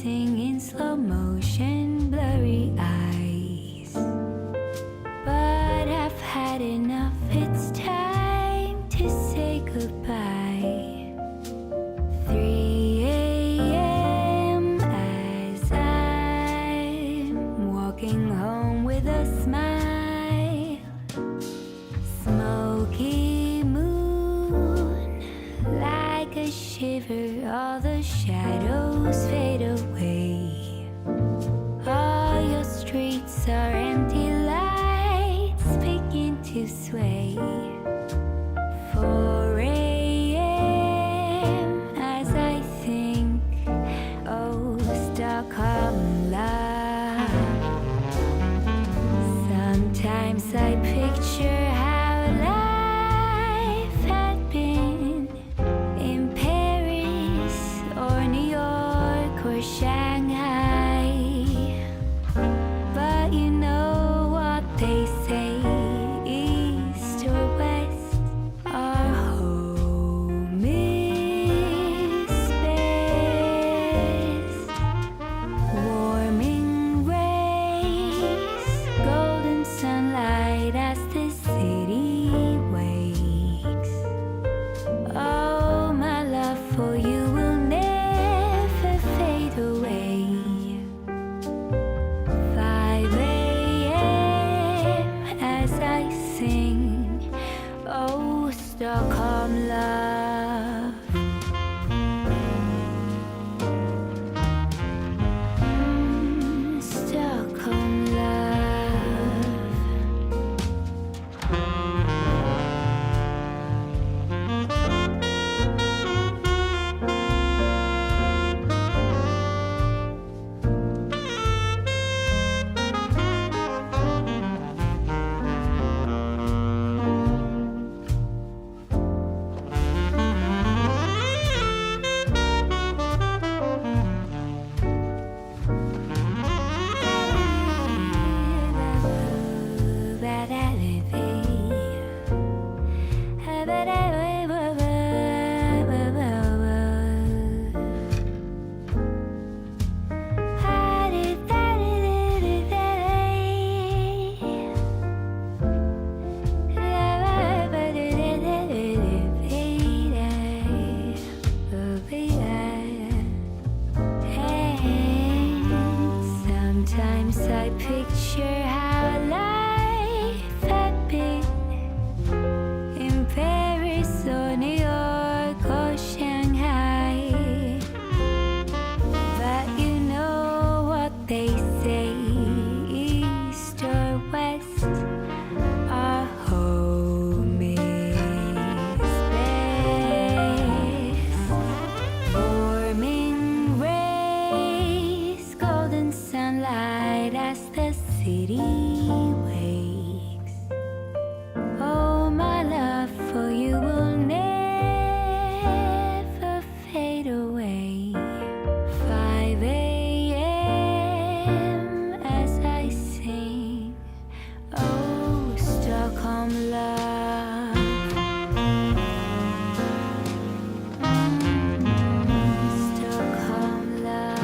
dancing in slow motion, blurry eyes. But I've had enough, it's time to say goodbye. 3 a.m. as I'm walking home with a smile. Smoky moon, like a shiver, all the shadows fade away. All your streets are empty, lights begin to sway. 4 a.m. as I think, oh, Stockholm love. Sometimes I picture how life had been in Paris or New York or Shanghai. But you know what they say, east or west, our home is best. Warming rays, golden sunlight as the city wakes. Oh, my love for you will never fade away. 5 a.m. as I sing, oh, Stockholm love. Stockholm love. Sometimes I picture how life had been in Paris or New York or Shanghai. But you know what they say, east or west, our home is best. Warming rays, golden sunlight as the city wakes. Oh, my love for you will never fade away. 5 a.m. as I sing, oh, Stockholm love. Stockholm love.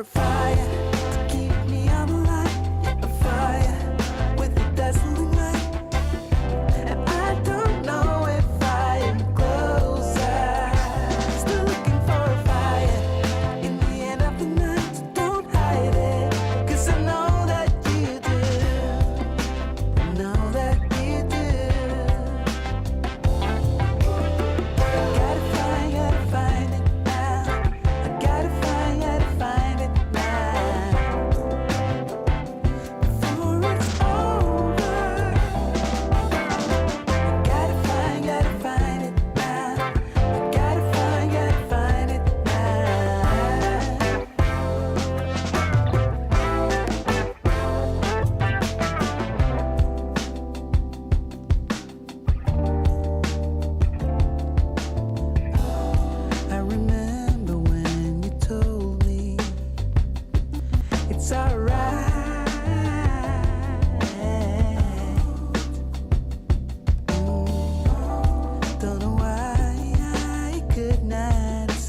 fire.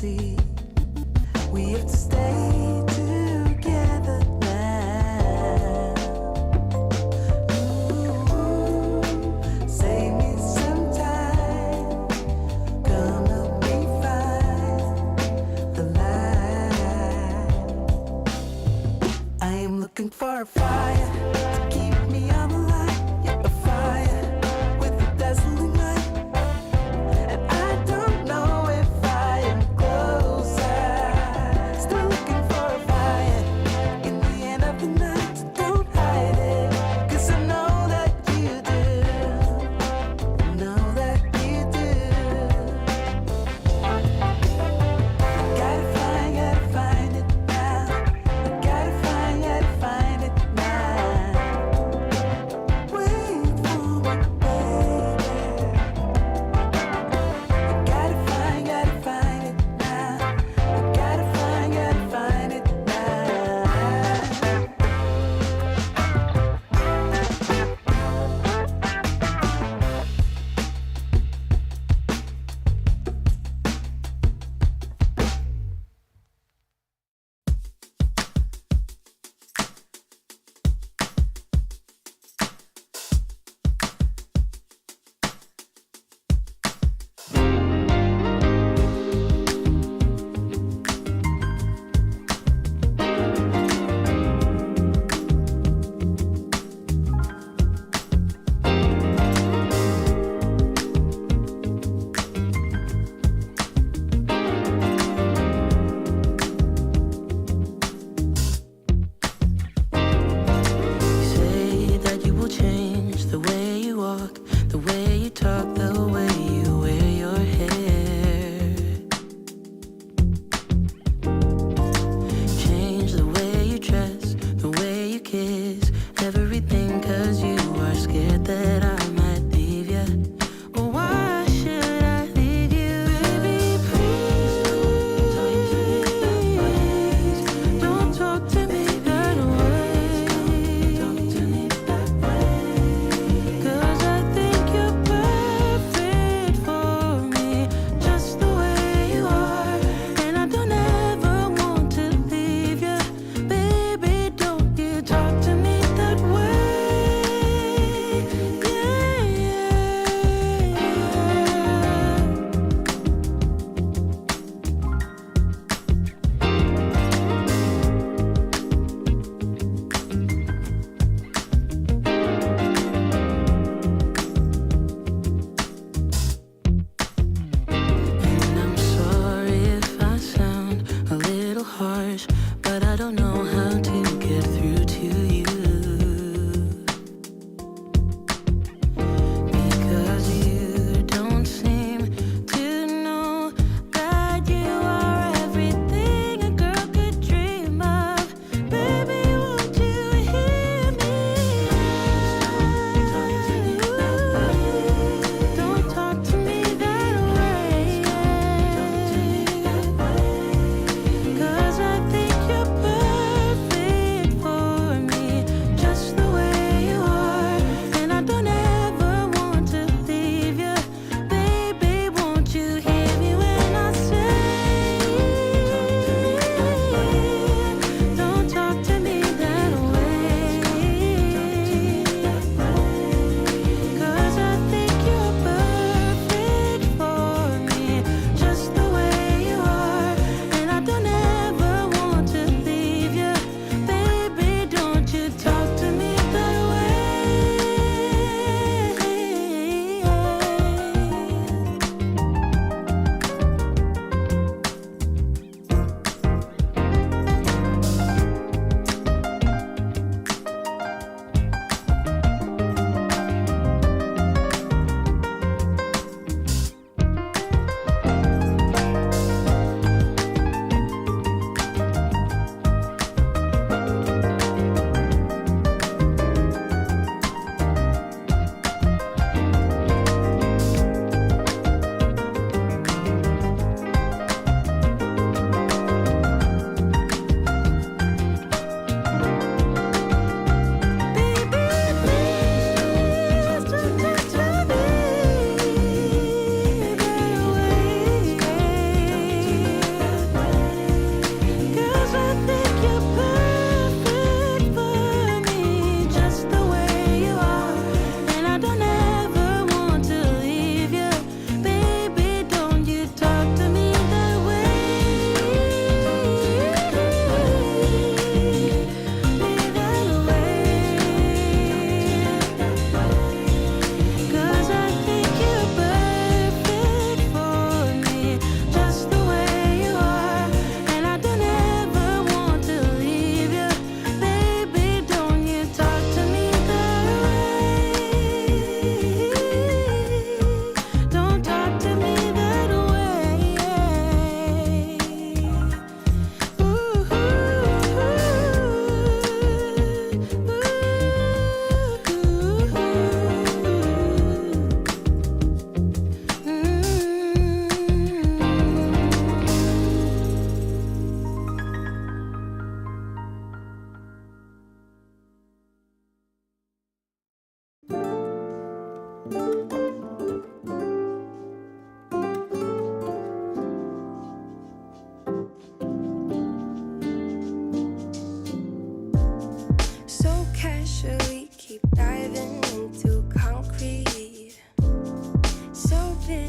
see. We have to stay together now. Ooh, save me some time. Gonna be fine. The light. I am looking for a fire to keep me on the line. Yeah, a fire with a dazzling light. And I don't know if I am close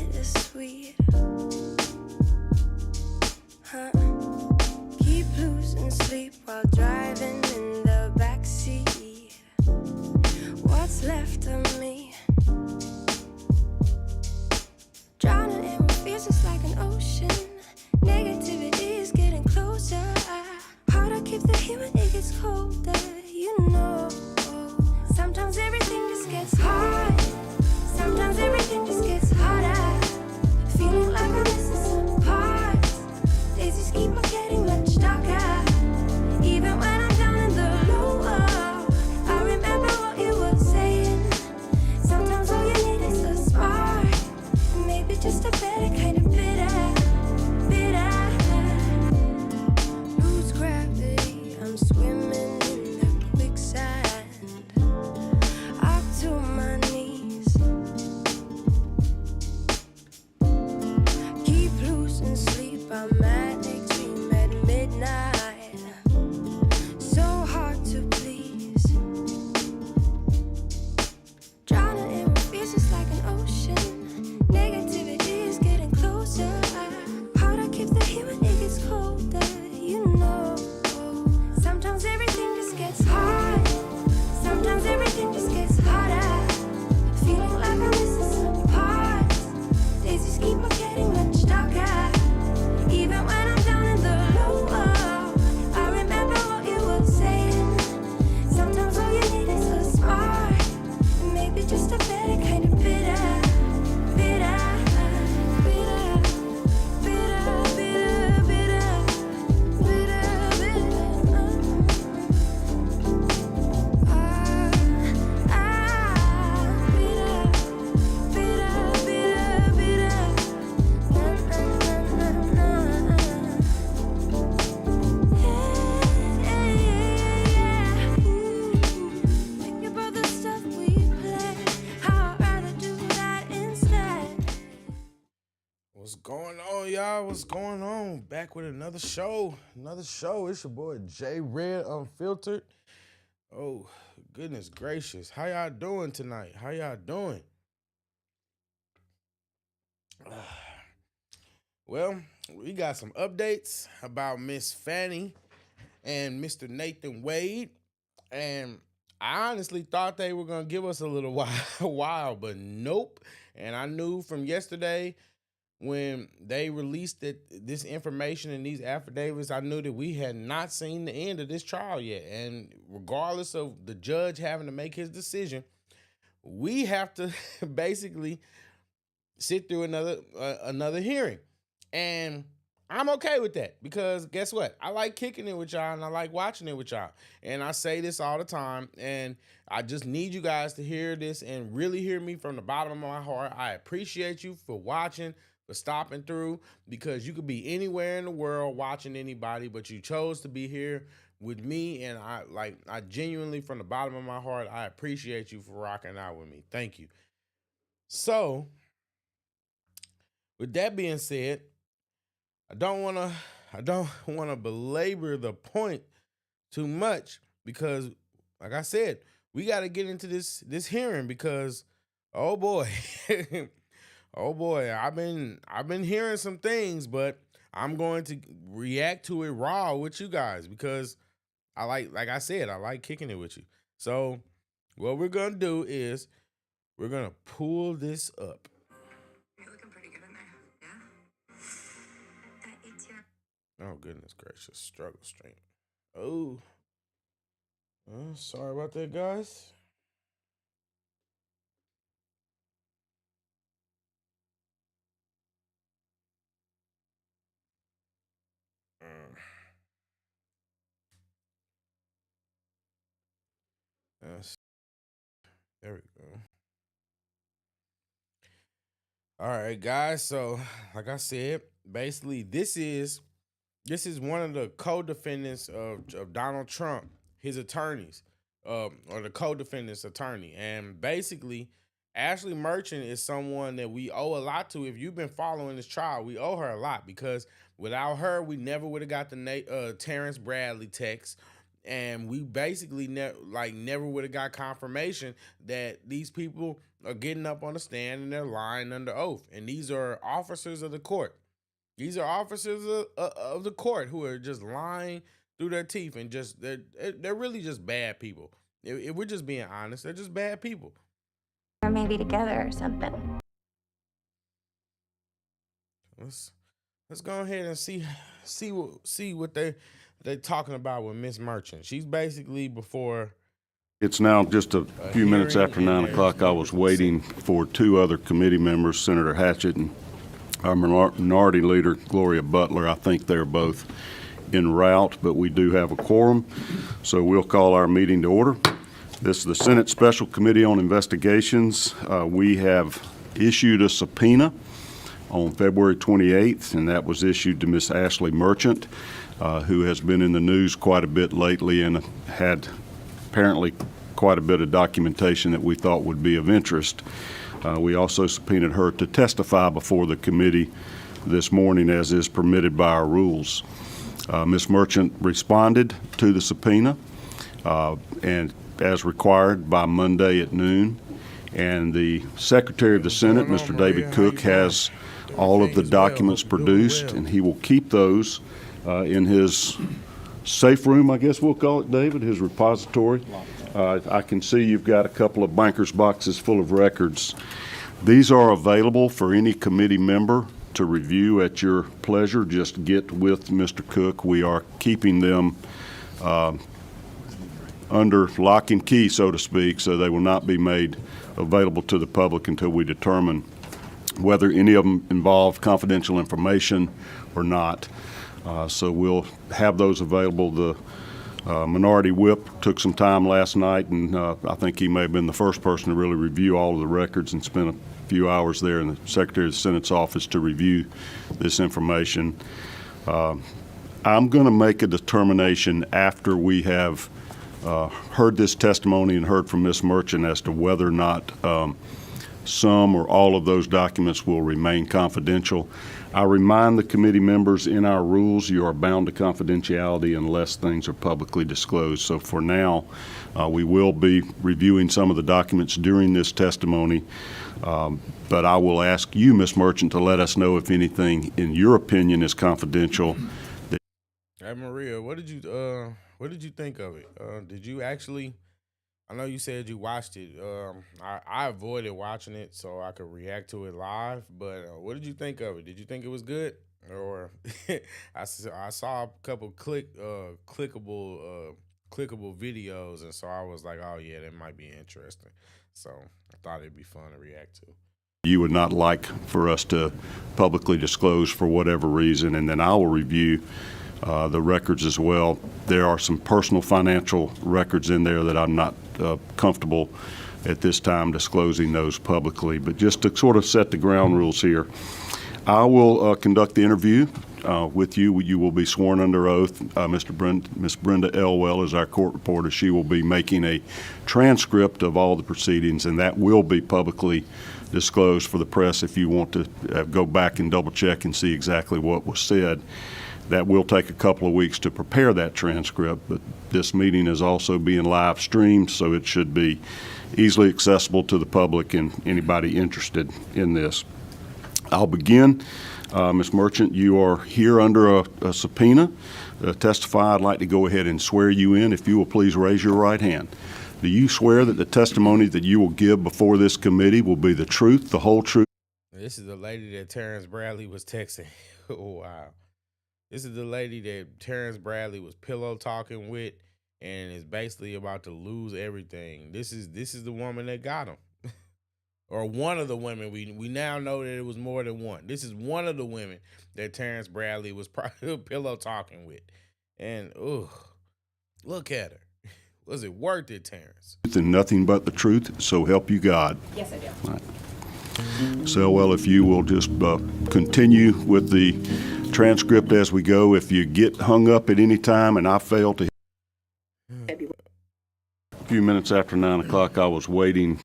bittersweet. Huh? Keep losing sleep while driving in the backseat. What's left of me? Drowning in what feels just like an ocean. Negativity is getting closer. Hard to keep the heat when it gets colder. You know, sometimes everything just gets hard. Sometimes everything just gets harder. Feeling like I'm missing some parts. Days just keep on getting much darker. Even when I'm down in the low, I remember what you were saying. Sometimes all you need is a spark. And maybe just a better kind of bitter. Lose gravity, I'm swimming in the quicksand. Up to my knees. Keep losing sleep, I'm manic, dream at midnight. So hard to please. Drowning in what feels just like an ocean. Negativity is getting closer. Hard to keep the heat when it gets colder. You know, sometimes everything just gets hard. Sometimes everything just gets harder. Feeling like I'm missing some parts. Days just keep on getting much darker. Even when I'm down in the low, I remember what you were saying. Sometimes all you need is a spark. And maybe just a better kind of bitter. Bitter, bitter, bitter, bitter, bitter, bitter, Think about the stuff we play. How I'd rather do that instead. What's going on, y'all? What's going on? Back with another show. It's your boy J Red Unfiltered. Oh, goodness gracious. How y'all doing tonight? How y'all doing? Well, we got some updates about Miss Fani and Mr. Nathan Wade. And I honestly thought they were going to give us a little while, but nope. And I knew from yesterday when they released this information and these affidavits, I knew that we had not seen the end of this trial yet. And regardless of the judge having to make his decision, we have to basically sit through another hearing. And I'm okay with that because guess what? I like kicking it with y'all and I like watching it with y'all. And I say this all the time, and I just need you guys to hear this and really hear me from the bottom of my heart. I appreciate you for watching, for stopping through, because you could be anywhere in the world watching anybody, but you chose to be here with me. And I genuinely, from the bottom of my heart, I appreciate you for rocking out with me. Thank you. So with that being said, I don't want to belabor the point too much because, like I said, we got to get into this hearing because, oh boy, I've been hearing some things, but I'm going to react to it raw with you guys because I like I said, I like kicking it with you. So what we're gonna do is we're gonna pull this up. You're looking pretty good in there, yeah? It's your... Oh, goodness gracious. Struggle stream. Oh. Sorry about that, guys. Yes. There we go. All right, guys. So, like I said, basically, this is one of the co-defendants of Donald Trump, his attorneys, or the co-defendant's attorney. And basically, Ashley Merchant is someone that we owe a lot to. If you've been following this trial, we owe her a lot because without her, we never would have got the Terrence Bradley text. And we basically never would have got confirmation that these people are getting up on the stand and they're lying under oath. And these are officers of the court. These are officers of the court who are just lying through their teeth, and just they're really just bad people. If we're just being honest, they're just bad people. Or maybe together or something. Let's go ahead and see what they're talking about with Miss Merchant. She's basically before. It's now just a few minutes after 9 o'clock. I was waiting for two other committee members, Senator Hatchett and our minority leader, Gloria Butler. I think they're both en route, but we do have a quorum, so we'll call our meeting to order. This is the Senate Special Committee on Investigations. We have issued a subpoena on February 28th, and that was issued to Miss Ashley Merchant, who has been in the news quite a bit lately and had apparently quite a bit of documentation that we thought would be of interest. We also subpoenaed her to testify before the committee this morning, as is permitted by our rules. Ms. Merchant responded to the subpoena, and as required by Monday at noon. And the Secretary of the Senate, Mr. David Cook, has all of the documents produced, and he will keep those in his safe room, I guess we'll call it, David, his repository. I can see you've got a couple of banker's boxes full of records. These are available for any committee member to review at your pleasure. Just get with Mr. Cook. We are keeping them under lock and key, so to speak, so they will not be made available to the public until we determine whether any of them involve confidential information or not. So we'll have those available. The minority whip took some time last night, and I think he may have been the first person to really review all of the records and spent a few hours there in the Secretary of the Senate's office to review this information. I'm going to make a determination after we have heard this testimony and heard from Ms. Merchant as to whether or not some or all of those documents will remain confidential. I remind the committee members, in our rules, you are bound to confidentiality unless things are publicly disclosed. So for now, we will be reviewing some of the documents during this testimony, but I will ask you, Ms. Merchant, to let us know if anything, in your opinion, is confidential. Hey, Maria, what did you think of it? Did you actually? I know you said you watched it. I avoided watching it so I could react to it live. But what did you think of it? Did you think it was good? Or I saw a couple clickable videos, and so I was like, oh yeah, that might be interesting. So I thought it'd be fun to react to. You would not like for us to publicly disclose for whatever reason, and then I will review the records as well. There are some personal financial records in there that I'm not comfortable at this time disclosing those publicly. But just to sort of set the ground rules here, I will conduct the interview with you. You will be sworn under oath. Miss Brenda Elwell is our court reporter. She will be making a transcript of all the proceedings, and that will be publicly disclosed for the press if you want to go back and double check and see exactly what was said. That will take a couple of weeks to prepare that transcript, but this meeting is also being live streamed, so it should be easily accessible to the public and anybody interested in this. I'll begin. Ms. Merchant, you are here under a subpoena to testify. I'd like to go ahead and swear you in. If you will please raise your right hand. Do you swear that the testimony that you will give before this committee will be the truth, the whole truth? This is the lady that Terrence Bradley was texting. Oh, wow. This is the lady that Terrence Bradley was pillow talking with and is basically about to lose everything. This is the woman that got him. Or one of the women. We now know that it was more than one. This is one of the women that Terrence Bradley was probably pillow talking with. And, look at her. Was it worth it, Terrence? And nothing but the truth, so help you God. Yes, I do. All right. So, well, if you will just continue with the transcript as we go. If you get hung up at any time and I fail to, a few minutes after 9 o'clock, I was waiting.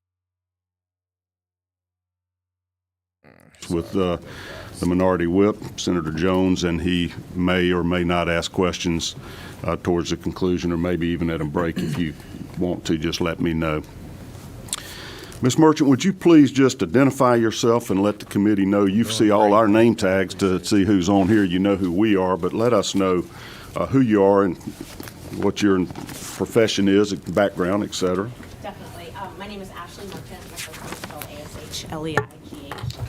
minutes with the minority whip, Senator Jones, and he may or may not ask questions towards the conclusion, or maybe even at a break. If you want to, just let me know. Ms. Merchant, would you please just identify yourself and let the committee know? You see all our name tags to see who's on here. You know who we are, but let us know who you are and what your profession is, background, et cetera. Definitely. My name is Ashley Merchant. My first name is spelled A-S-H-L-E-I-G-H.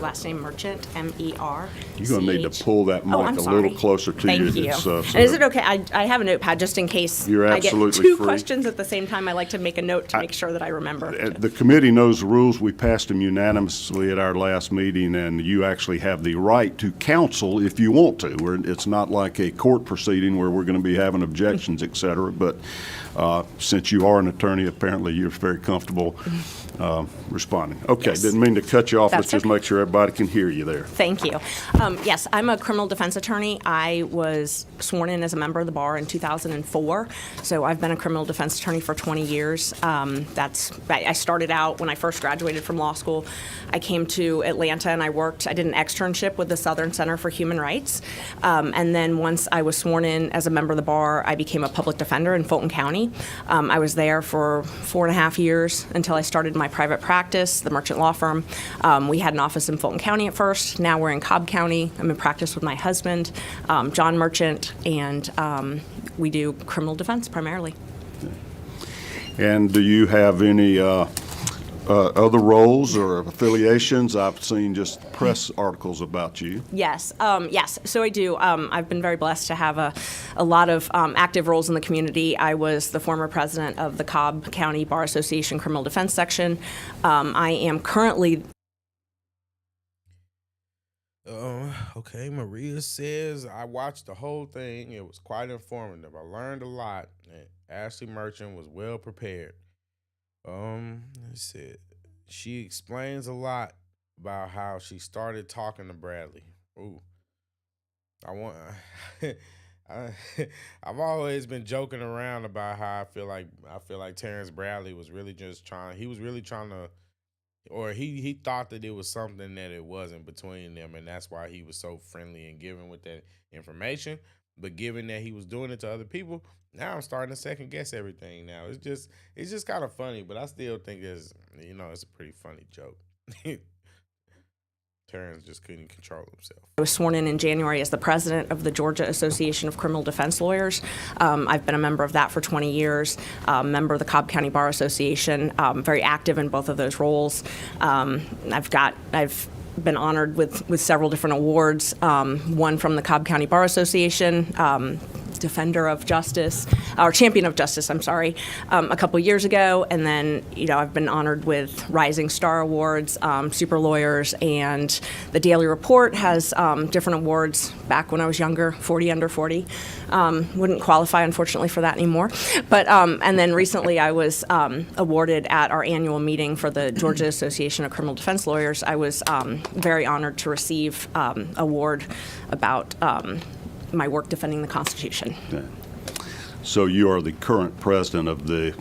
Last name Merchant, M-E-R. You're going to need to pull that mic I'm a sorry. little closer to Thank you. you. So And is it okay? I have a notepad just in case You're I get absolutely two free. questions at the same time. I like to make a note to make sure that I remember. The committee knows the rules. We passed them unanimously at our last meeting, and you actually have the right to counsel if you want to. It's not like a court proceeding where we're going to be having objections, et cetera. But since you are an attorney, apparently you're very comfortable responding. Okay, Yes. didn't mean to cut you off. That's Let's just okay. make sure everybody can hear you there. Thank you. Yes, I'm a criminal defense attorney. I was sworn in as a member of the bar in 2004, so I've been a criminal defense attorney for 20 years. I started out when I first graduated from law school. I came to Atlanta and I did an externship with the Southern Center for Human Rights, and then once I was sworn in as a member of the bar, I became a public defender in Fulton County. I was there for 4.5 years until I started my private practice, the Merchant Law Firm. We had an office in Fulton County at first. Now we're in Cobb County. I'm in practice with my husband, John Merchant, and we do criminal defense primarily. And do you have any other roles or affiliations? I've seen just press articles about you. Yes, so I do. I've been very blessed to have a lot of active roles in the community. I was the former president of the Cobb County Bar Association Criminal Defense Section. I am currently... Okay, Maria says, I watched the whole thing. It was quite informative. I learned a lot. And Ashley Merchant was well prepared. Let's see. She explains a lot about how she started talking to Bradley. Ooh. I've always been joking around about how I feel like Terrence Bradley was really just trying to, or he thought that it was something that it wasn't between them, and that's why he was so friendly and giving with that information. But given that he was doing it to other people, now I'm starting to second guess everything. Now it's just kind of funny, but I still think it's a pretty funny joke. Terrence just couldn't control himself. I was sworn in January as the president of the Georgia Association of Criminal Defense Lawyers. I've been a member of that for 20 years, member of the Cobb County Bar Association, very active in both of those roles. I've been honored with several different awards, one from the Cobb County Bar Association, Defender of Justice, or Champion of Justice, I'm sorry, a couple years ago. And then, I've been honored with Rising Star Awards, Super Lawyers, and the Daily Report has different awards back when I was younger, 40 under 40. Wouldn't qualify, unfortunately, for that anymore. But, and then recently I was awarded at our annual meeting for the Georgia Association of Criminal Defense Lawyers. I was very honored to receive award about my work defending the Constitution. Yeah. So you are the current president of the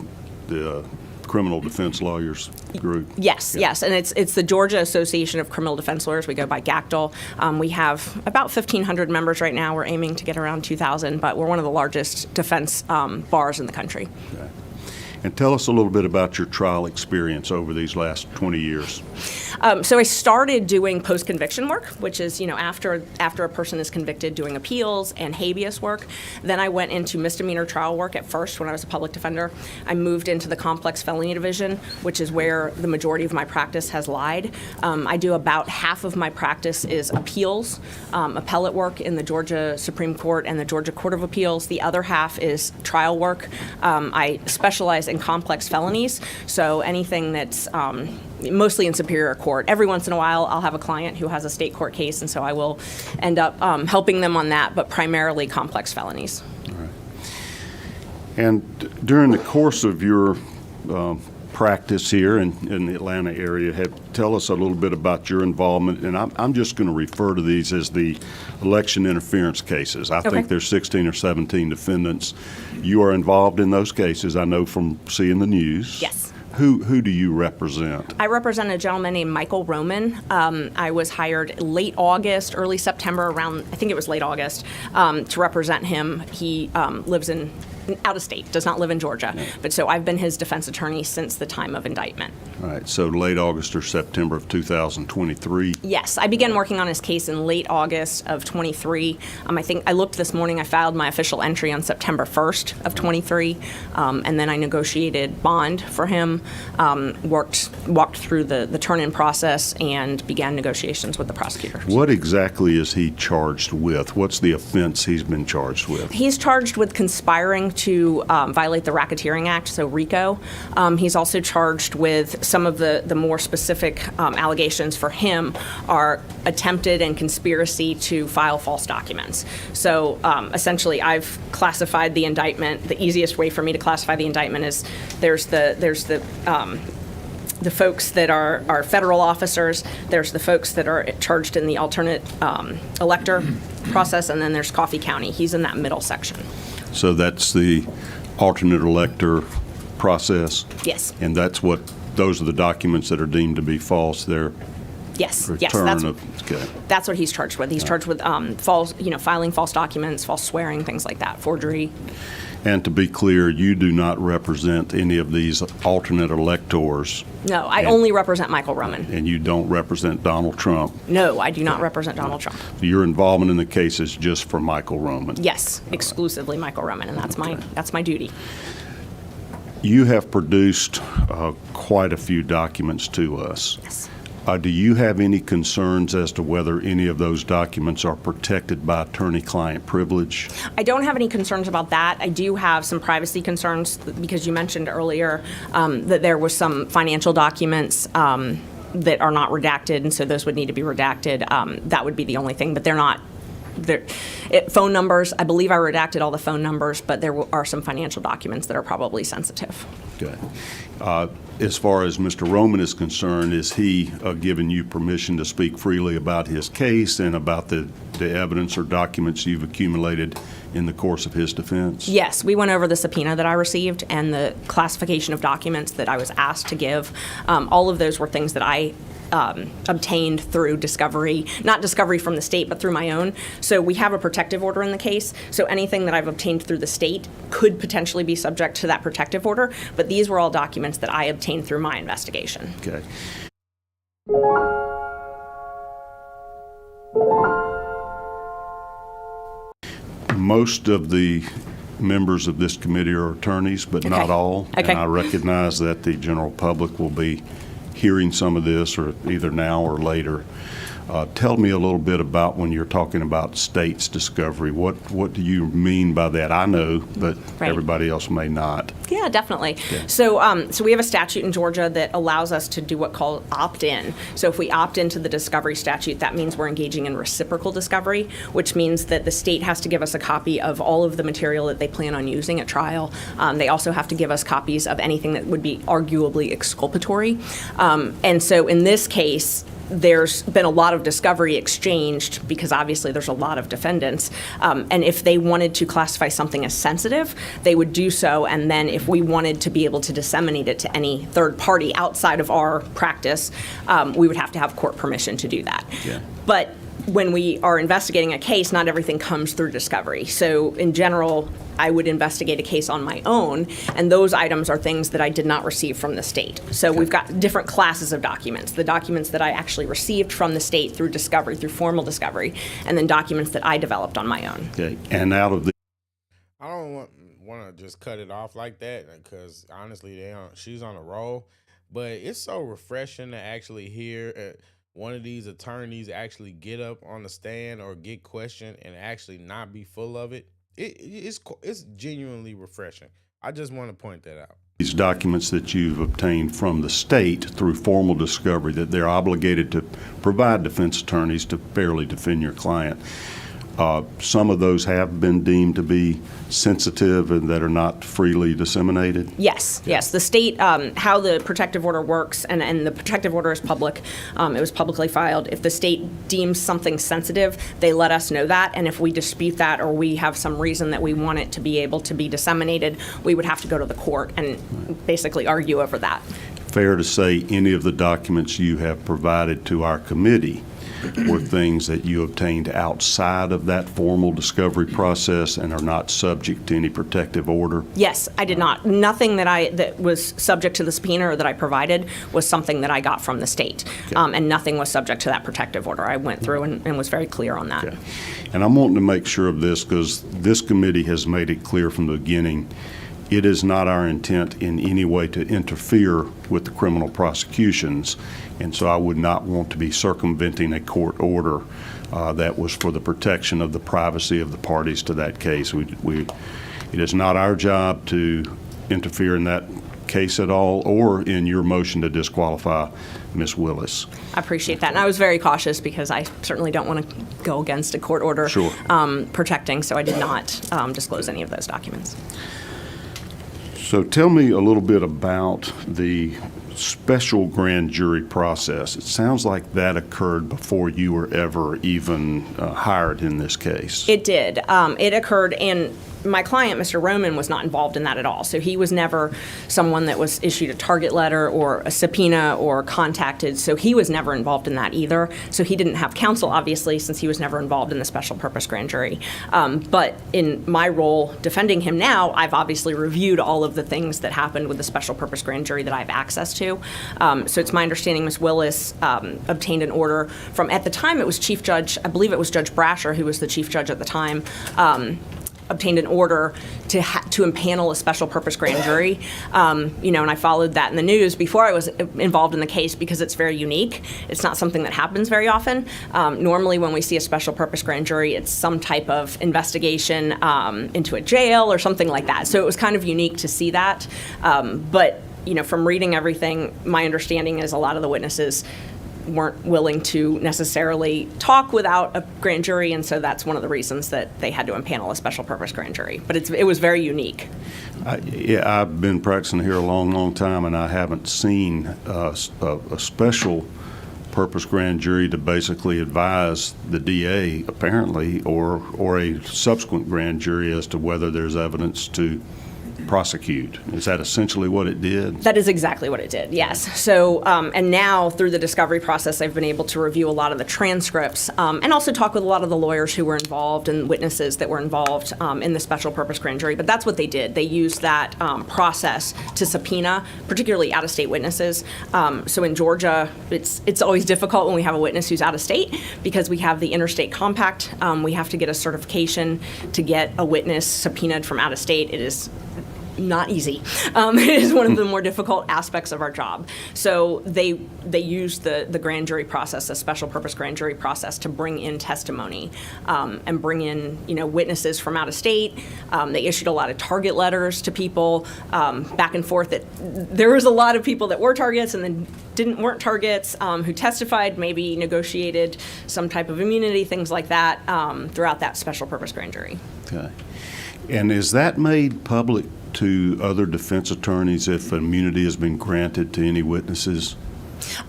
Criminal Defense Lawyers Group? Yes, Yeah. yes, and it's the Georgia Association of Criminal Defense Lawyers. We go by GACDL. We have about 1,500 members right now. We're aiming to get around 2,000, but we're one of the largest defense bars in the country. Okay. And tell us a little bit about your trial experience over these last 20 years. So I started doing post-conviction work, which is, after a person is convicted, doing appeals and habeas work. Then I went into misdemeanor trial work at first when I was a public defender. I moved into the complex felony division, which is where the majority of my practice has lied. I do about half of my practice is appeals, appellate work in the Georgia Supreme Court and the Georgia Court of Appeals. The other half is trial work. I specialize in complex felonies, so anything that's mostly in Superior Court. Every once in a while, I'll have a client who has a state court case, and so I will end up helping them on that, but primarily complex felonies. All right. And during the course of your practice here in the Atlanta area, tell us a little bit about your involvement, and I'm just going to refer to these as the election interference cases. I think there's 16 or 17 defendants. You are involved in those cases, I know from seeing the news. Yes. Who do you represent? I represent a gentleman named Michael Roman. I was hired late August, early September, around, I think it was late August, to represent him. He lives in out of state, does not live in Georgia. Yeah. But so I've been his defense attorney since the time of indictment. All right, so late August or September of 2023? Yes, I began working on his case in late August of 23. I think I looked this morning, I filed my official entry on September 1st of 23, and then I negotiated bond for him, walked through the turn-in process, and began negotiations with the prosecutors. What exactly is he charged with? What's the offense he's been charged with? He's charged with conspiring to violate the Racketeering Act, so RICO. He's also charged with some of the more specific allegations for him are attempted and conspiracy to file false documents. So essentially, I've classified the indictment. The easiest way for me to classify the indictment is there's the folks that are federal officers, there's the folks that are charged in the alternate elector process, and then there's Coffee County. He's in that middle section. So that's the alternate elector process? Yes. And those are the documents that are deemed to be false. They're Yes, okay. That's what he's charged with. He's charged with false, filing false documents, false swearing, things like that, forgery. And to be clear, you do not represent any of these alternate electors. No, I only represent Michael Roman. And you don't represent Donald Trump. No, I do not represent Donald Trump. Your involvement in the case is just for Michael Roman. Yes, exclusively Michael Roman, and that's my duty. You have produced quite a few documents to us. Yes. Do you have any concerns as to whether any of those documents are protected by attorney-client privilege? I don't have any concerns about that. I do have some privacy concerns because you mentioned earlier that there was some financial documents that are not redacted, and so those would need to be redacted. That would be the only thing, but they're not. Phone numbers, I believe I redacted all the phone numbers, but there are some financial documents that are probably sensitive. Okay. As far as Mr. Roman is concerned, is he giving you permission to speak freely about his case and about the evidence or documents you've accumulated in the course of his defense? Yes, we went over the subpoena that I received and the classification of documents that I was asked to give. All of those were things that I obtained through discovery, not discovery from the state, but through my own. So we have a protective order in the case. So anything that I've obtained through the state could potentially be subject to that protective order. But these were all documents that I obtained through my investigation. Okay. Most of the members of this committee are attorneys, but not all. Okay. And I recognize that the general public will be hearing some of this, or either now or later. Tell me a little bit about when you're talking about state's discovery. What do you mean by that? I know, but everybody else may not. Yeah, definitely. Yeah. So we have a statute in Georgia that allows us to do what's called opt-in. So if we opt into the discovery statute, that means we're engaging in reciprocal discovery, which means that the state has to give us a copy of all of the material that they plan on using at trial. They also have to give us copies of anything that would be arguably exculpatory. And so in this case, there's been a lot of discovery exchanged because obviously there's a lot of defendants. And if they wanted to classify something as sensitive, they would do so. And then if we wanted to be able to disseminate it to any third party outside of our practice, we would have to have court permission to do that. Yeah. But when we are investigating a case, not everything comes through discovery. So in general, I would investigate a case on my own, and those items are things that I did not receive from the state. So we've got different classes of documents. The documents that I actually received from the state through discovery, through formal discovery, and then documents that I developed on my own. Okay. And out of the I don't want to just cut it off like that because honestly, she's on a roll. But it's so refreshing to actually hear one of these attorneys actually get up on the stand or get questioned and actually not be full of it. It's genuinely refreshing. I just want to point that out. These documents that you've obtained from the state through formal discovery that they're obligated to provide defense attorneys to fairly defend your client. Some of those have been deemed to be sensitive and that are not freely disseminated? Yes, yes. The state, how the protective order works, and the protective order is public. It was publicly filed. If the state deems something sensitive, they let us know that, and if we dispute that or we have some reason that we want it to be able to be disseminated, we would have to go to the court and basically argue over that. Fair to say any of the documents you have provided to our committee were things that you obtained outside of that formal discovery process and are not subject to any protective order? Yes, I did not. Nothing that was subject to the subpoena or that I provided was something that I got from the state. Okay. And nothing was subject to that protective order. I went through and was very clear on that. Okay. And I'm wanting to make sure of this because this committee has made it clear from the beginning it is not our intent in any way to interfere with the criminal prosecutions, and so I would not want to be circumventing a court order that was for the protection of the privacy of the parties to that case. It is not our job to interfere in that case at all or in your motion to disqualify Ms. Willis. I appreciate that. And I was very cautious because I certainly don't want to go against a court order Sure. Protecting, so I did not disclose any of those documents. So tell me a little bit about the special grand jury process. It sounds like that occurred before you were ever even hired in this case. It did. It occurred, and my client, Mr. Roman, was not involved in that at all. So he was never someone that was issued a target letter or a subpoena or contacted. So he was never involved in that either. So he didn't have counsel, obviously, since he was never involved in the special purpose grand jury. But in my role defending him now, I've obviously reviewed all of the things that happened with the special purpose grand jury that I have access to. So it's my understanding Ms. Willis obtained an order from, at the time it was Chief Judge, I believe it was Judge Brasher, who was the Chief Judge at the time, obtained an order to impanel a special purpose grand jury, and I followed that in the news before I was involved in the case because it's very unique. It's not something that happens very often. Normally when we see a special purpose grand jury, it's some type of investigation into a jail or something like that. So it was kind of unique to see that. But from reading everything, my understanding is a lot of the witnesses weren't willing to necessarily talk without a grand jury, and so that's one of the reasons that they had to impanel a special purpose grand jury. But it was very unique. I've been practicing here a long, long time, and I haven't seen a special purpose grand jury to basically advise the DA, apparently, or a subsequent grand jury as to whether there's evidence to prosecute. Is that essentially what it did? That is exactly what it did, yes. So, and now through the discovery process, I've been able to review a lot of the transcripts and also talk with a lot of the lawyers who were involved and witnesses that were involved in the special purpose grand jury. But that's what they did. They used that process to subpoena, particularly out-of-state witnesses. So in Georgia, it's always difficult when we have a witness who's out of state because we have the interstate compact. We have to get a certification to get a witness subpoenaed from out of state. It is not easy. It is one of the more difficult aspects of our job. So they used the grand jury process, the special purpose grand jury process, to bring in testimony and bring in witnesses from out of state. They issued a lot of target letters to people back and forth. That there was a lot of people that were targets and then weren't targets who testified, maybe negotiated some type of immunity, things like that throughout that special purpose grand jury. Okay. And is that made public to other defense attorneys if immunity has been granted to any witnesses?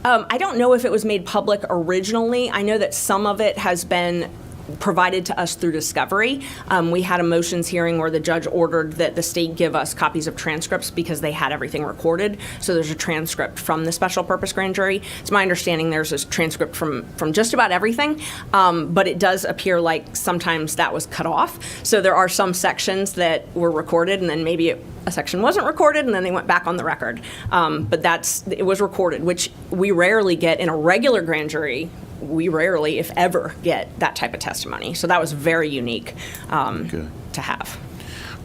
I don't know if it was made public originally. I know that some of it has been provided to us through discovery. We had a motions hearing where the judge ordered that the state give us copies of transcripts because they had everything recorded. So there's a transcript from the special purpose grand jury. It's my understanding there's a transcript from just about everything, but it does appear like sometimes that was cut off. So there are some sections that were recorded and then maybe a section wasn't recorded and then they went back on the record. But it was recorded, which we rarely get in a regular grand jury. We rarely, if ever, get that type of testimony. So that was very unique to have.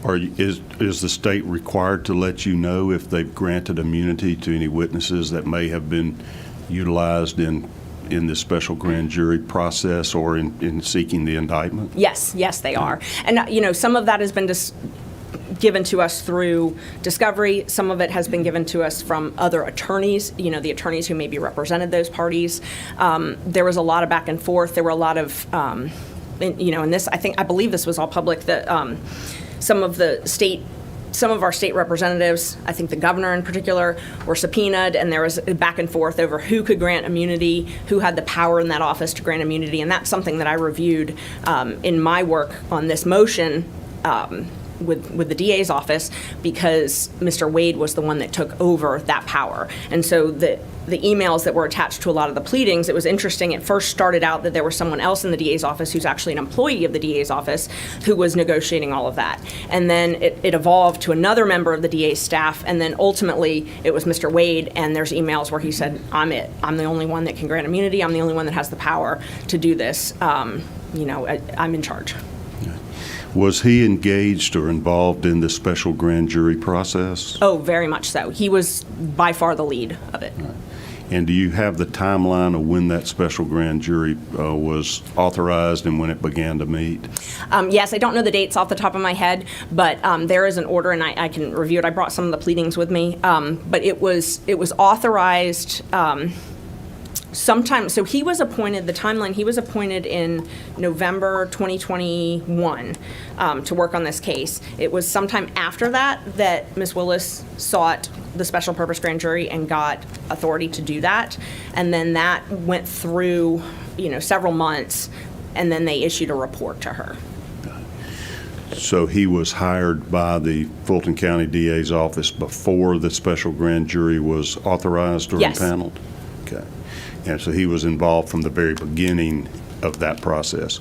Is the state required to let you know if they've granted immunity to any witnesses that may have been utilized in this special grand jury process or in seeking the indictment? Yes, they are. And, some of that has been given to us through discovery. Some of it has been given to us from other attorneys, the attorneys who maybe represented those parties. There was a lot of back and forth. There were a lot of and this, I believe this was all public, that some of our state representatives, I think the governor in particular, were subpoenaed, and there was a back and forth over who could grant immunity, who had the power in that office to grant immunity, and that's something that I reviewed in my work on this motion with the DA's office, because Mr. Wade was the one that took over that power. And so the emails that were attached to a lot of the pleadings, it was interesting. It first started out that there was someone else in the DA's office who's actually an employee of the DA's office who was negotiating all of that. And then it evolved to another member of the DA's staff, and then ultimately it was Mr. Wade, and there's emails where he said, I'm the only one that can grant immunity. I'm the only one that has the power to do this. I'm in charge. Was he engaged or involved in the special grand jury process? Oh, very much so. He was by far the lead of it. Right. And do you have the timeline of when that special grand jury was authorized and when it began to meet? Yes, I don't know the dates off the top of my head, but there is an order, and I can review it. I brought some of the pleadings with me, but it was authorized sometime. So he was appointed, the timeline, he was appointed in November 2021 to work on this case. It was sometime after that Ms. Willis sought the special purpose grand jury and got authority to do that. And then that went through, several months, and then they issued a report to her. So he was hired by the Fulton County DA's office before the special grand jury was authorized or Yes. impaneled? Okay. And so he was involved from the very beginning of that process.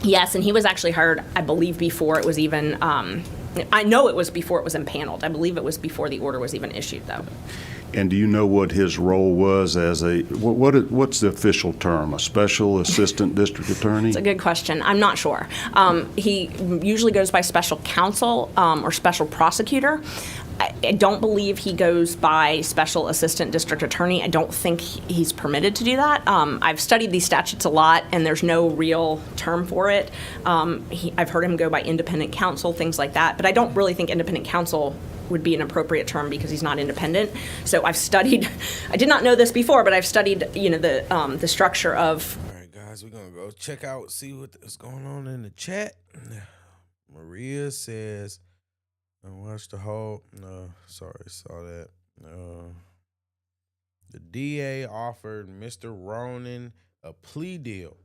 Yes, and he was actually hired, I believe, before it was even, I know it was before it was impaneled. I believe it was before the order was even issued, though. And do you know what his role was as what's the official term? A special assistant district attorney? It's a good question. I'm not sure. He usually goes by special counsel or special prosecutor. I don't believe he goes by special assistant district attorney. I don't think he's permitted to do that. I've studied these statutes a lot, and there's no real term for it. I've heard him go by independent counsel, things like that, but I don't really think independent counsel would be an appropriate term because he's not independent. So I've studied, I did not know this before, but I've studied, the structure of. All right, guys, we're gonna go check out, see what's going on in the chat. Maria says, I watched the whole, saw that. The DA offered Mr. Ronan a plea deal,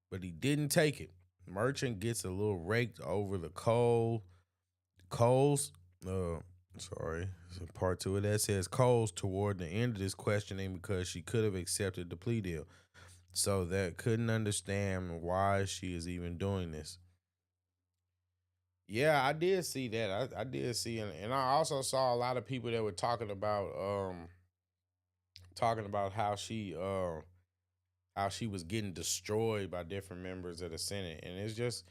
but he didn't take it. Merchant gets a little raked over the coals. Part 2 of that says Coles toward the end of this questioning because she could have accepted the plea deal. So that couldn't understand why she is even doing this. Yeah, I did see that. I did see, and I also saw a lot of people that were talking about how she was getting destroyed by different members of the Senate, and it was just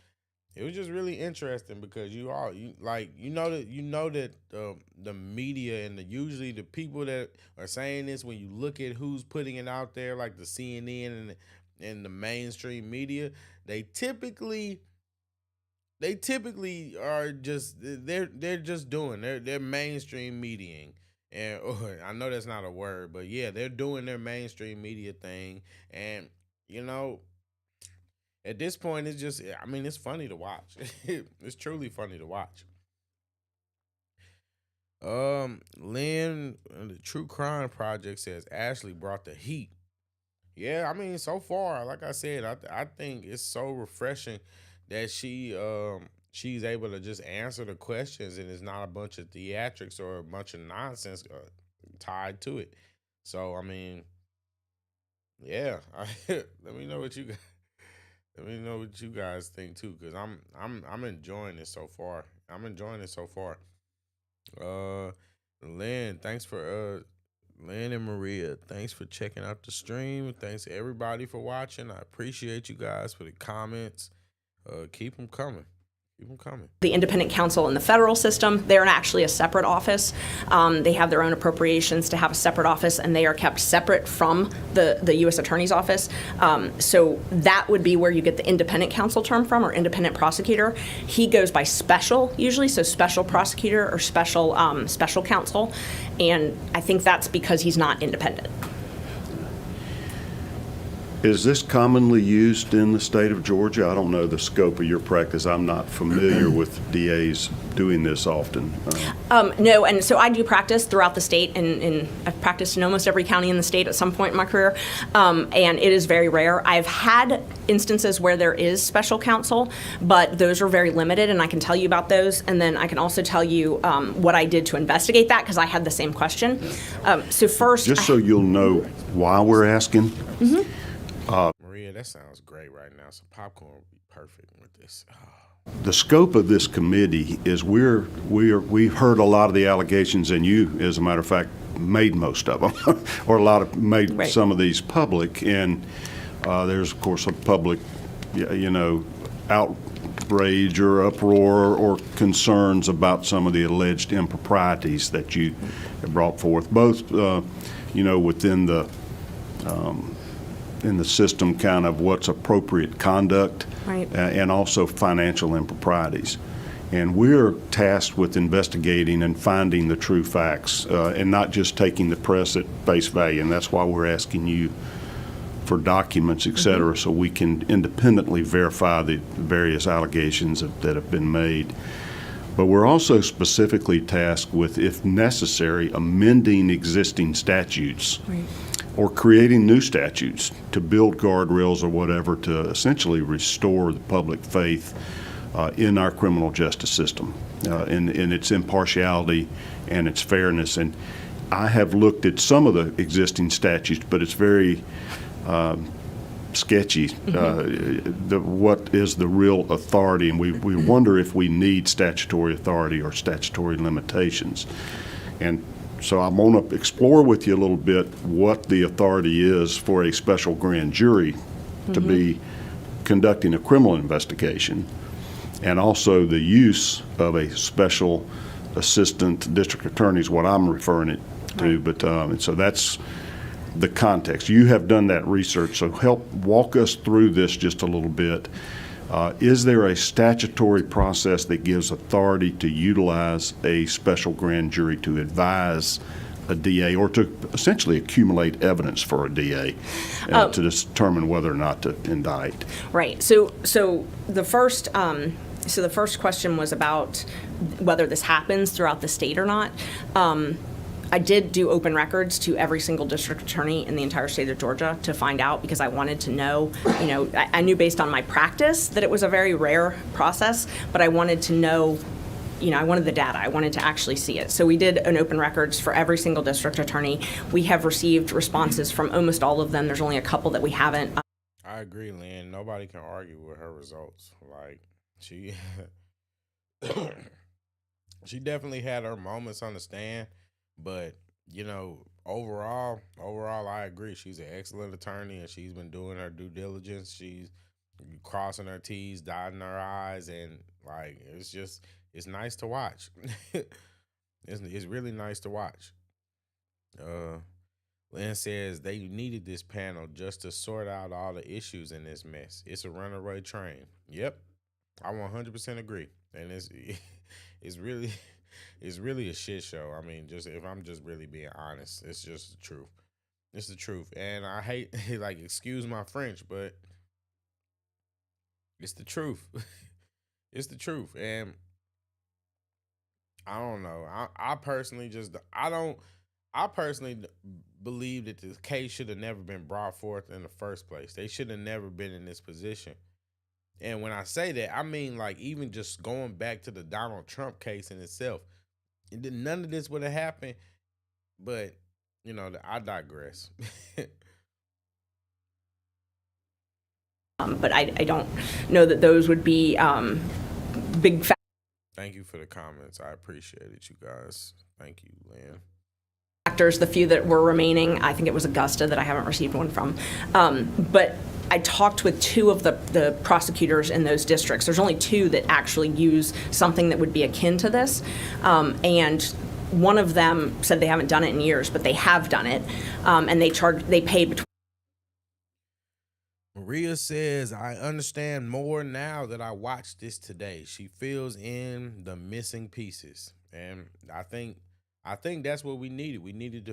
really interesting because you know that the media and usually the people that are saying this, when you look at who's putting it out there, like the CNN and the mainstream media, they typically are just they're just doing their mainstream mediaing. And I know that's not a word, but yeah, they're doing their mainstream media thing. And at this point, it's just, it's funny to watch. It's truly funny to watch. Lynn, the True Crime Project says Ashley brought the heat. Yeah, so far, like I said, I think it's so refreshing that she's able to just answer the questions, and it's not a bunch of theatrics or a bunch of nonsense tied to it. So yeah, let me know what you guys think too, because I'm enjoying it so far. Lynn, thanks for Lynn and Maria, thanks for checking out the stream. Thanks to everybody for watching. I appreciate you guys for the comments. Keep them coming. The independent counsel in the federal system, they're actually a separate office. They have their own appropriations to have a separate office, and they are kept separate from the U.S. Attorney's Office. So that would be where you get the independent counsel term from, or independent prosecutor. He goes by special usually, so special prosecutor or special counsel, and I think that's because he's not independent. Is this commonly used in the state of Georgia? I don't know the scope of your practice. I'm not familiar with DAs doing this often. No, and so I do practice throughout the state, and I've practiced in almost every county in the state at some point in my career, and it is very rare. I've had instances where there is special counsel, but those are very limited, and I can tell you about those, and then I can also tell you what I did to investigate that, because I had the same question. So first— Just so you'll know why we're asking. Maria, that sounds great right now. Some popcorn would be perfect with this. Oh. The scope of this committee is we've heard a lot of the allegations, and you, as a matter of fact, made most of them, or made Right. some of these public. And there's, of course, a public, outrage or uproar or concerns about some of the alleged improprieties that you have brought forth, both, within the in the system, kind of what's appropriate conduct, Right. And also financial improprieties. And we're tasked with investigating and finding the true facts, and not just taking the press at face value. And that's why we're asking you for documents, et cetera, so we can independently verify the various allegations that have been made. But we're also specifically tasked with, if necessary, amending existing statutes. Right. Or creating new statutes to build guardrails or whatever to essentially restore the public faith in our criminal justice system, in its impartiality and its fairness. And I have looked at some of the existing statutes, but it's very sketchy. What is the real authority? And we wonder if we need statutory authority or statutory limitations. And so I want to explore with you a little bit what the authority is for a special grand jury to be conducting a criminal investigation, and also the use of a special assistant district attorney is what I'm referring it to. But and so that's the context. You have done that research, so help walk us through this just a little bit. Is there a statutory process that gives authority to utilize a special grand jury to advise a DA, or to essentially accumulate evidence for a DA to determine whether or not to indict? Right. So the first question was about whether this happens throughout the state or not. I did do open records to every single district attorney in the entire state of Georgia to find out, because I wanted to know, I knew based on my practice that it was a very rare process, but I wanted to know, I wanted the data. I wanted to actually see it. So we did an open records for every single district attorney. We have received responses from almost all of them. There's only a couple that we haven't. I agree, Lynn. Nobody can argue with her results. Like, she she definitely had her moments on the stand, but overall, I agree. She's an excellent attorney, and she's been doing her due diligence. She's crossing her T's, dotting her I's, and it's nice to watch. It's really nice to watch. Lynn says they needed this panel just to sort out all the issues in this mess. It's a runaway train. Yep, I 100% agree, and it's really a shit show. I mean, just if I'm just really being honest, it's just the truth. It's the truth, and I hate excuse my French, but it's the truth. It's the truth, and I don't know. I personally believe that the case should have never been brought forth in the first place. They should have never been in this position. And when I say that, I mean even just going back to the Donald Trump case in itself. None of this would have happened. But, I digress. But I don't know that those would be big factors. Thank you for the comments. I appreciate it, you guys. Thank you, Lynn. The few that were remaining, I think it was Augusta that I haven't received one from. But I talked with two of the prosecutors in those districts. There's only two that actually use something that would be akin to this. And one of them said they haven't done it in years, but they have done it. And they paid between. Maria says, I understand more now that I watched this today. She fills in the missing pieces. And I think that's what we needed. We needed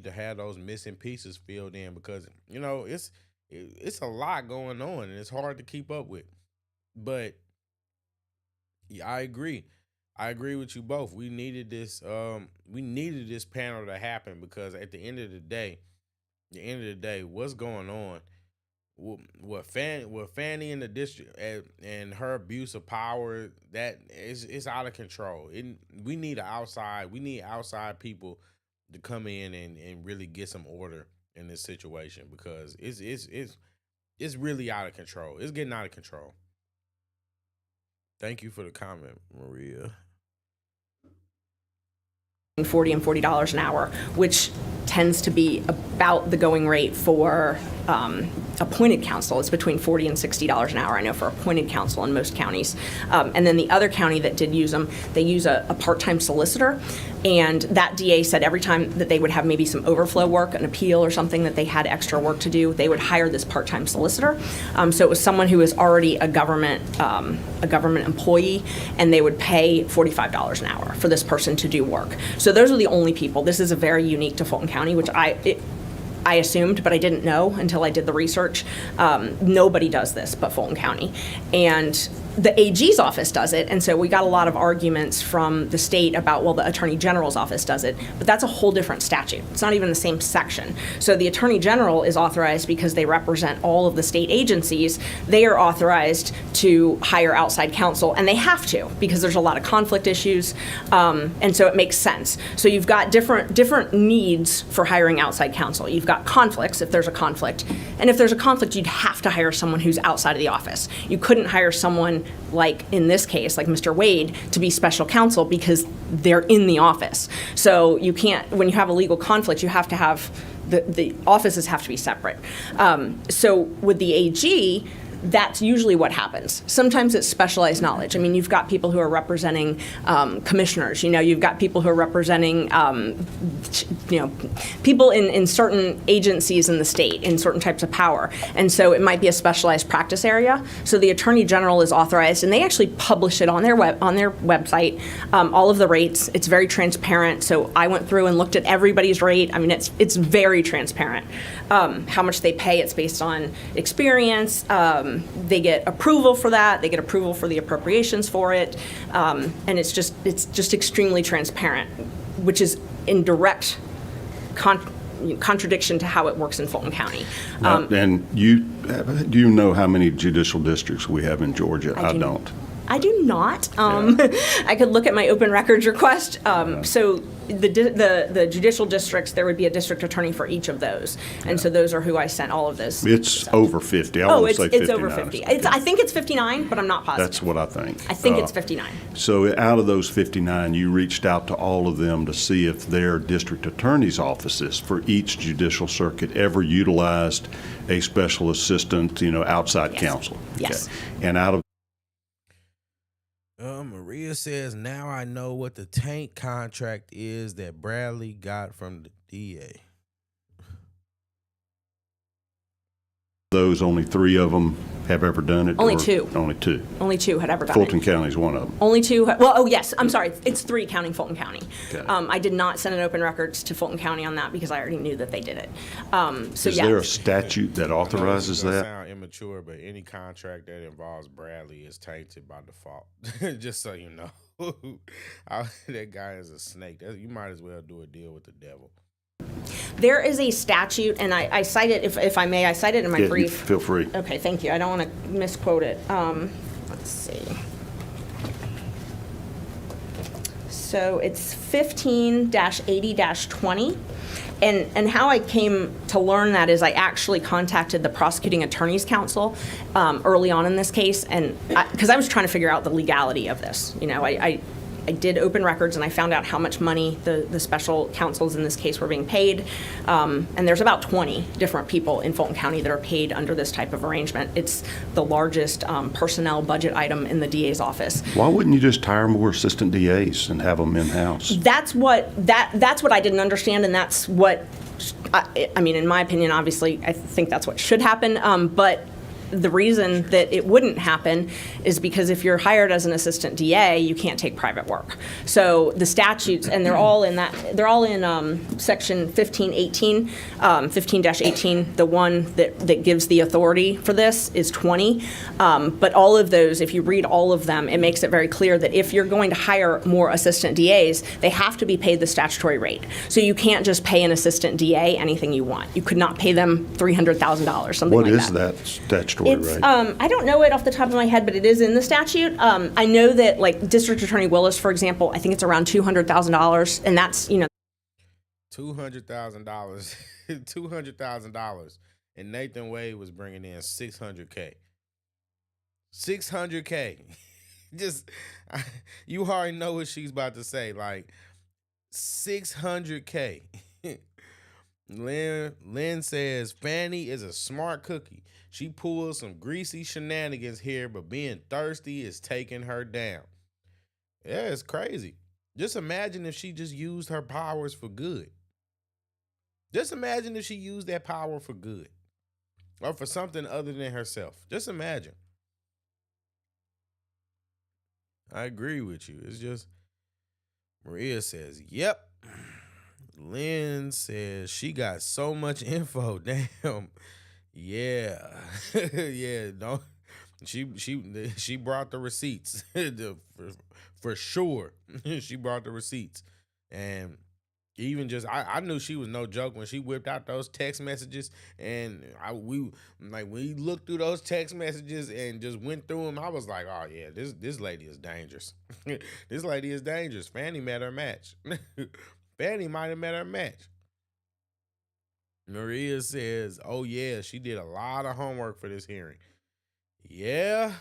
to have those missing pieces filled in, because, it's a lot going on, and it's hard to keep up with. But yeah, I agree. I agree with you both. We needed this. We needed this panel to happen because at the end of the day, what's going on? What Fani in the district and her abuse of power, that it's out of control. We need outside people to come in and really get some order in this situation because it's really out of control. It's getting out of control. Thank you for the comment, Maria. $40 and $40 an hour, which tends to be about the going rate for appointed counsel. It's between $40 and $60 an hour, I know, for appointed counsel in most counties. And then the other county that did use them, they use a part-time solicitor. And that DA said every time that they would have maybe some overflow work, an appeal or something that they had extra work to do, they would hire this part-time solicitor. So it was someone who was already a government employee, and they would pay $45 an hour for this person to do work. So those are the only people. This is a very unique to Fulton County, which I assumed, but I didn't know until I did the research. Nobody does this but Fulton County. And the AG's office does it, and so we got a lot of arguments from the state about, well, the Attorney General's office does it, but that's a whole different statute. It's not even the same section. So the Attorney General is authorized because they represent all of the state agencies. They are authorized to hire outside counsel, and they have to because there's a lot of conflict issues, and so it makes sense. So you've got different needs for hiring outside counsel. You've got conflicts if there's a conflict, and if there's a conflict, you'd have to hire someone who's outside of the office. You couldn't hire someone like in this case, like Mr. Wade, to be special counsel because they're in the office. So you can't, when you have a legal conflict, you have to have, the offices have to be separate. So with the AG, that's usually what happens. Sometimes it's specialized knowledge. I mean, you've got people who are representing commissioners. You've got people who are representing, people in certain agencies in the state, in certain types of power. And so it might be a specialized practice area. So the Attorney General is authorized, and they actually publish it on their website, all of the rates. It's very transparent. So I went through and looked at everybody's rate. I mean, it's very transparent. How much they pay, it's based on experience. They get approval for that. They get approval for the appropriations for it, and it's just extremely transparent, which is in direct contradiction to how it works in Fulton County. And do you know how many judicial districts we have in Georgia? I don't. I do not. I could look at my open records request. So the judicial districts, there would be a district attorney for each of those. And so those are who I sent all of those. It's over 50. I want to say 59. It's over 50. I think it's 59, but I'm not positive. That's what I think. I think it's 59. So out of those 59, you reached out to all of them to see if their district attorney's offices for each judicial circuit ever utilized a special assistant, outside counsel. Yes. Okay. And out of Maria says, now I know what the tank contract is that Bradley got from the DA. Those, only 3 of them have ever done it? Only 2. Only 2. Only 2 had ever done Fulton it. County is one of them. Only 2. Yes. I'm sorry. It's 3 counting Fulton County. Okay. I did not send an open records to Fulton County on that because I already knew that they did it. Is there a statute that authorizes that? Sound immature, but any contract that involves Bradley is tainted by default. Just so you know. That guy is a snake. You might as well do a deal with the devil. There is a statute, and I cite it, if I may, I cite it in my brief. Feel free. Okay, thank you. I don't want to misquote it. Let's see. So it's 15-80-20. And how I came to learn that is I actually contacted the prosecuting attorney's counsel early on in this case, and because I was trying to figure out the legality of this. I did open records, and I found out how much money the special counsels in this case were being paid. And there's about 20 different people in Fulton County that are paid under this type of arrangement. It's the largest personnel budget item in the DA's office. Why wouldn't you just hire more assistant DAs and have them in-house? That's what I didn't understand, and that's what, I mean, in my opinion, obviously, I think that's what should happen. But the reason that it wouldn't happen is because if you're hired as an assistant DA, you can't take private work. So the statutes, and they're all in section 1518, 15-18, the one that gives the authority for this is 20. But all of those, if you read all of them, it makes it very clear that if you're going to hire more assistant DAs, they have to be paid the statutory rate. So you can't just pay an assistant DA anything you want. You could not pay them $300,000, something What like that. is that statutory It's, rate? I don't know it off the top of my head, but it is in the statute. I know that, like, District Attorney Willis, for example, I think it's around $200,000, and that's, $200,000, $200,000, and Nathan Wade was bringing in $600K. $600K. Just, you already know what she's about to say. Like, $600K. Lynn says Fani is a smart cookie. She pulls some greasy shenanigans here, but being thirsty is taking her down. Yeah, it's crazy. Just imagine if she just used her powers for good. Just imagine if she used that power for good or for something other than herself. Just imagine. I agree with you. It's just, Maria says, yep. Lynn says she got so much info. Damn. Yeah. Yeah. Don't. She brought the receipts for sure. She brought the receipts, and even just I knew she was no joke when she whipped out those text messages, and we looked through those text messages and just went through them. I was like, oh yeah, this lady is dangerous. This lady is dangerous. Fani met her match. Fani might have met her match. Maria says, oh yeah, she did a lot of homework for this hearing. Yeah.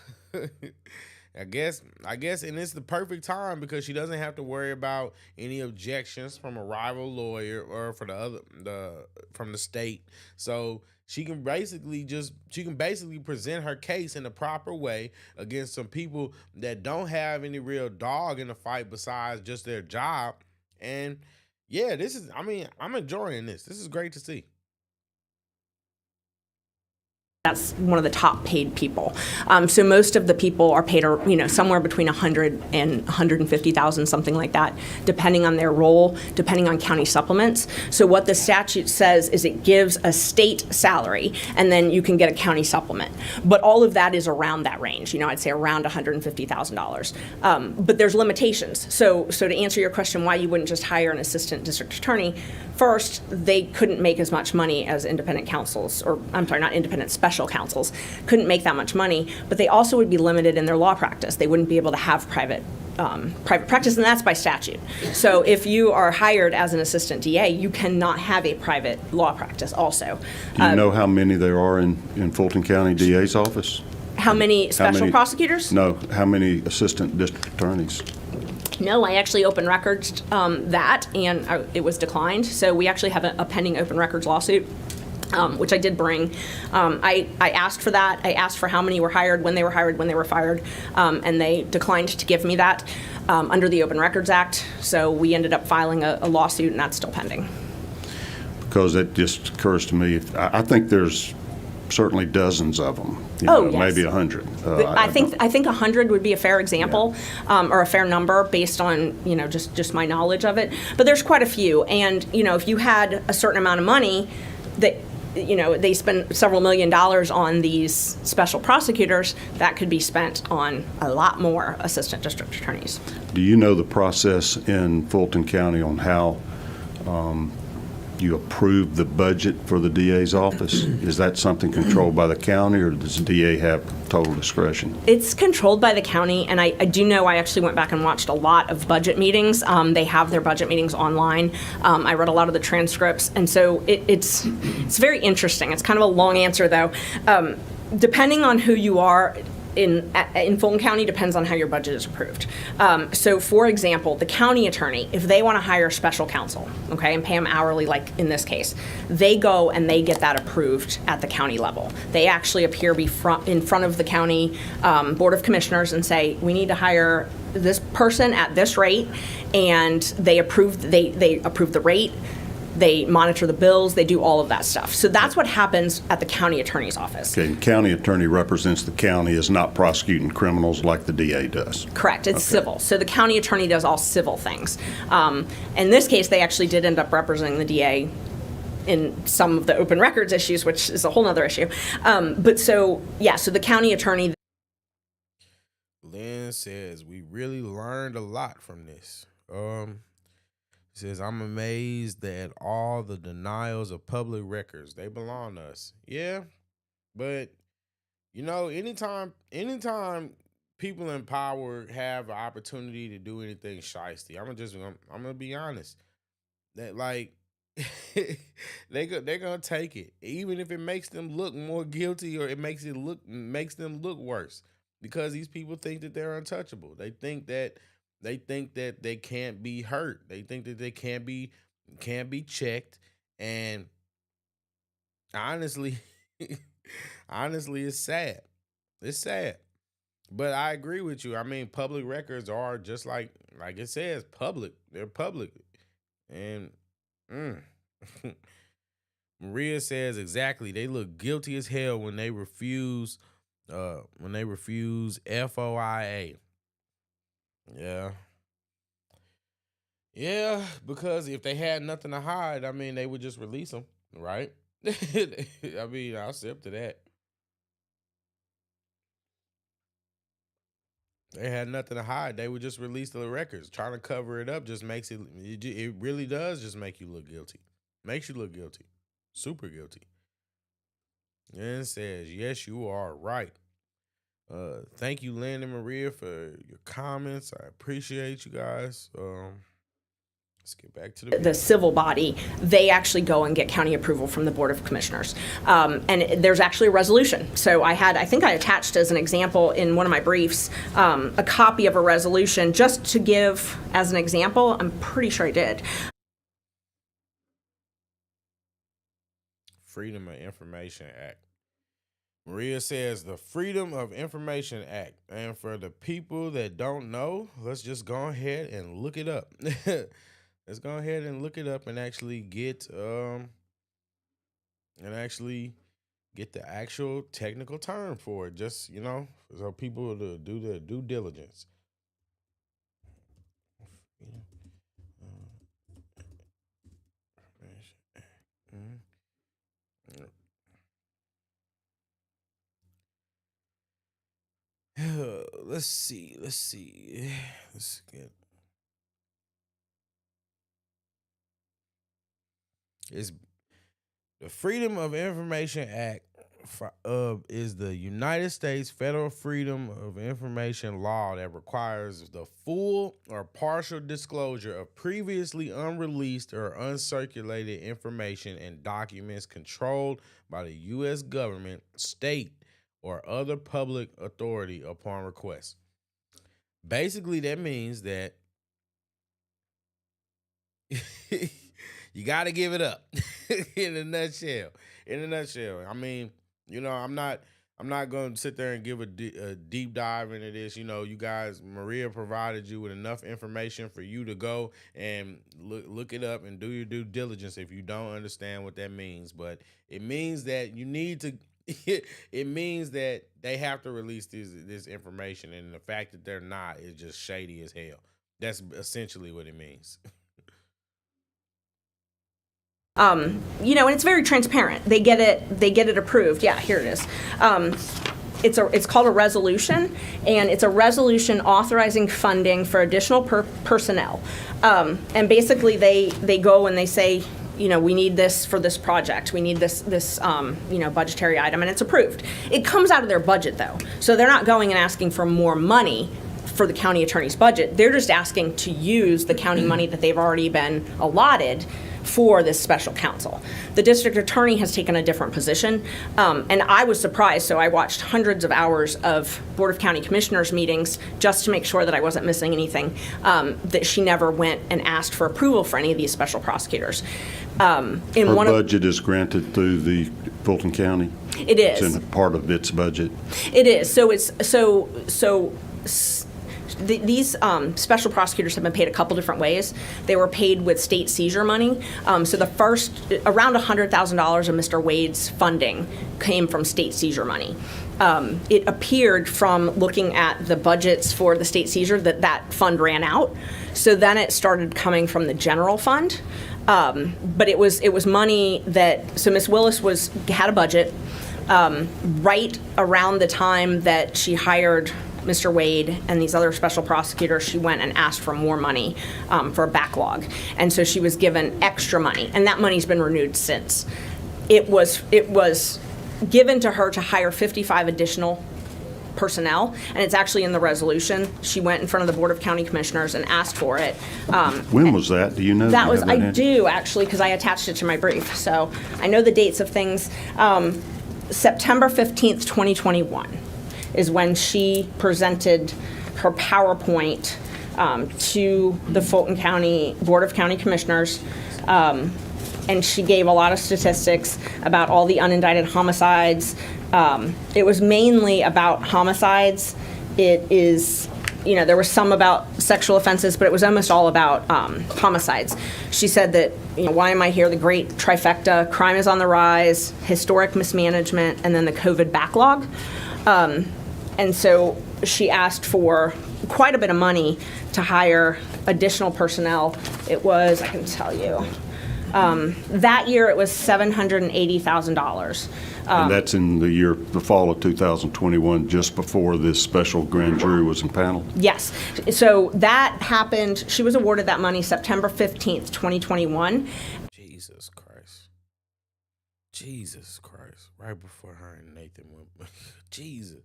I guess, and it's the perfect time because she doesn't have to worry about any objections from a rival lawyer or from the state. So she can basically present her case in the proper way against some people that don't have any real dog in the fight besides just their job. And yeah, I'm enjoying this. This is great to see. That's one of the top paid people. So most of the people are paid, somewhere between $100,000 and $150,000, something like that, depending on their role, depending on county supplements. So what the statute says is it gives a state salary, and then you can get a county supplement. But all of that is around that range. I'd say around $150,000. But there's limitations. So to answer your question, why you wouldn't just hire an assistant district attorney, first, they couldn't make as much money as independent counsels, or I'm sorry, not independent, special counsels, couldn't make that much money, but they also would be limited in their law practice. They wouldn't be able to have private practice, and that's by statute. So if you are hired as an assistant DA, you cannot have a private law practice also. Do you know how many there are in Fulton County DA's office? How many special prosecutors? No, how many assistant district attorneys? No, I actually opened records that, and it was declined. So we actually have a pending open records lawsuit, which I did bring. I asked for that. I asked for how many were hired, when they were fired, and they declined to give me that under the Open Records Act. So we ended up filing a lawsuit, and that's still pending. Because it just occurs to me, I think there's certainly dozens of them. Yes. Maybe 100. I think 100 would be a fair example, or a fair number based on just my knowledge of it. But there's quite a few, and if you had a certain amount of money that they spend several $1 million on these special prosecutors, that could be spent on a lot more assistant district attorneys. Do you know the process in Fulton County on how you approve the budget for the DA's office? Is that something controlled by the county, or does the DA have total discretion? It's controlled by the county, and I do know I actually went back and watched a lot of budget meetings. They have their budget meetings online. I read a lot of the transcripts, and so it's very interesting. It's kind of a long answer, though. Depending on who you are, in Fulton County depends on how your budget is approved. So, for example, the county attorney, if they want to hire special counsel, okay, and pay them hourly, like in this case, they go and they get that approved at the county level. They actually appear in front of the county Board of Commissioners and say, we need to hire this person at this rate, and they approve the rate. They monitor the bills. They do all of that stuff. So that's what happens at the county attorney's office. Okay, and county attorney represents the county, is not prosecuting criminals like the DA does. Correct. It's civil. So the county attorney does all civil things. In this case, they actually did end up representing the DA in some of the open records issues, which is a whole other issue. But so, yeah, so the county attorney. Lynn says, we really learned a lot from this. He says, I'm amazed that all the denials of public records, they belong to us. Yeah, but, you know, anytime people in power have an opportunity to do anything shiesty, I'm gonna be honest, that, like, they're gonna take it, even if it makes them look more guilty or it makes them look worse, because these people think that they're untouchable. They think that they can't be hurt. They think that they can't be checked. And honestly, it's sad. It's sad. But I agree with you. I mean, public records are just like it says, public. They're public. And Maria says exactly. They look guilty as hell when they refuse FOIA. Yeah, because if they had nothing to hide, I mean, they would just release them, right? I mean, I'll step to that. They had nothing to hide. They would just release the records. Trying to cover it up just makes it really does just make you look guilty. Makes you look guilty. Super guilty. And says, yes, you are right. Thank you, Lynn and Maria, for your comments. I appreciate you guys. Let's get back to the civil body. They actually go and get county approval from the Board of Commissioners. And there's actually a resolution. So I think I attached as an example in one of my briefs a copy of a resolution just to give as an example. I'm pretty sure I did. Freedom of Information Act. Maria says the Freedom of Information Act. And for the people that don't know, let's just go ahead and look it up. Let's go ahead and look it up and actually get the actual technical term for it. Just, you know, so people to do their due diligence. Let's see. Let's get. It's the Freedom of Information Act is the United States federal freedom of information law that requires the full or partial disclosure of previously unreleased or uncirculated information and documents controlled by the U.S. government, state, or other public authority upon request. Basically, that means that you got to give it up. In a nutshell. I mean, you know, I'm not going to sit there and give a deep dive into this. You know, you guys, Maria provided you with enough information for you to go and look it up and do your due diligence if you don't understand what that means. But it means that you need to. It means that they have to release this information, and the fact that they're not is just shady as hell. That's essentially what it means. You know, and it's very transparent. They get it approved. Yeah, here it is. It's called a resolution, and it's a resolution authorizing funding for additional personnel. And basically, they go and they say, you know, we need this for this project. We need this you know, budgetary item, and it's approved. It comes out of their budget, though. So they're not going and asking for more money for the county attorney's budget. They're just asking to use the county money that they've already been allotted for this special counsel. The district attorney has taken a different position, and I was surprised, so I watched hundreds of hours of Board of County Commissioners meetings just to make sure that I wasn't missing anything, that she never went and asked for approval for any of these special prosecutors. Her budget is granted through the Fulton County? It is. It's in a part of its budget? It is. So it's these special prosecutors have been paid a couple different ways. They were paid with state seizure money. So the first, around $100,000 of Mr. Wade's funding came from state seizure money. It appeared from looking at the budgets for the state seizure that that fund ran out. So then it started coming from the general fund. But it was money that, so Ms. Willis had a budget right around the time that she hired Mr. Wade and these other special prosecutors. She went and asked for more money for a backlog. And so she was given extra money, and that money's been renewed since. It was given to her to hire 55 additional personnel, and it's actually in the resolution. She went in front of the Board of County Commissioners and asked for it. When was that? Do you know? That was, I handy? do actually, because I attached it to my brief. So I know the dates of things. September 15th, 2021 is when she presented her PowerPoint to the Fulton County Board of County Commissioners. And she gave a lot of statistics about all the unindicted homicides. It was mainly about homicides. It is, there was some about sexual offenses, but it was almost all about homicides. She said that, why am I here? The great trifecta: crime is on the rise, historic mismanagement, and then the COVID backlog. And so she asked for quite a bit of money to hire additional personnel. It was, I can tell you, that year it was $780,000. And that's in the fall of 2021, just before this special grand jury was impaneled? Yes. So that happened, she was awarded that money September 15th, 2021. Jesus Christ. Jesus Christ. Right before her and Nathan went. Jesus.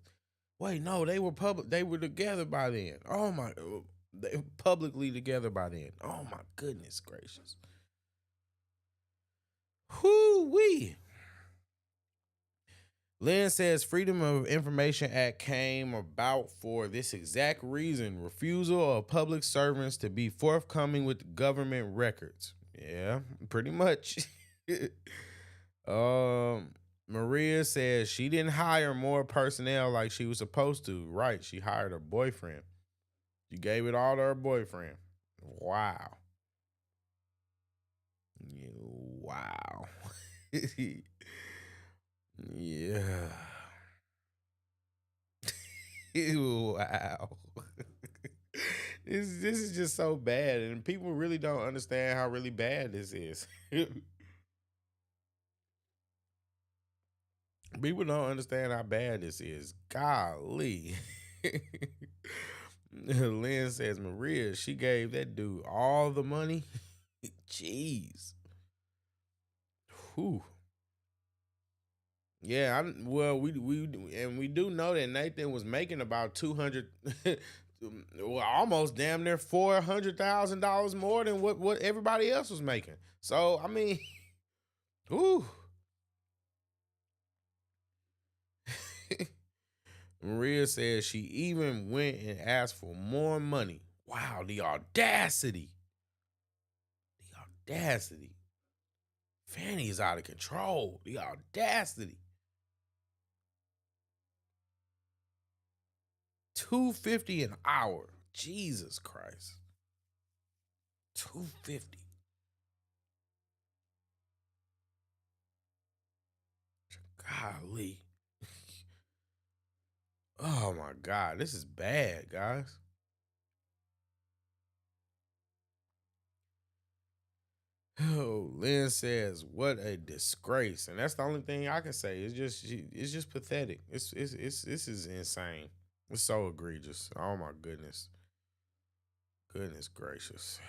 Wait, no, they were together by then. Oh my, they were publicly together by then. Oh my goodness gracious. Whoo-wee. Lynn says Freedom of Information Act came about for this exact reason: refusal of public servants to be forthcoming with government records. Yeah, pretty much. Maria says she didn't hire more personnel like she was supposed to. Right, she hired her boyfriend. She gave it all to her boyfriend. Wow. Wow. Yeah. Wow. This is just so bad, and people really don't understand how really bad this is. People don't understand how bad this is. Golly. Lynn says, Maria, she gave that dude all the money. Jeez. Whew. Yeah, we do know that Nathan was making about 200, well, almost damn near $400,000 more than what everybody else was making. So I mean, whew. Maria says she even went and asked for more money. Wow, the audacity. The audacity. Fani is out of control. The audacity. $250 an hour. Jesus Christ. $250. Golly. Oh my God, this is bad, guys. Oh, Lynn says, "What a disgrace," and that's the only thing I can say. It's just pathetic. This is insane. It's so egregious. Oh my goodness. Goodness gracious.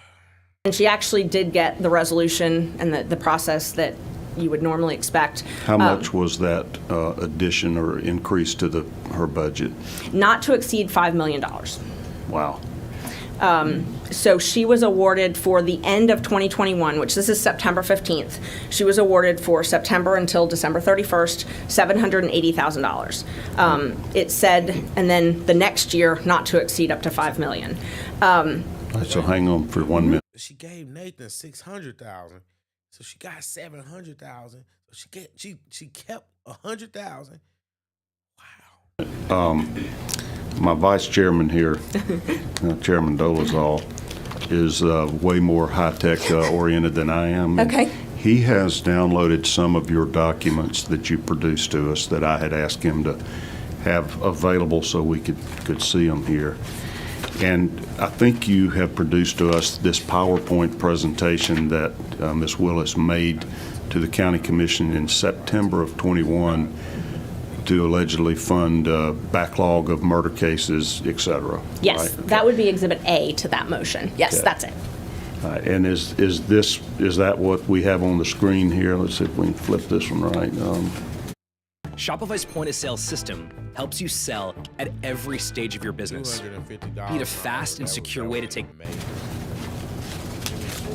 And she actually did get the resolution and the process that you would normally expect. How much was that addition or increase to her budget? Not to exceed $5 million. Wow. So she was awarded for the end of 2021, which this is September 15th. She was awarded for September until December 31st, $780,000. It said, and then the next year, not to exceed up to $5 million. So hang on for 1 minute. She gave Nathan $600,000, so she got $700,000. So she kept $100,000. Wow. my vice chairman here, Chairman Dolezal, is way more high-tech oriented than I am. Okay. He has downloaded some of your documents that you produced to us that I had asked him to have available so we could see them here. And I think you have produced to us this PowerPoint presentation that Ms. Willis made to the County Commission in September of 21 to allegedly fund backlog of murder cases, et cetera. Yes, right? that would be Exhibit A to that motion. Yes, Okay. that's it. And is that what we have on the screen here? Let's see if we can flip this one right. Shopify's point-of-sale system helps you sell at every stage of your business. $250. Need a fast and secure way to take.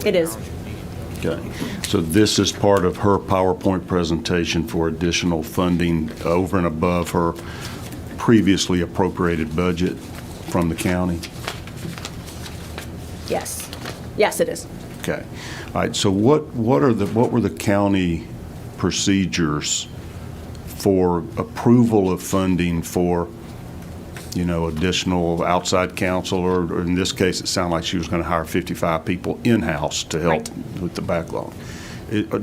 It is. Okay. So this is part of her PowerPoint presentation for additional funding over and above her previously appropriated budget from the county? Yes. Yes, it is. Okay. All right. So what were the county procedures for approval of funding for, additional outside counsel, or in this case, it sounded like she was going to hire 55 people in-house to help Right. with the backlog.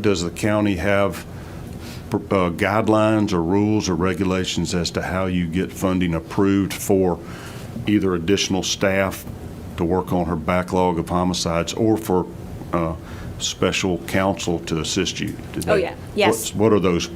Does the county have guidelines or rules or regulations as to how you get funding approved for either additional staff to work on her backlog of homicides or for special counsel to assist you? Yes. What are those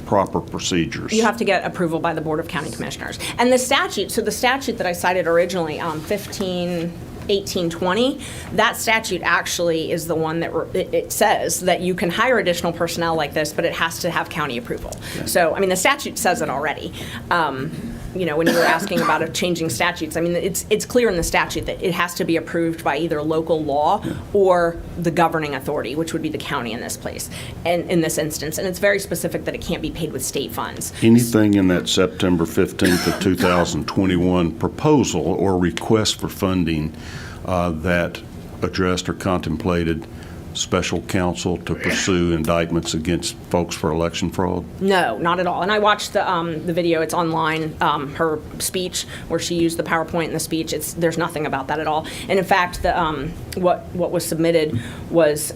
proper procedures? You have to get approval by the Board of County Commissioners. And the statute that I cited originally, 1820, that statute actually is the one that it says that you can hire additional personnel like this, but it has to have county approval. Okay. So, the statute says it already. When you were asking about changing statutes, it's clear in the statute that it has to be approved by either local law or the governing authority, which would be the county in this place, and in this instance. And it's very specific that it can't be paid with state funds. Anything in that September 15th of 2021 proposal or request for funding that addressed or contemplated special counsel to pursue indictments against folks for election fraud? No, not at all. And I watched the video. It's online. Her speech, where she used the PowerPoint in the speech. There's nothing about that at all. And in fact, what was submitted was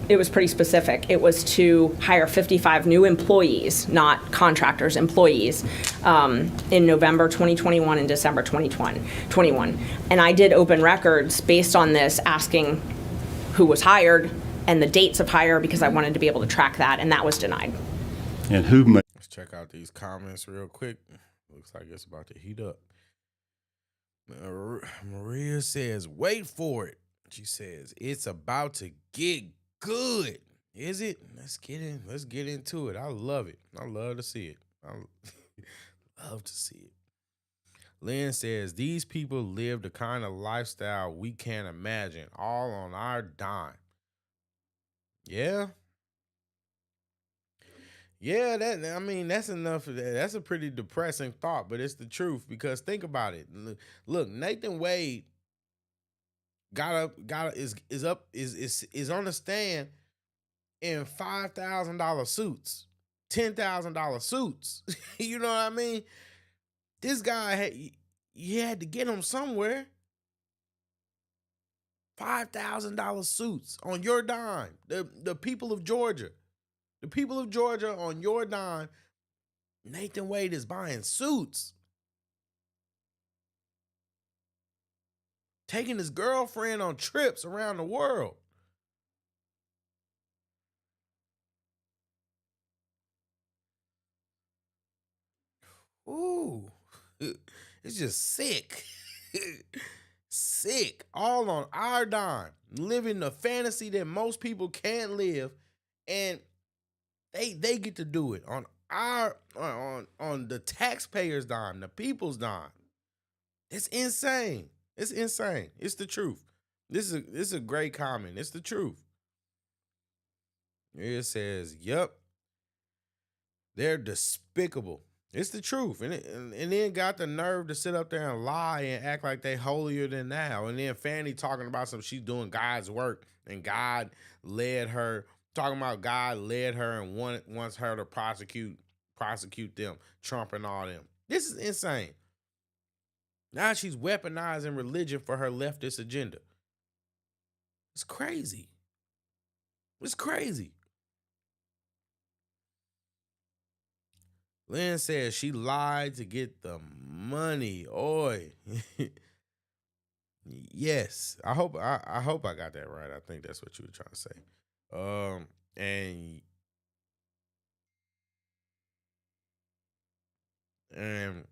pretty specific. It was to hire 55 new employees, not contractors, employees, in November 2021 and December 2021. And I did open records based on this, asking who was hired and the dates of hire, because I wanted to be able to track that, and that was denied. And who made? Let's check out these comments real quick. Looks like it's about to heat up. Maria says, wait for it. She says, it's about to get good. Is it? Let's get into it. I love it. I love to see it. I love to see it. Lynn says, these people live the kind of lifestyle we can't imagine, all on our dime. Yeah. Yeah, that's enough of that. That's a pretty depressing thought, but it's the truth, because think about it. Look, Nathan Wade is on the stand in $5,000 suits, $10,000 suits. You know what I mean? This guy you had to get him somewhere. $5,000 suits on your dime. The people of Georgia. The people of Georgia on your dime. Nathan Wade is buying suits. Taking his girlfriend on trips around the world. Ooh. It's just sick. Sick. All on our dime. Living the fantasy that most people can't live. And they get to do it on on the taxpayers' dime, the people's dime. It's insane. It's insane. It's the truth. This is a great comment. It's the truth. It says, yep. They're despicable. It's the truth. And then got the nerve to sit up there and lie and act like they holier than thou. And then Fani talking about she's doing God's work and God led her, talking about God led her and wants her to prosecute them, Trump and all them. This is insane. Now she's weaponizing religion for her leftist agenda. It's crazy. It's crazy. Lynn says she lied to get the money. Oi. Yes. I hope I got that right. I think that's what you were trying to say. And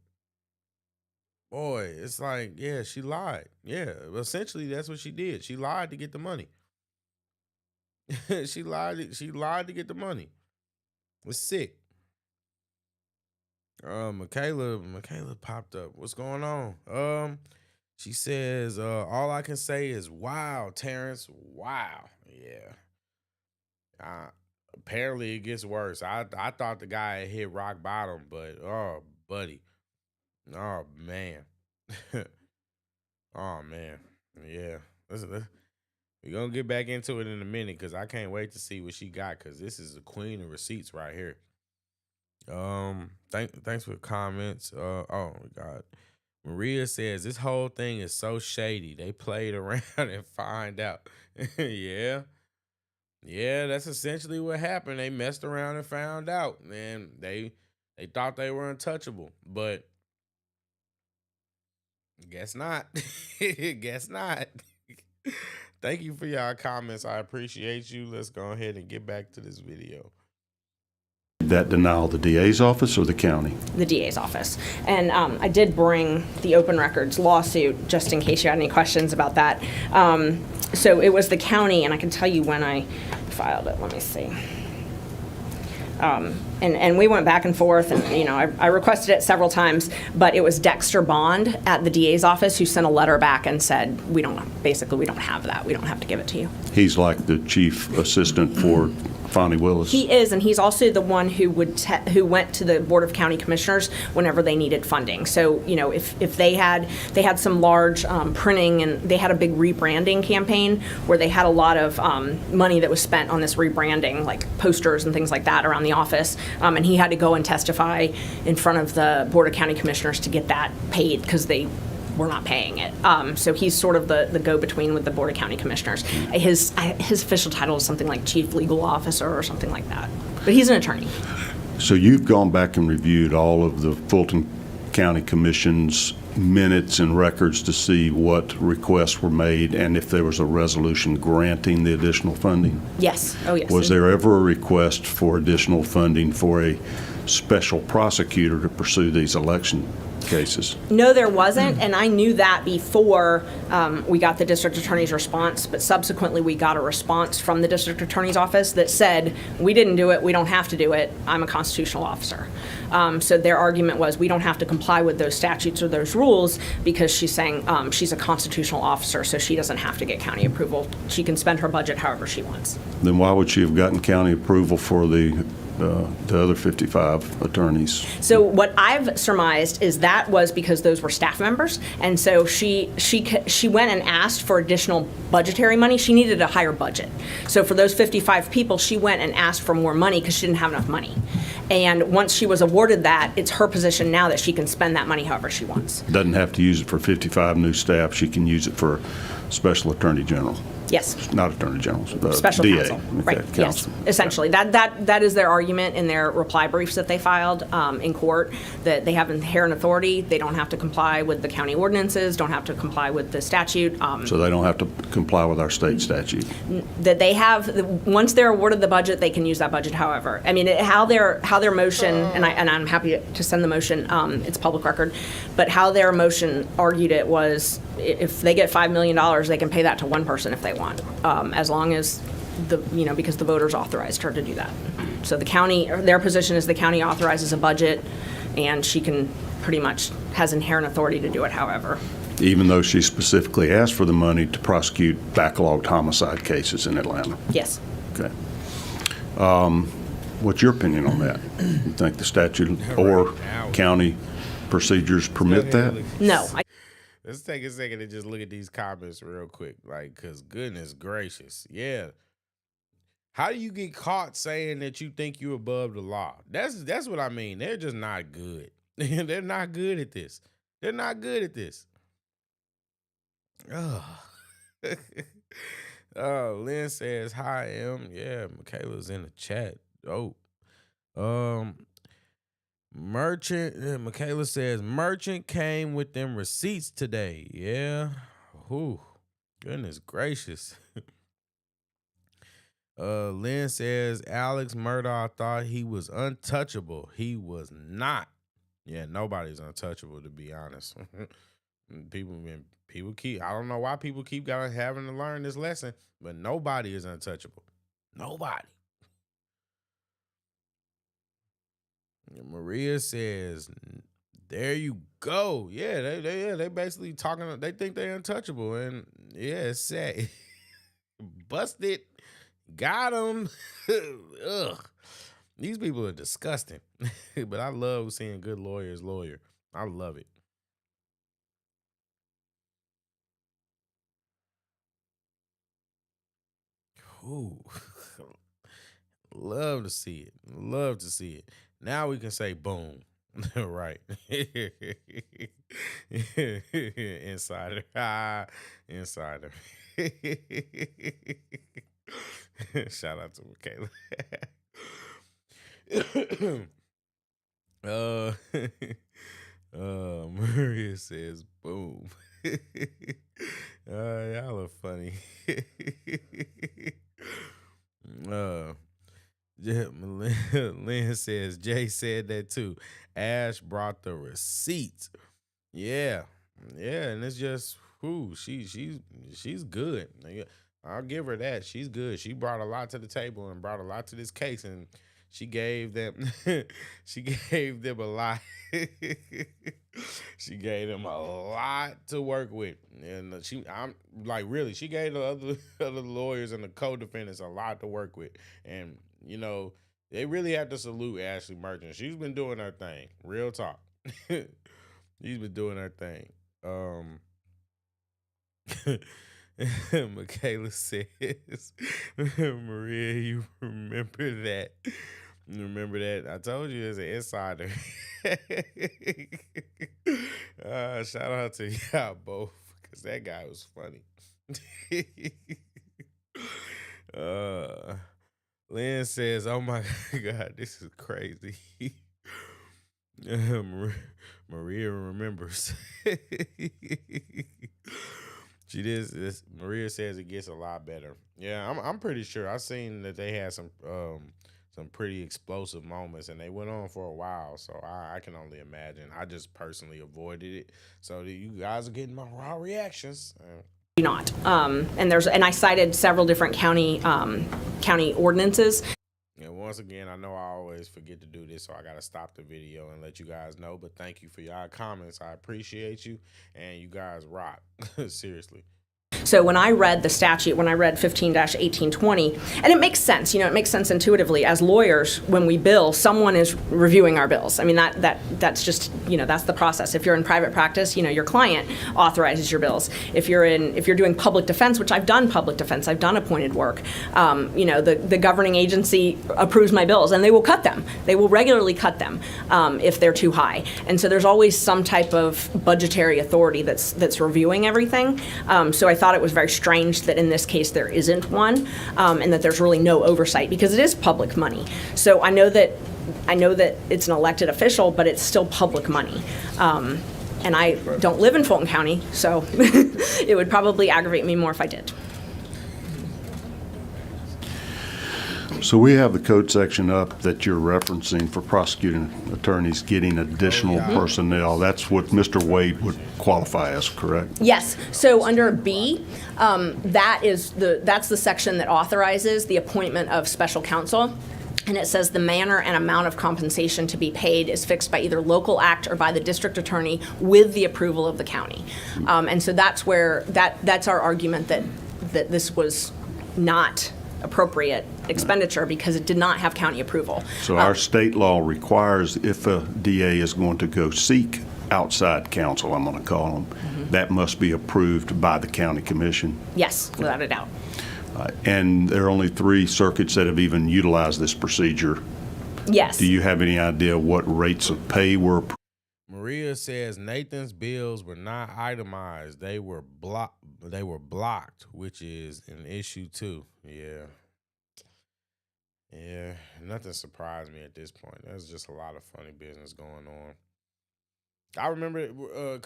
boy, it's like, yeah, she lied. Yeah, essentially that's what she did. She lied to get the money. She lied to get the money. It's sick. Michaela popped up. What's going on? She says, all I can say is wow, Terrence. Wow. Yeah. Apparently it gets worse. I thought the guy had hit rock bottom, but oh, buddy. Oh man. Oh man. Yeah. We're gonna get back into it in a minute because I can't wait to see what she got, because this is the queen of receipts right here. Thanks for the comments. Oh my God. Maria says this whole thing is so shady. They played around and find out. Yeah. Yeah, that's essentially what happened. They messed around and found out. And they thought they were untouchable, but guess not. Guess not. Thank you for y'all comments. I appreciate you. Let's go ahead and get back to this video. That denial the DA's office or the county? The DA's office. And I did bring the open records lawsuit just in case you had any questions about that. So it was the county, and I can tell you when I filed it. Let me see. And we went back and forth, and I requested it several times, but it was Dexter Bond at the DA's office who sent a letter back and said, we don't have that. We don't have to give it to you. He's like the chief assistant for Fani Willis. He is, and he's also the one who went to the Board of County Commissioners whenever they needed funding. So, if they had some large printing, and they had a big rebranding campaign where they had a lot of money that was spent on this rebranding, like posters and things like that around the office, and he had to go and testify in front of the Board of County Commissioners to get that paid because they were not paying it. So he's sort of the go-between with the Board of County Commissioners. His official title is something like Chief Legal Officer or something like that. But he's an attorney. So you've gone back and reviewed all of the Fulton County Commission's minutes and records to see what requests were made and if there was a resolution granting the additional funding? Yes. Oh, yes. Was there ever a request for additional funding for a special prosecutor to pursue these election cases? No, there wasn't, and I knew that before we got the district attorney's response, but subsequently we got a response from the district attorney's office that said, we didn't do it, we don't have to do it, I'm a constitutional officer. So their argument was, we don't have to comply with those statutes or those rules because she's saying she's a constitutional officer, so she doesn't have to get county approval. She can spend her budget however she wants. Then why would she have gotten county approval for the other 55 attorneys? So what I've surmised is that was because those were staff members, and so she went and asked for additional budgetary money. She needed a higher budget. So for those 55 people, she went and asked for more money because she didn't have enough money. And once she was awarded that, it's her position now that she can spend that money however she wants. Doesn't have to use it for 55 new staff. She can use it for Special Attorney General. Yes. Not Attorney General, Special DA. counsel. Okay, Right. counsel. Yes. Essentially, that is their argument in their reply briefs that they filed in court, that they have inherent authority. They don't have to comply with the county ordinances, don't have to comply with the statute. So they don't have to comply with our state statute. That they have, once they're awarded the budget, they can use that budget however. I mean, how their motion, and I'm happy to send the motion, it's public record, but how their motion argued it was, if they get $5 million, they can pay that to one person if they want, as long as because the voters authorized her to do that. So the county, their position is the county authorizes a budget, and she can pretty much has inherent authority to do it however. Even though she specifically asked for the money to prosecute backlogged homicide cases in Atlanta? Yes. Okay. What's your opinion on that? You think the statute or county procedures permit that? No. Let's take a second and just look at these comments real quick, because goodness gracious, yeah. How do you get caught saying that you think you're above the law? That's what I mean. They're just not good. They're not good at this. They're not good at this. Oh. Lynn says, hi, M. Yeah, Michaela's in the chat. Oh. Merchant, Michaela says, merchant came with them receipts today. Yeah. Whew. Goodness gracious. Lynn says, Alex Murdaugh thought he was untouchable. He was not. Yeah, nobody's untouchable, to be honest. People keep, I don't know why people keep having to learn this lesson, but nobody is untouchable. Nobody. Maria says, there you go. Yeah, they basically talking, they think they're untouchable. And yeah, it's sad. Busted. Got him. Ugh. These people are disgusting. But I love seeing good lawyers lawyer. I love it. Ooh. Love to see it. Love to see it. Now we can say boom. Right. Insider. Insider. Shout out to Michaela. Maria says boom. Y'all are funny. Lynn says Jay said that too. Ash brought the receipts. Yeah, and it's just she's good. I'll give her that. She's good. She brought a lot to the table and brought a lot to this case, and she gave them a lot. She gave them a lot to work with, and she gave the other lawyers and the co-defendants a lot to work with, and they really have to salute Ashley Merchant. She's been doing her thing. Real talk. She's been doing her thing. Michaela says, Maria, you remember that? Remember that? I told you it's an insider. Shout out to y'all both, because that guy was funny. Lynn says, oh my God, this is crazy. Maria remembers. She does this. Maria says it gets a lot better. Yeah, I'm pretty sure. I've seen that they had some pretty explosive moments, and they went on for a while. So I can only imagine. I just personally avoided it. So you guys are getting my raw reactions. Not. And I cited several different county ordinances. And once again, I know I always forget to do this, so I got to stop the video and let you guys know. But thank you for y'all comments. I appreciate you, and you guys rock. Seriously. So when I read the statute, when I read 15-1820, and it makes sense, it makes sense intuitively. As lawyers, when we bill, someone is reviewing our bills. I mean, that's just, that's the process. If you're in private practice, your client authorizes your bills. If you're doing public defense, which I've done public defense, I've done appointed work, the governing agency approves my bills, and they will cut them. They will regularly cut them if they're too high. And so there's always some type of budgetary authority that's reviewing everything. So I thought it was very strange that in this case there isn't one, and that there's really no oversight, because it is public money. So I know that it's an elected official, but it's still public money. And I don't live in Fulton County, so it would probably aggravate me more if I did. So we have the code section up that you're referencing for prosecuting attorneys getting additional personnel. That's what Mr. Wade would qualify as, correct? Yes. So under B, that's the section that authorizes the appointment of special counsel. And it says the manner and amount of compensation to be paid is fixed by either local act or by the district attorney with the approval of the county. And so that's where that's our argument that this was not appropriate expenditure because it did not have county approval. So our state law requires, if a DA is going to go seek outside counsel, I'm going to call them, that must be approved by the county commission? Yes, without a doubt. And there are only 3 circuits that have even utilized this procedure. Yes. Do you have any idea what rates of pay were approved? Maria says Nathan's bills were not itemized. They were blocked, which is an issue too. Yeah. Yeah. Nothing surprised me at this point. There's just a lot of funny business going on. I remember I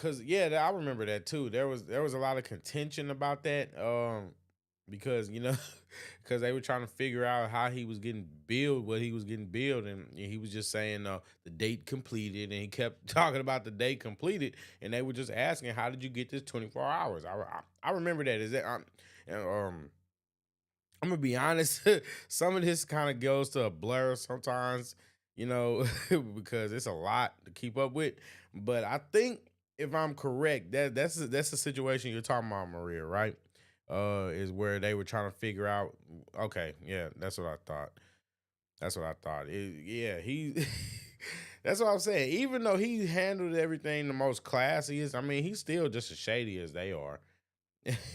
remember that too. There was a lot of contention about that. Because because they were trying to figure out how he was getting billed, what he was getting billed, and he was just saying the date completed, and he kept talking about the date completed, and they were just asking, how did you get this 24 hours? I remember that. Is that I'm gonna be honest, some of this kind of goes to a blur sometimes, because it's a lot to keep up with. But I think if I'm correct, that's the situation you're talking about, Maria, right? Is where they were trying to figure out. Okay, yeah, that's what I thought. That's what I'm saying. Even though he handled everything the most classiest, I mean, he's still just as shady as they are.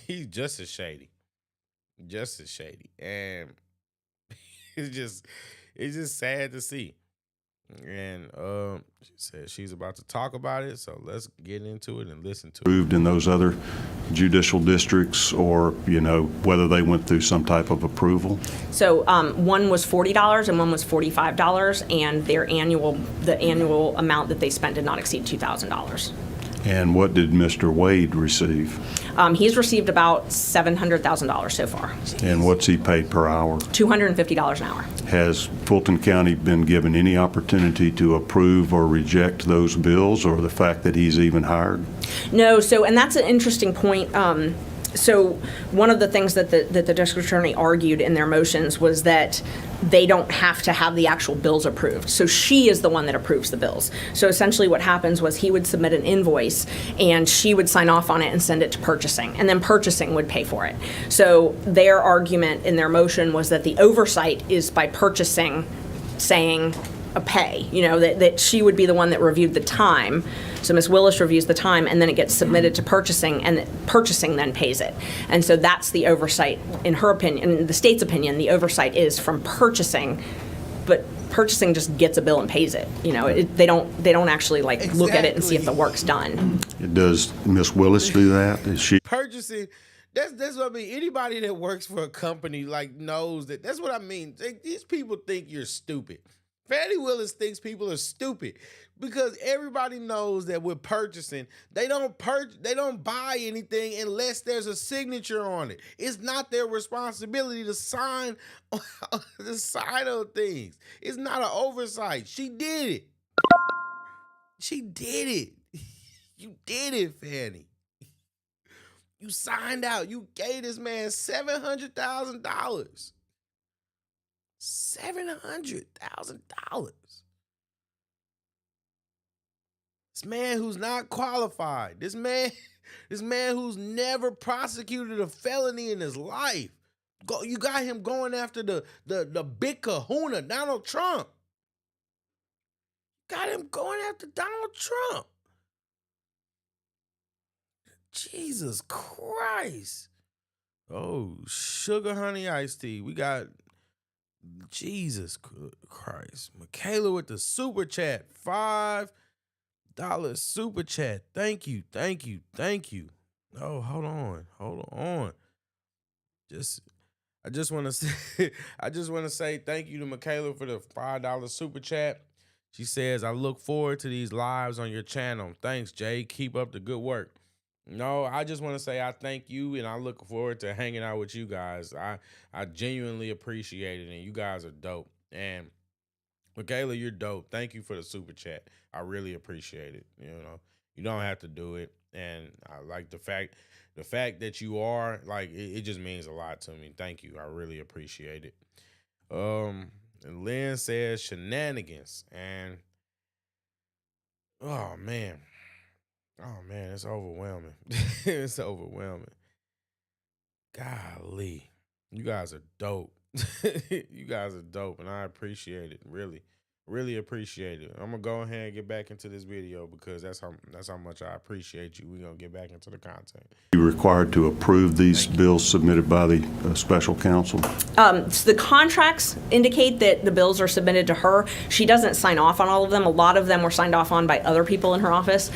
He's just as shady, and it's just sad to see. And she said she's about to talk about it, so let's get into it and listen to it. Approved in those other judicial districts, or whether they went through some type of approval? So one was $40 and one was $45, and the annual amount that they spent did not exceed $2,000. And what did Mr. Wade receive? He's received about $700,000 so far. And what's he paid per hour? $250 an hour. Has Fulton County been given any opportunity to approve or reject those bills, or the fact that he's even hired? No, and that's an interesting point. So one of the things that the district attorney argued in their motions was that they don't have to have the actual bills approved. So she is the one that approves the bills. So essentially what happens was he would submit an invoice and she would sign off on it and send it to purchasing, and then purchasing would pay for it. So their argument in their motion was that the oversight is by purchasing saying a pay, that she would be the one that reviewed the time. So Ms. Willis reviews the time, and then it gets submitted to purchasing, and purchasing then pays it. And so that's the oversight, in her opinion. In the state's opinion, the oversight is from purchasing, but purchasing just gets a bill and pays it. They don't actually look at it and see if the work's done. Does Ms. Willis do that? Is she purchasing? That's what I mean. Anybody that works for a company knows that. That's what I mean. These people think you're stupid. Fani Willis thinks people are stupid because everybody knows that with purchasing, they don't buy anything unless there's a signature on it. It's not their responsibility to sign on things. It's not an oversight. She did it. She did it. You did it, Fani. You signed out. You gave this man $700,000. $700,000. This man who's not qualified. This man who's never prosecuted a felony in his life. You got him going after the big kahuna, Donald Trump. Got him going after Donald Trump. Jesus Christ. Oh, sugar honey iced tea. We got Jesus Christ. Michaela with the super chat. $5 super chat. Thank you. Oh, hold on. I just want to say thank you to Michaela for the $5 super chat. She says, I look forward to these lives on your channel. Thanks, Jay. Keep up the good work. No, I just want to say I thank you, and I look forward to hanging out with you guys. I genuinely appreciate it, and you guys are dope. And Michaela, you're dope. Thank you for the super chat. I really appreciate it. You don't have to do it, and I like the fact that you are it just means a lot to me. Thank you. I really appreciate it. And Lynn says shenanigans, and oh man, it's overwhelming. It's overwhelming. Golly, you guys are dope. You guys are dope, and I appreciate it. Really, Really appreciate it. I'm gonna go ahead and get back into this video because that's how much I appreciate you. We're gonna get back into the content. You required to approve these bills submitted by the special counsel? So the contracts indicate that the bills are submitted to her. She doesn't sign off on all of them. A lot of them were signed off on by other people in her office,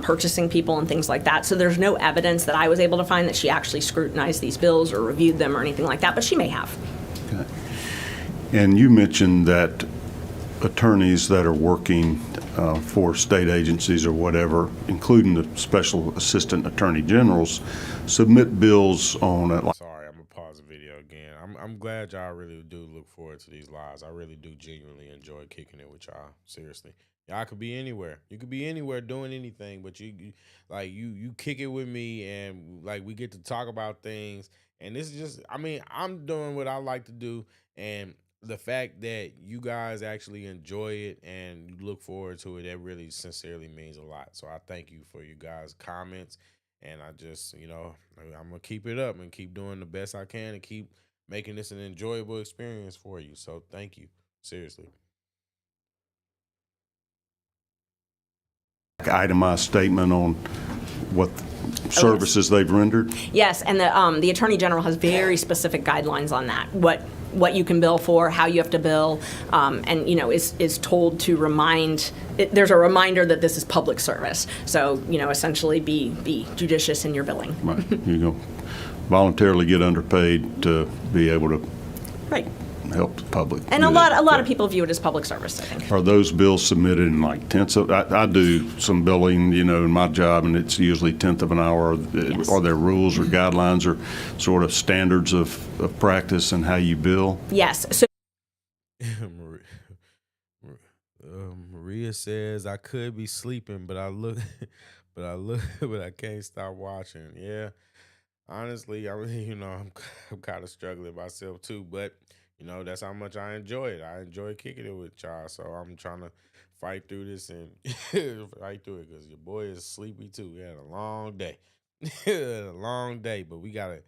purchasing people and things like that. So there's no evidence that I was able to find that she actually scrutinized these bills or reviewed them or anything like that, but she may have. Okay. And you mentioned that attorneys that are working for state agencies or whatever, including the special assistant attorney generals, submit bills on a... Sorry, I'm gonna pause the video again. I'm glad y'all really do look forward to these lives. I really do genuinely enjoy kicking it with y'all. Seriously, y'all could be anywhere. You could be anywhere doing anything, but you kick it with me, and like we get to talk about things. And this is just, I mean, I'm doing what I like to do, and the fact that you guys actually enjoy it and you look forward to it, that really sincerely means a lot. So I thank you for you guys' comments. And I just, I'm going to keep it up and keep doing the best I can and keep making this an enjoyable experience for you. So thank you. Seriously. Itemized statement on what services they've rendered? Yes, and the Attorney General has very specific guidelines on that. What you can bill for, how you have to bill, and is told to remind. There's a reminder that this is public service. So essentially, be judicious in your billing. Right. You go voluntarily get underpaid to be able to help the public. And a lot of people view it as public service, I think. Are those bills submitted in like tenths of? I do some billing, in my job, and it's usually tenth of an hour. Yes. Are there rules or guidelines or sort of standards of practice and how you bill? Yes. So Maria says I could be sleeping, but but I can't stop watching. Yeah, honestly, I mean, I'm kind of struggling myself too, but. That's how much I enjoy it. I enjoy kicking it with y'all. So I'm trying to fight through this and fight through it because your boy is sleepy too. We had a long day. But we got to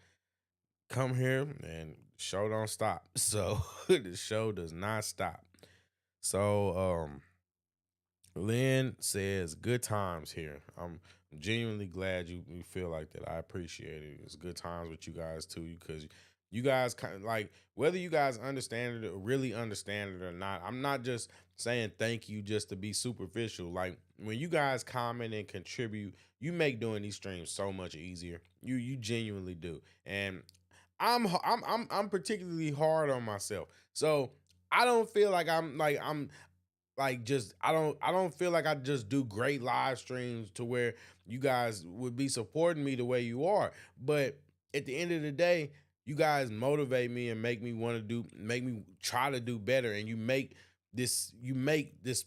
come here and the show don't stop. So the show does not stop. So Lynn says, good times here. I'm genuinely glad you feel like that. I appreciate it. It's good times with you guys too because you guys kind of like, whether you guys understand it or really understand it or not, I'm not just saying thank you just to be superficial. Like when you guys comment and contribute, you make doing these streams so much easier. You genuinely do. And I'm particularly hard on myself. So I don't feel like I don't feel like I just do great live streams to where you guys would be supporting me the way you are. But at the end of the day, you guys motivate me and make me try to do better, and you make this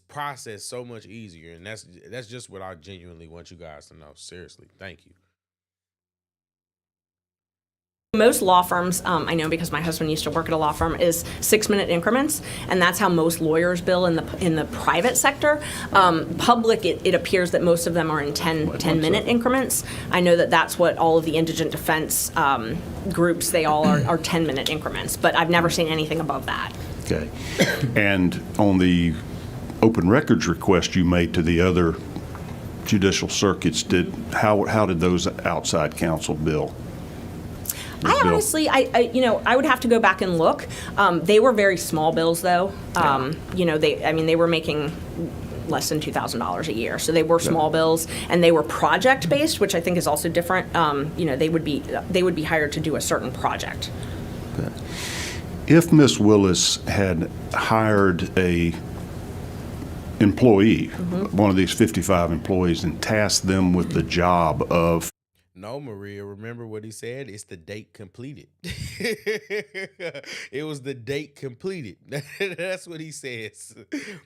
process so much easier, and that's just what I genuinely want you guys to know. Seriously, thank you. Most law firms, I know because my husband used to work at a law firm, is 6-minute increments, and that's how most lawyers bill in the private sector. Public, it appears that most of them are in 10-minute increments. I know that's what all of the indigent defense groups, they all are 10-minute increments, but I've never seen anything above that. Okay. And on the open records request you made to the other judicial circuits, how did those outside counsel bill? I honestly, I would have to go back and look. They were very small bills, though. They were making less than $2,000 a year, so they were small bills, and they were project based, which I think is also different. They would be hired to do a certain project. Okay. If Ms. Willis had hired a employee, one of these 55 employees, and tasked them with the job of... No, Maria, remember what he said? It's the date completed. It was the date completed. That's what he says.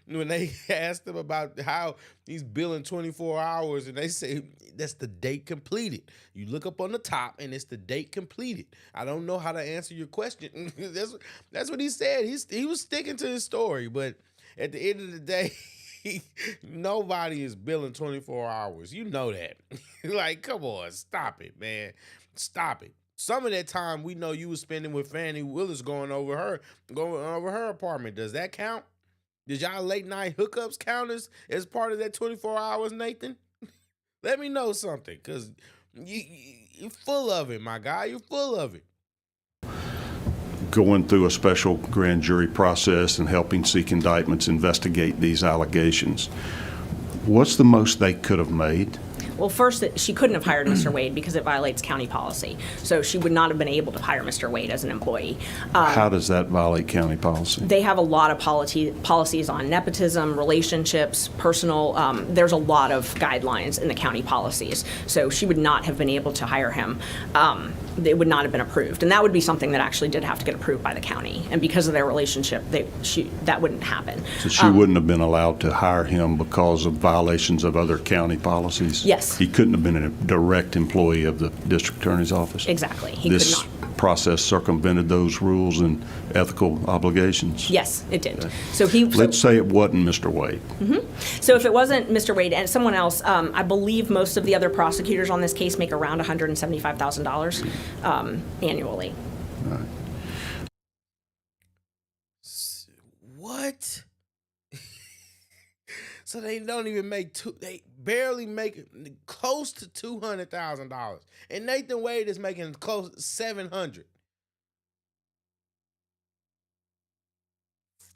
When they asked him about how he's billing 24 hours, and they say, that's the date completed. You look up on the top, and it's the date completed. I don't know how to answer your question. That's what he said. He was sticking to his story, but at the end of the day, nobody is billing 24 hours. You know that. Like, come on, stop it, man. Stop it. Some of that time we know you was spending with Fani Willis going over her apartment. Does that count? Did y'all late night hookups count as part of that 24 hours, Nathan? Let me know something, because you're full of it, my guy. You're full of it. Going through a special grand jury process and helping seek indictments, investigate these allegations. What's the most they could have made? Well, first, she couldn't have hired Mr. Wade because it violates county policy. So she would not have been able to hire Mr. Wade as an employee. How does that violate county policy? They have a lot of policies on nepotism, relationships, personal. There's a lot of guidelines in the county policies. So she would not have been able to hire him. It would not have been approved. And that would be something that actually did have to get approved by the county. And because of their relationship, that wouldn't happen. So she wouldn't have been allowed to hire him because of violations of other county policies? Yes. He couldn't have been a direct employee of the district attorney's office? Exactly. He could not. Process circumvented those rules and ethical obligations? Yes, it did. Okay. Let's say it wasn't Mr. Wade. So if it wasn't Mr. Wade and someone else, I believe most of the other prosecutors on this case make around $175,000 annually. All right. What? So they don't even make they barely make close to $200,000. And Nathan Wade is making close to $700,000.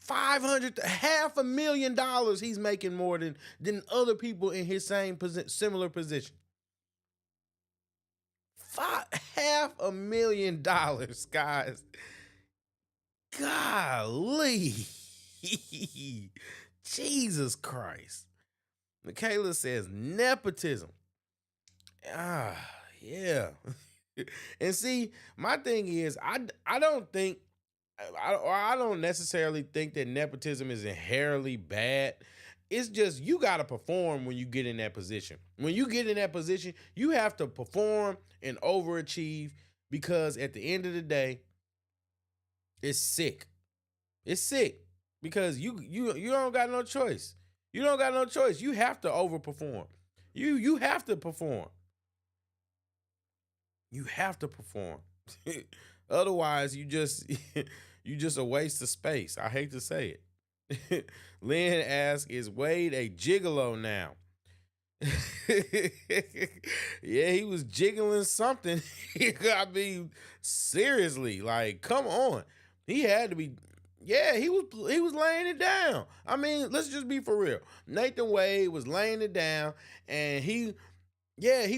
$500,000 he's making more than other people in his same similar position. $500,000, guys. Golly. Jesus Christ. Michaela says nepotism. Yeah. And see, my thing is, I don't necessarily think that nepotism is inherently bad. It's just you got to perform when you get in that position. When you get in that position, you have to perform and overachieve, because at the end of the day, it's sick. It's sick because you don't got no choice. You don't got no choice. You have to overperform. You have to perform. You have to perform. Otherwise, you just a waste of space. I hate to say it. Lynn asks, is Wade a gigolo now? Yeah, he was jiggling something. I mean, seriously, like, come on. He had to be. Yeah, he was laying it down. I mean, let's just be for real. Nathan Wade was laying it down, and he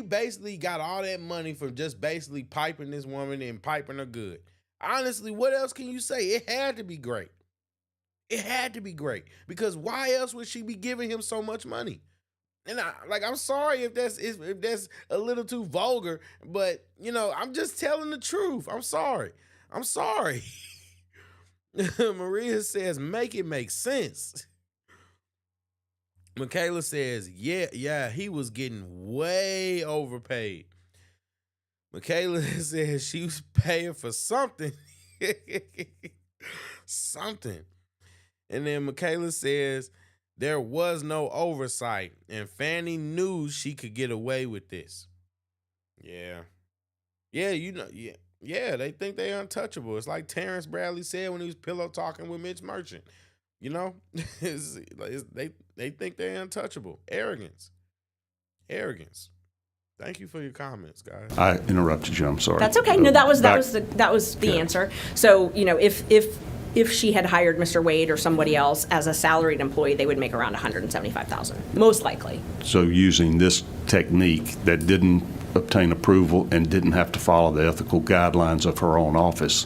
basically got all that money from just basically piping this woman and piping her good. Honestly, what else can you say? It had to be great. It had to be great, because why else would she be giving him so much money? And I'm sorry if that's a little too vulgar, but I'm just telling the truth. I'm sorry. Maria says, make it make sense. Michaela says, yeah, he was getting way overpaid. Michaela says she was paying for something. Something. And then Michaela says there was no oversight, and Fani knew she could get away with this. Yeah. Yeah, they think they're untouchable. It's like Terrence Bradley said when he was pillow talking with Mitch Merchant. They think they're untouchable. Arrogance. Thank you for your comments, guys. I interrupted you. I'm sorry. That's okay. No, that was the answer. So if she had hired Mr. Wade or somebody else as a salaried employee, they would make around $175,000, most likely. So using this technique that didn't obtain approval and didn't have to follow the ethical guidelines of her own office,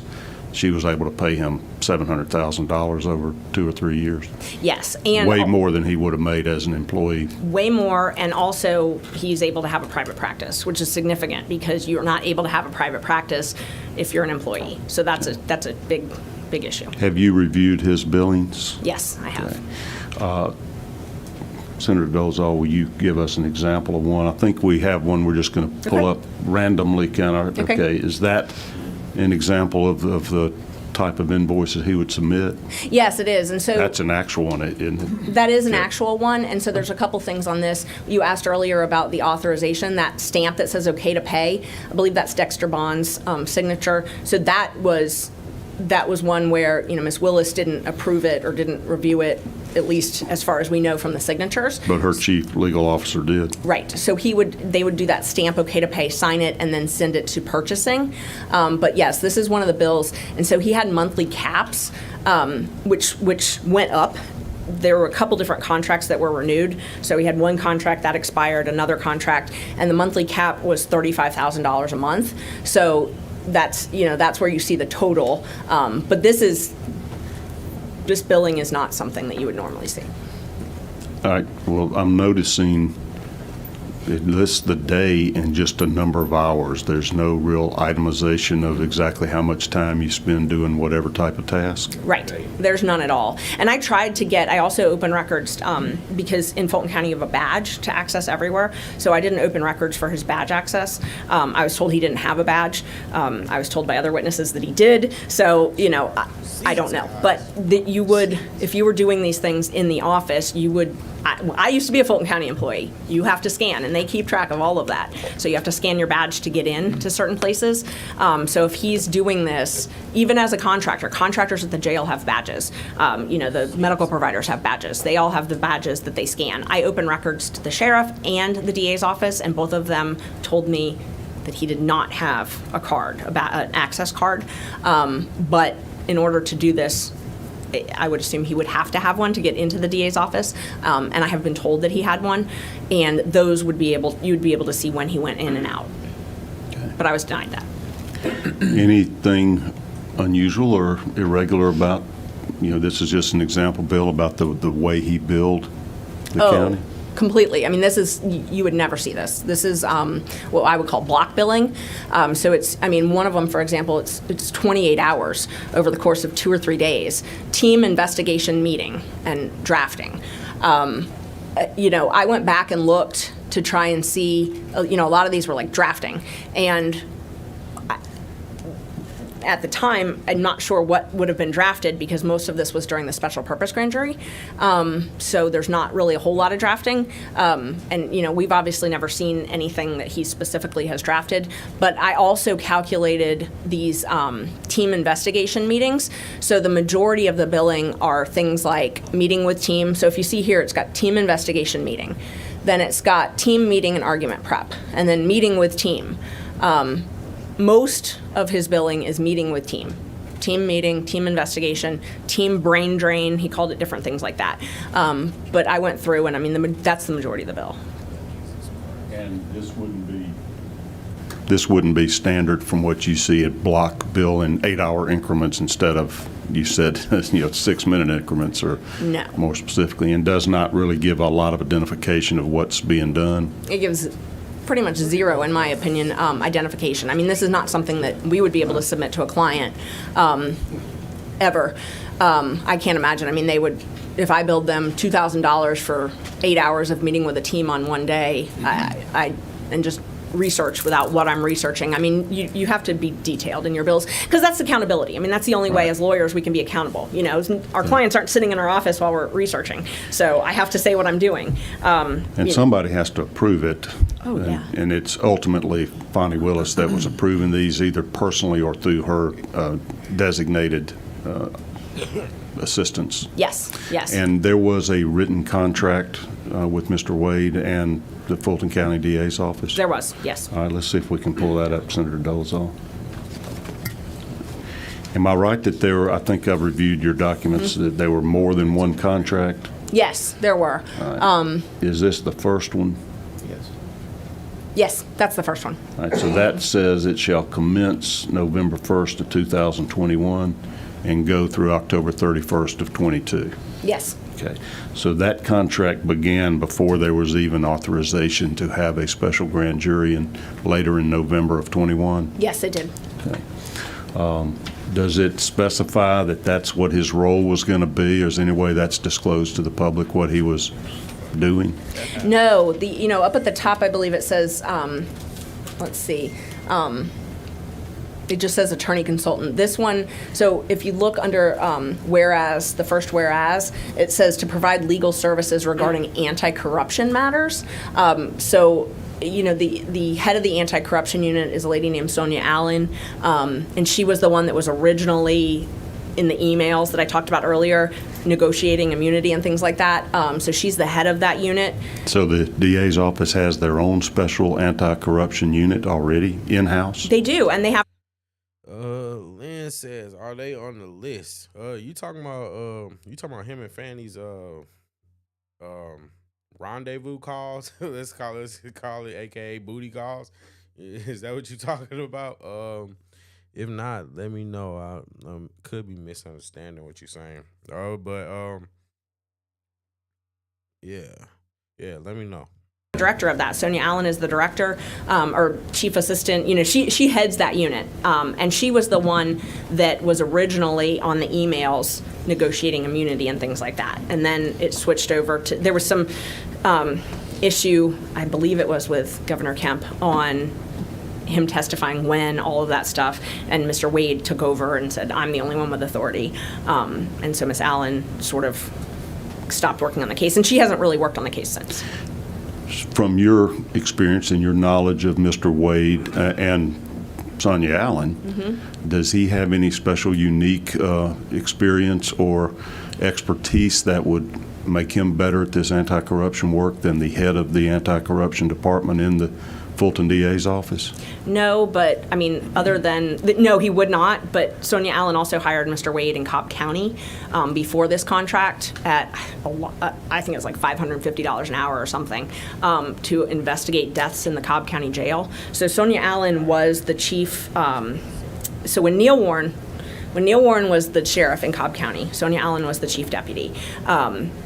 she was able to pay him $700,000 over 2 or 3 years. Yes, and way more than he would have made as an employee. Way more, and also he's able to have a private practice, which is significant because you're not able to have a private practice if you're an employee. So that's a big issue. Have you reviewed his billings? Yes, I have. Okay. Senator Dolezal, will you give us an example of one? I think we have one we're just going to pull up randomly, kind of. Okay. Is that an example of the type of invoices he would submit? Yes, it is. And so that's an actual one, isn't it? That is an actual one. And so there's a couple things on this. You asked earlier about the authorization, that stamp that says okay to pay. I believe that's Dexter Bond's signature. So that was one where Ms. Willis didn't approve it or didn't review it. at least as far as we know from the signatures. But her chief legal officer did. Right, so they would do that stamp, okay to pay, sign it, and then send it to purchasing. But yes, this is one of the bills, and so he had monthly caps, which went up. There were a couple different contracts that were renewed. So we had one contract that expired, another contract, and the monthly cap was $35,000 a month. So that's where you see the total. But this billing is not something that you would normally see. All right, well, I'm noticing it lists the day and just a number of hours. There's no real itemization of exactly how much time you spend doing whatever type of task. Right. There's none at all. And I tried to I also open records because in Fulton County you have a badge to access everywhere. So I didn't open records for his badge access. I was told he didn't have a badge. I was told by other witnesses that he did. So, I don't know. But that you would, if you were doing these things in the office, you would. I used to be a Fulton County employee. You have to scan, and they keep track of all of that. So you have to scan your badge to get in to certain places. So if he's doing this, even as a contractor, contractors at the jail have badges. The medical providers have badges. They all have the badges that they scan. I open records to the sheriff and the DA's office, and both of them told me that he did not have a card, an access card. But in order to do this, I would assume he would have to have one to get into the DA's office, and I have been told that he had one, and those you'd be able to see when he went in and out. Okay. But I was denied that. Anything unusual or irregular about, this is just an example, Bill, about the way he billed the county? Completely. I mean, you would never see this. This is what I would call block billing. So one of them, for example, it's 28 hours over the course of 2 or 3 days. Team investigation meeting and drafting. I went back and looked to try and see, a lot of these were like drafting. And at the time, I'm not sure what would have been drafted because most of this was during the special purpose grand jury. So there's not really a whole lot of drafting. And we've obviously never seen anything that he specifically has drafted. But I also calculated these team investigation meetings. So the majority of the billing are things like meeting with team. So if you see here, it's got team investigation meeting. Then it's got team meeting and argument prep. And then meeting with team. Most of his billing is meeting with team. Team meeting, team investigation, team brain drain. He called it different things like that. But I went through, and that's the majority of the bill. And this wouldn't be standard from what you see at block bill in 8-hour increments instead of, you said, 6-minute increments, or no. More specifically, and does not really give a lot of identification of what's being done. It gives pretty much zero, in my opinion, identification. This is not something that we would be able to submit to a client ever. I can't imagine. They would, if I billed them $2,000 for 8 hours of meeting with a team on one day, and just research without what I'm researching. You have to be detailed in your bills because that's accountability. That's the only way as lawyers we can be accountable. Our clients aren't sitting in our office while we're researching, so I have to say what I'm doing. And somebody has to approve it. Oh, yeah. And it's ultimately Fani Willis that was approving these either personally or through her designated assistants. Yes. And there was a written contract with Mr. Wade and the Fulton County DA's office? There was, yes. All right, let's see if we can pull that up, Senator Dolezal. Am I right that there were, I think I've reviewed your documents, that there were more than one contract? Yes, there were. Right. Is this the first one? Yes, that's the first one. All right, so that says it shall commence November 1st of 2021 and go through October 31st of 22. Yes. Okay, so that contract began before there was even authorization to have a special grand jury, and later in November of 21? Yes, it did. Okay. Does it specify that that's what his role was going to be, or is there any way that's disclosed to the public what he was doing? No, up at the top, I believe it says, let's see, it just says attorney consultant. This one, so if you look under whereas, the first whereas, it says to provide legal services regarding anti-corruption matters. So, the head of the anti-corruption unit is a lady named Sonia Allen, and she was the one that was originally in the emails that I talked about earlier. negotiating immunity and things like that. So she's the head of that unit. So the DA's office has their own special anti-corruption unit already in-house? They do, and they have. Lynn says, are they on the list? You talking about him and Fanny's rendezvous calls? let's call it AKA booty calls. Is that what you talking about? If not, let me know. I could be misunderstanding what you're saying. Yeah, let me know. Director of that. Sonia Allen is the director, or chief assistant. You know, she heads that unit, and she was the one that was originally on the emails negotiating immunity and things like that. And then it switched over to, there was some issue, I believe it was with Governor Kemp, on him testifying when, all of that stuff, and Mr. Wade took over and said, I'm the only one with authority. And so Miss Allen sort of stopped working on the case, and she hasn't really worked on the case since. From your experience and your knowledge of Mr. Wade and Sonia Allen, does he have any special unique experience or expertise that would make him better at this anti-corruption work than the head of the anti-corruption department in the Fulton DA's office? No, but I mean, other than, no, he would not. But Sonia Allen also hired Mr. Wade in Cobb County before this contract at, I think it was like $550 an hour or something, to investigate deaths in the Cobb County jail. So Sonia Allen was the chief. So when Neil Warren was the sheriff in Cobb County, Sonia Allen was the chief deputy.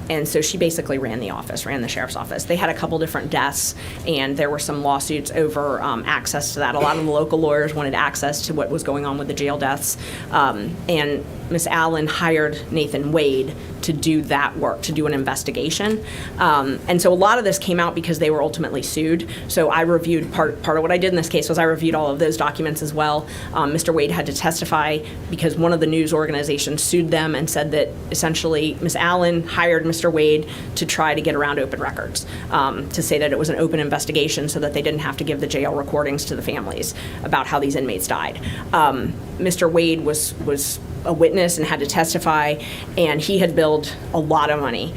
And so she basically ran the sheriff's office. They had a couple different deaths, and there were some lawsuits over access to that. A lot of the local lawyers wanted access to what was going on with the jail deaths. And Miss Allen hired Nathan Wade to do that work, to do an investigation. And so a lot of this came out because they were ultimately sued. So I reviewed, part of what I did in this case was I reviewed all of those documents as well. Mr. Wade had to testify because one of the news organizations sued them and said that essentially Miss Allen hired Mr. Wade to try to get around open records, to say that it was an open investigation so that they didn't have to give the jail recordings to the families about how these inmates died. Mr. Wade was a witness and had to testify, and he had billed a lot of money,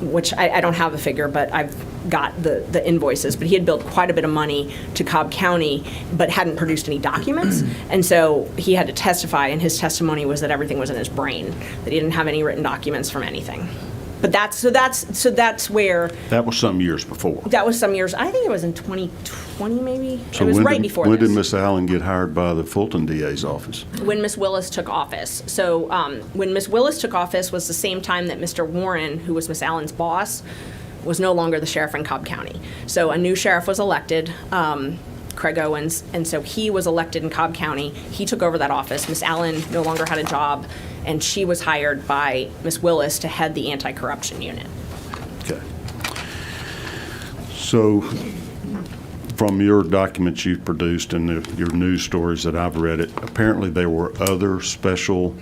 which I don't have the figure, but I've got the invoices, but he had billed quite a bit of money to Cobb County, but hadn't produced any documents. And so he had to testify, and his testimony was that everything was in his brain, that he didn't have any written documents from anything. But that's where. That was some years before. That was some years. I think it was in 2020, maybe. So it was right before this. When did Miss Allen get hired by the Fulton DA's office? When Miss Willis took office. So when Miss Willis took office was the same time that Mr. Warren, who was Miss Allen's boss, was no longer the sheriff in Cobb County. So a new sheriff was elected, Craig Owens, and so he was elected in Cobb County. He took over that office. Miss Allen no longer had a job, and she was hired by Miss Willis to head the anti-corruption unit. Okay. So from your documents you've produced and your news stories that I've read, apparently there were other special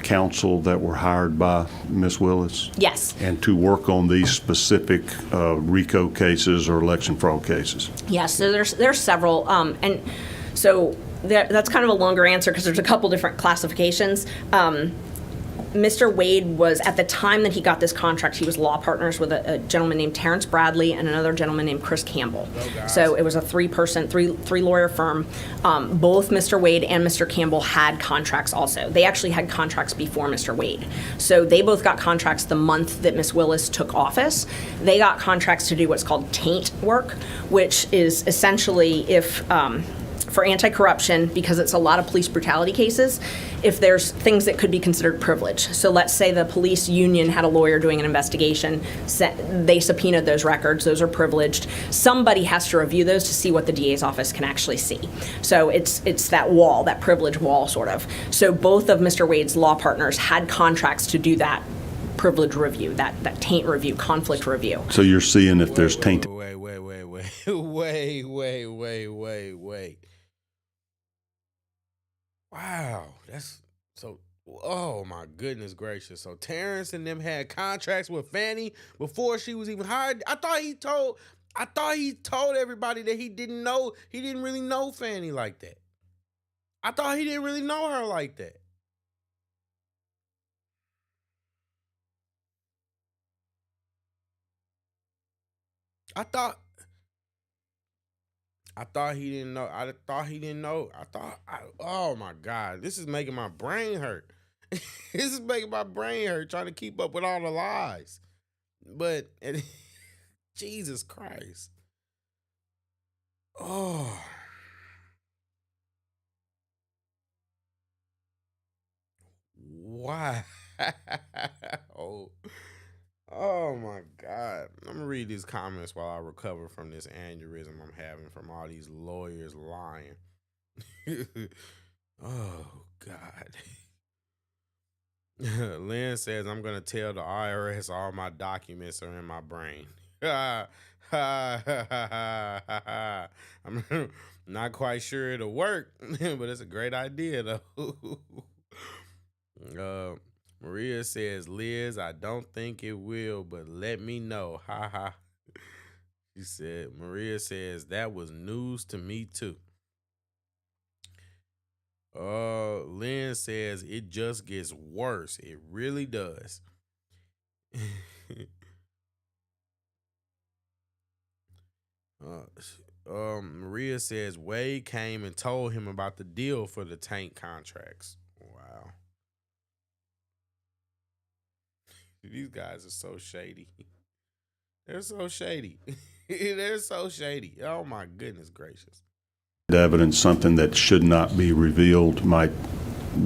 counsel that were hired by Ms. Willis? Yes. And to work on these specific RICO cases or election fraud cases? Yes, so there's several, and so that's kind of a longer answer because there's a couple different classifications. Mr. Wade was, at the time that he got this contract, he was law partners with a gentleman named Terrence Bradley and another gentleman named Chris Campbell. So it was a three lawyer firm. Both Mr. Wade and Mr. Campbell had contracts also. They actually had contracts before Mr. Wade. So they both got contracts the month that Ms. Willis took office. They got contracts to do what's called taint work, which is essentially if, for anti-corruption, because it's a lot of police brutality cases, if there's things that could be considered privilege. So let's say the police union had a lawyer doing an investigation, they subpoenaed those records, those are privileged. Somebody has to review those to see what the DA's office can actually see. So it's that wall, that privilege wall sort of. So both of Mr. Wade's law partners had contracts to do that privilege review, that taint review, conflict review. So you're seeing if there's tainted. Wait. Wow, that's so. Oh my goodness gracious! So Terrence and them had contracts with Fani before she was even hired. I thought he told everybody that he didn't really know Fani like that. I thought he didn't really know her like that. I thought he didn't know. I thought he didn't know. Oh my God, this is making my brain hurt. This is making my brain hurt trying to keep up with all the lies. But Jesus Christ. Oh. Why? Oh my God. I'm gonna read these comments while I recover from this aneurysm I'm having from all these lawyers lying. Oh God. Lynn says, I'm gonna tell the IRS all my documents are in my brain. I'm not quite sure it'll work, but it's a great idea though. Maria says, Liz, I don't think it will, but let me know. Ha ha. She said, Maria says, that was news to me too. Lynn says, it just gets worse. It really does. Maria says, Wade came and told him about the deal for the tank contracts. Wow. These guys are so shady. They're so shady. They're so shady. Oh my goodness gracious. Evidence, something that should not be revealed, might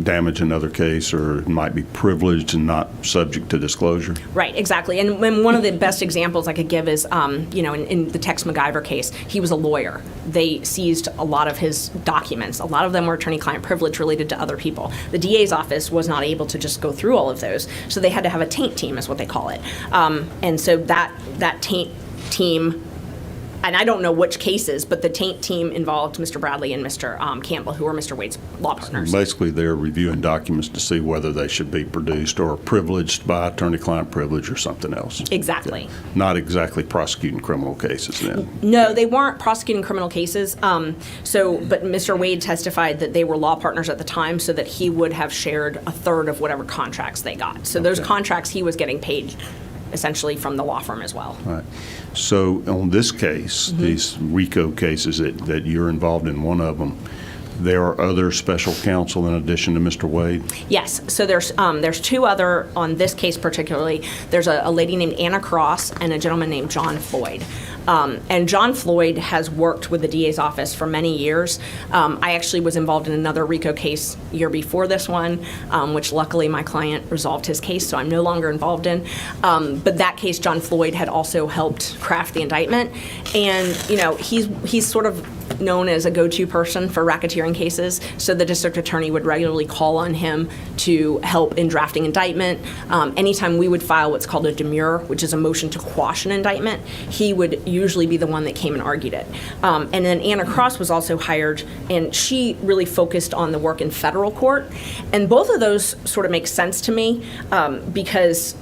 damage another case, or it might be privileged and not subject to disclosure. Right, exactly. And one of the best examples I could give is, in the Tex MacGyver case, he was a lawyer. They seized a lot of his documents. A lot of them were attorney-client privilege related to other people. The DA's office was not able to just go through all of those, so they had to have a taint team, is what they call it. And so that taint team, and I don't know which cases, but the taint team involved Mr. Bradley and Mr. Campbell, who were Mr. Wade's law partners. Basically, they're reviewing documents to see whether they should be produced or privileged by attorney-client privilege or something else. Exactly. Not exactly prosecuting criminal cases then. No, they weren't prosecuting criminal cases. But Mr. Wade testified that they were law partners at the time, so that he would have shared a third of whatever contracts they got. So those contracts he was getting paid essentially from the law firm as well. All right. So on this case, these RICO cases that you're involved in, one of them, there are other special counsel in addition to Mr. Wade? Yes. So there's two other, on this case particularly. There's a lady named Anna Cross and a gentleman named John Floyd. And John Floyd has worked with the DA's office for many years. I actually was involved in another RICO case year before this one, which luckily my client resolved his case, so I'm no longer involved in. But that case, John Floyd had also helped craft the indictment. And, he's sort of known as a go-to person for racketeering cases, so the district attorney would regularly call on him to help in drafting indictment. Anytime we would file what's called a demur, which is a motion to quash an indictment, he would usually be the one that came and argued it. And then Anna Cross was also hired, and she really focused on the work in federal court. And both of those sort of make sense to me because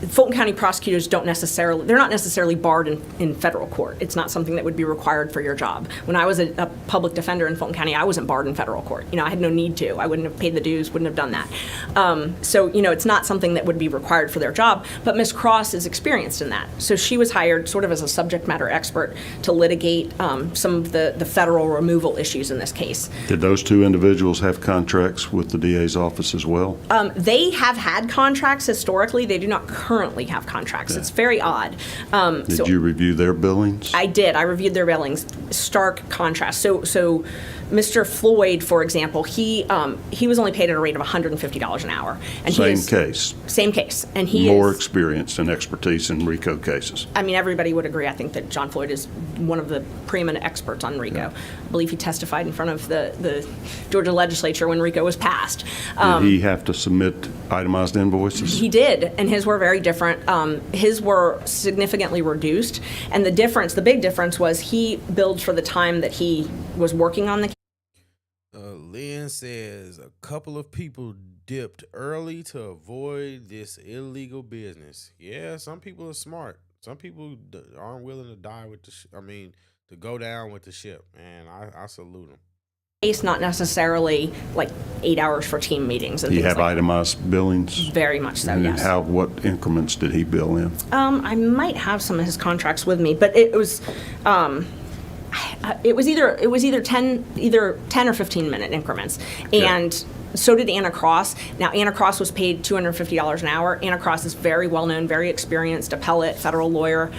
Fulton County prosecutors they're not necessarily barred in federal court. It's not something that would be required for your job. When I was a public defender in Fulton County, I wasn't barred in federal court. I had no need to. I wouldn't have paid the dues, wouldn't have done that. So it's not something that would be required for their job, but Ms. Cross is experienced in that. So she was hired sort of as a subject matter expert to litigate some of the federal removal issues in this case. Did those two individuals have contracts with the DA's office as well? They have had contracts historically. They do not currently have contracts. Yeah. It's very odd. Did you review their billings? I did. I reviewed their billings. Stark contrast. So Mr. Floyd, for example, he was only paid at a rate of $150 an hour. And Same case. Same case. And he more experienced and expertise in RICO cases. I mean, everybody would agree. I think that John Floyd is one of the preeminent experts on RICO. Yeah. I believe he testified in front of the Georgia legislature when RICO was passed. Did he have to submit itemized invoices? He did, and his were very different. His were significantly reduced, and the big difference was he billed for the time that he was working on the case. Lynn says a couple of people dipped early to avoid this illegal business. Yeah, some people are smart. Some people aren't willing to die with to go down with the ship, and I salute them. It's not necessarily like 8 hours for team meetings and Do you things have like itemized billings? that. Very much so, And yes. what increments did he bill in? I might have some of his contracts with me, but it was either 10 or 15 minute increments. And so did Anna Cross. Now, Anna Cross was paid $250 an hour. Anna Cross is very well-known, very experienced appellate, federal lawyer,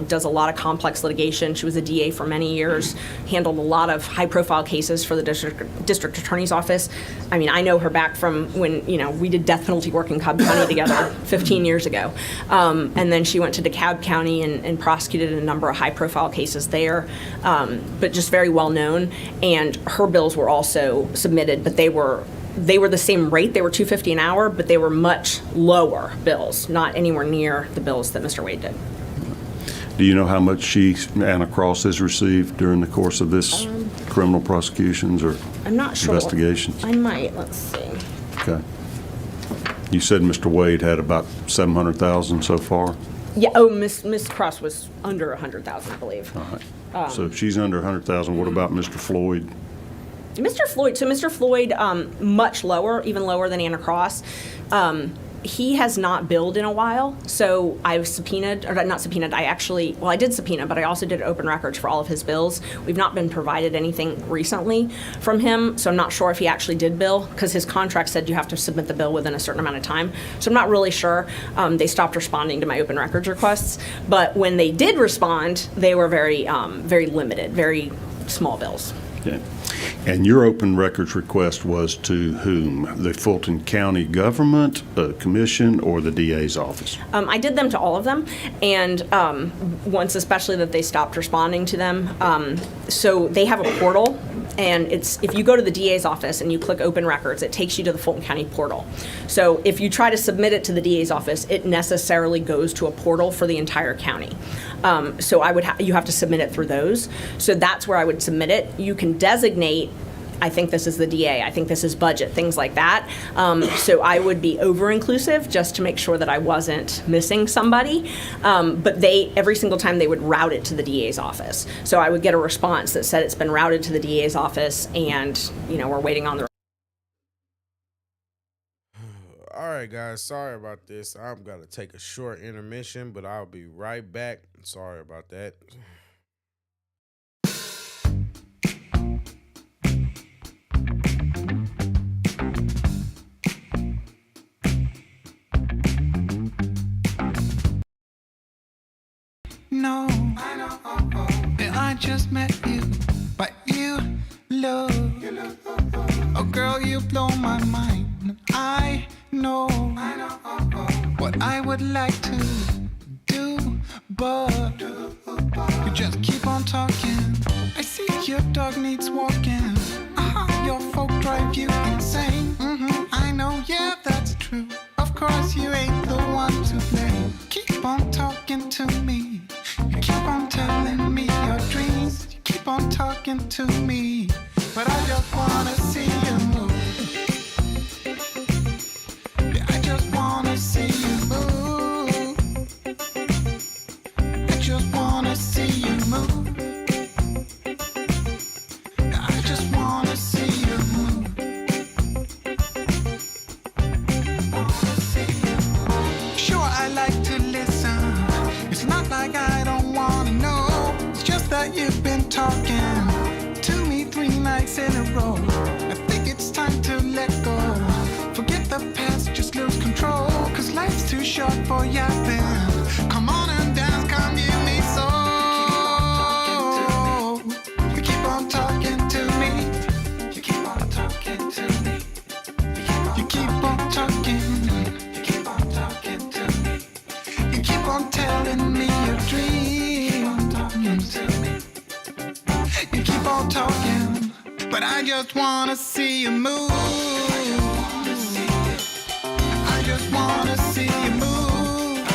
does a lot of complex litigation. She was a DA for many years, handled a lot of high-profile cases for the district attorney's office. I mean, I know her back from when, we did death penalty work in Cobb County together 15 years ago. And then she went to DeKalb County and prosecuted a number of high-profile cases there, but just very well-known. And her bills were also submitted, but they were the same rate. They were $250 an hour, but they were much lower bills, not anywhere near the bills that Mr. Wade did. Do you know how much Anna Cross has received during the course of this criminal prosecutions or I'm not sure. investigations? I might. Let's see. Okay. You said Mr. Wade had about $700,000 so far? Yeah. Oh, Miss Cross was under $100,000, I believe. All right. So if she's under $100,000, what about Mr. Floyd? Mr. Floyd, much lower, even lower than Anna Cross. He has not billed in a while, so I've subpoenaed, or not subpoenaed, I did subpoena, but I also did open records for all of his bills. We've not been provided anything recently from him, so I'm not sure if he actually did bill, because his contract said you have to submit the bill within a certain amount of time. So I'm not really sure. They stopped responding to my open records requests, but when they did respond, they were very, very limited, very small bills. Okay. And your open records request was to whom? The Fulton County government, the commission, or the DA's office? I did them to all of them, and once especially that they stopped responding to them. So they have a portal, and if you go to the DA's office and you click open records, it takes you to the Fulton County portal. So if you try to submit it to the DA's office, it necessarily goes to a portal for the entire county. So you have to submit it through those. So that's where I would submit it. You can designate, I think this is the DA, I think this is budget, things like that. So I would be over-inclusive just to make sure that I wasn't missing somebody. But every single time they would route it to the DA's office. So I would get a response that said it's been routed to the DA's office and, we're waiting on the. All right, guys, sorry about this. I'm going to take a short intermission, but I'll be right back. Sorry about that. No, that I just met you, but you look, oh girl, you blow my mind. I know what I would like to do, but you just keep on talking. I see your dog needs walking. Your folk drive you insane. I know, yeah, that's true. Of course, you ain't the one to blame. Keep on talking to me. You keep on telling me your dreams. You keep on talking to me, but I just wanna see you move. Yeah, I just wanna see you move. I just wanna see you move. Yeah, I just wanna see you move. Sure, I like to listen. It's not like I don't wanna know. It's just that you've been talking to me 3 nights in a row. I think it's time to let go. Forget the past, just lose control. 'Cause life's too short for yapping. Come on and dance, come give me soul. You keep on talking to me. You keep on talking to me. You keep on talking. You keep on talking to me. You keep on telling me your dreams. Talking to me. You keep on talking, but I just wanna see you move. I just wanna see you move.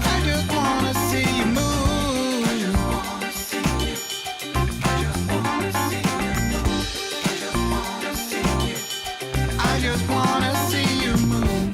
I just wanna see you move. I just wanna see you move.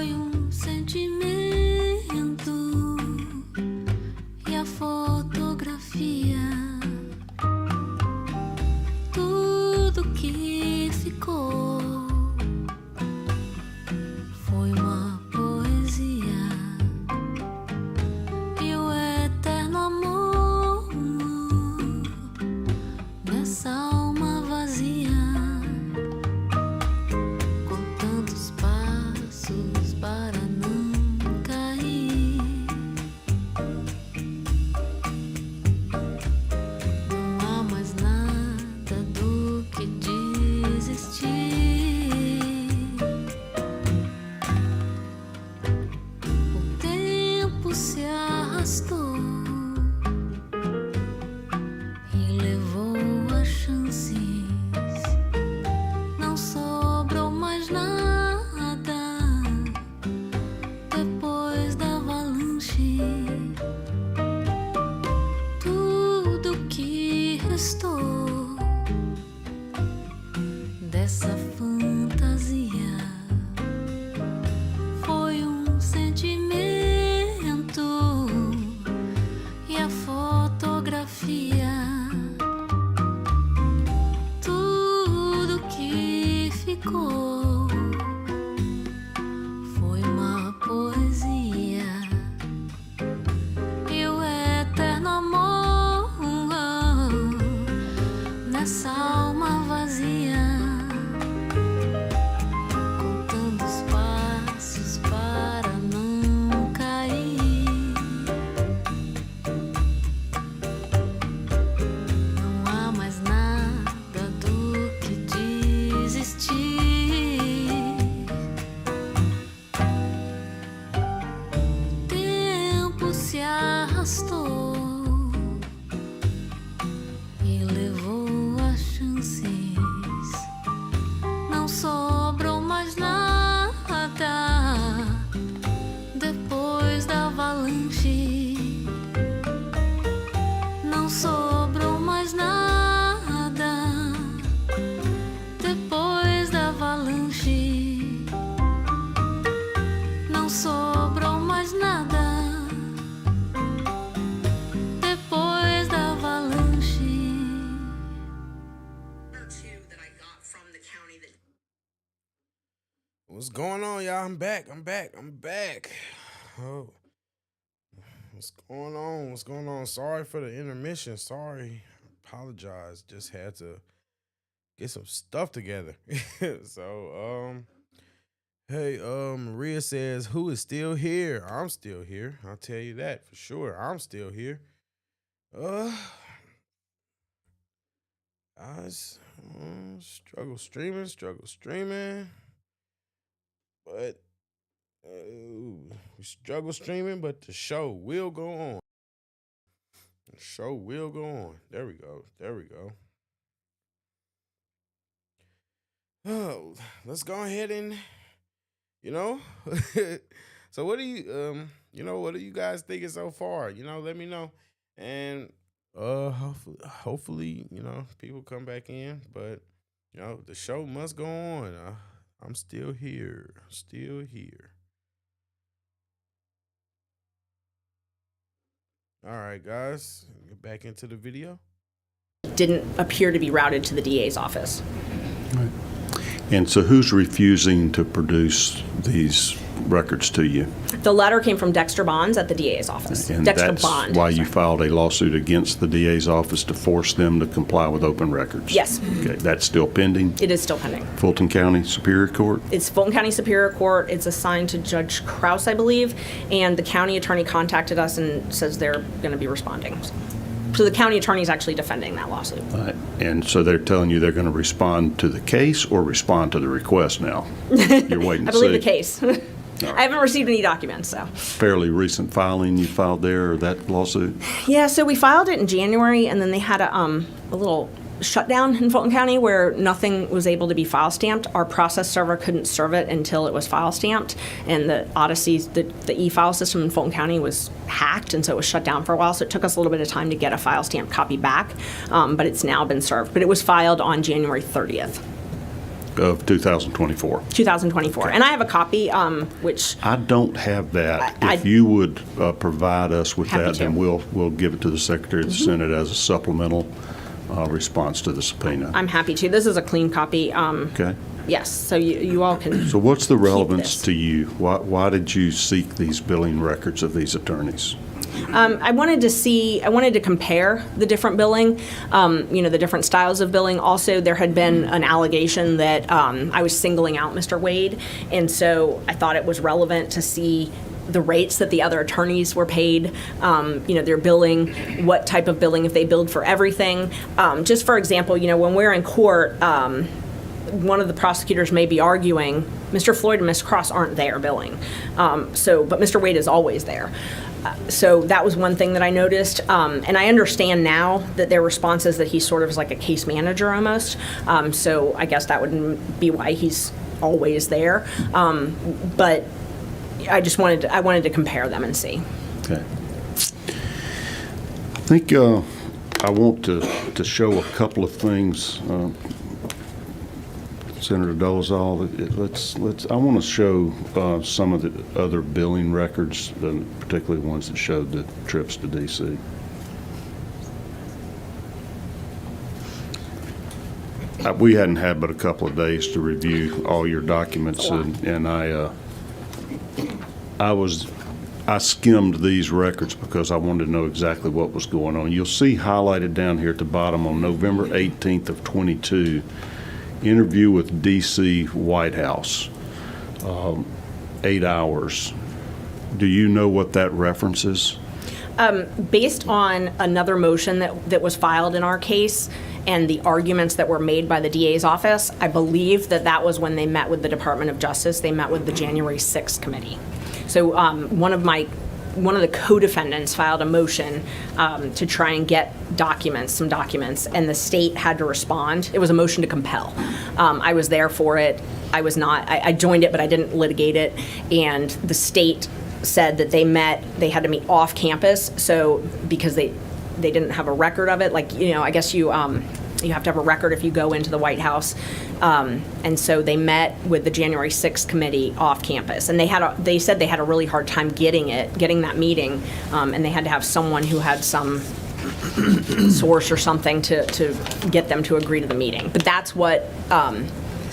Foi sentimento e a fotografia. Tudo que ficou foi uma poesia e o eterno amor nessa alma vazia, com tantos passos para não cair. Não há mais nada do que desistir. O tempo se arrastou e levou as chances. Não sobrou mais nada depois da avalanche. Tudo que restou dessa fantasia foi sentimento e a fotografia. Tudo que ficou foi uma poesia e o eterno amor nessa alma vazia, contando os passos para não cair. Não há mais nada do que desistir. O tempo se arrastou e levou as chances. Não sobrou mais nada depois da avalanche. Não sobrou mais nada depois da avalanche. Não sobrou mais nada depois da avalanche. What's going on, y'all? I'm back. Oh, what's going on? What's going on? Sorry for the intermission. Sorry. Apologize. Just had to get some stuff together. So, hey, Maria says, who is still here? I'm still here. I'll tell you that for sure. I'm still here. I struggle streaming. But we struggle streaming, but the show will go on. The show will go on. There we go. Oh, let's go ahead and, so what do you, what are you guys thinking so far? Let me know. And hopefully, people come back in, but the show must go on. I'm still here. All right, guys, get back into the video. Didn't appear to be routed to the DA's office. Right. And so who's refusing to produce these records to you? The letter came from Dexter Bonds at the DA's office. And Dexter that's Bond. why you filed a lawsuit against the DA's office to force them to comply with open records? Yes. Okay, that's still pending? It is still pending. Fulton County Superior Court? It's Fulton County Superior Court. It's assigned to Judge Krause, I believe, and the county attorney contacted us and says they're going to be responding. So the county attorney is actually defending that lawsuit. Right. And so they're telling you they're going to respond to the case or respond to the request now? You're waiting to I believe see. the case. I haven't received any documents, so. Fairly recent filing you filed there, or that lawsuit? Yeah, so we filed it in January, and then they had a little shutdown in Fulton County where nothing was able to be file stamped. Our process server couldn't serve it until it was file stamped, and the Odyssey, the e-file system in Fulton County was hacked, and so it was shut down for a while. So it took us a little bit of time to get a file stamped copy back, but it's now been served. But it was filed on January 30th. of 2024. 2024. And I have a copy, which I don't have that. I- If you would provide us with Happy that, then to. we'll give it to the Secretary of the Senate as a supplemental response to the subpoena. I'm happy to. This is a clean copy. Okay. Yes, so you all can. So what's the relevance this. to you? Why did you seek these billing records of these attorneys? I wanted to compare the different billing, the different styles of billing. Also, there had been an allegation that I was singling out Mr. Wade, and so I thought it was relevant to see the rates that the other attorneys were paid, their billing, what type of billing, if they billed for everything. Just for example, when we're in court, one of the prosecutors may be arguing, Mr. Floyd and Ms. Cross aren't there billing, but Mr. Wade is always there. So that was one thing that I noticed, and I understand now that their response is that he sort of is like a case manager almost. So I guess that would be why he's always there. But I just wanted to compare them and see. Okay. I think I want to show a couple of things. Senator Dolezal, I want to show some of the other billing records, particularly ones that showed the trips to D.C. We hadn't had but a couple of days to review all your documents, and I skimmed these records because I wanted to know exactly what was going on. You'll see highlighted down here at the bottom on November 18th of 22, interview with D.C. White House, 8 hours. Do you know what that references? Based on another motion that was filed in our case and the arguments that were made by the DA's office, I believe that was when they met with the Department of Justice. They met with the January 6th committee. So one of the co-defendants filed a motion to try and get some documents, and the state had to respond. It was a motion to compel. I was there for it. I joined it, but I didn't litigate it. And the state said that they had to meet off campus, so because they didn't have a record of it, I guess you have to have a record if you go into the White House. And so they met with the January 6th committee off campus, and they said they had a really hard time getting that meeting, and they had to have someone who had some source or something to get them to agree to the meeting. But that's what.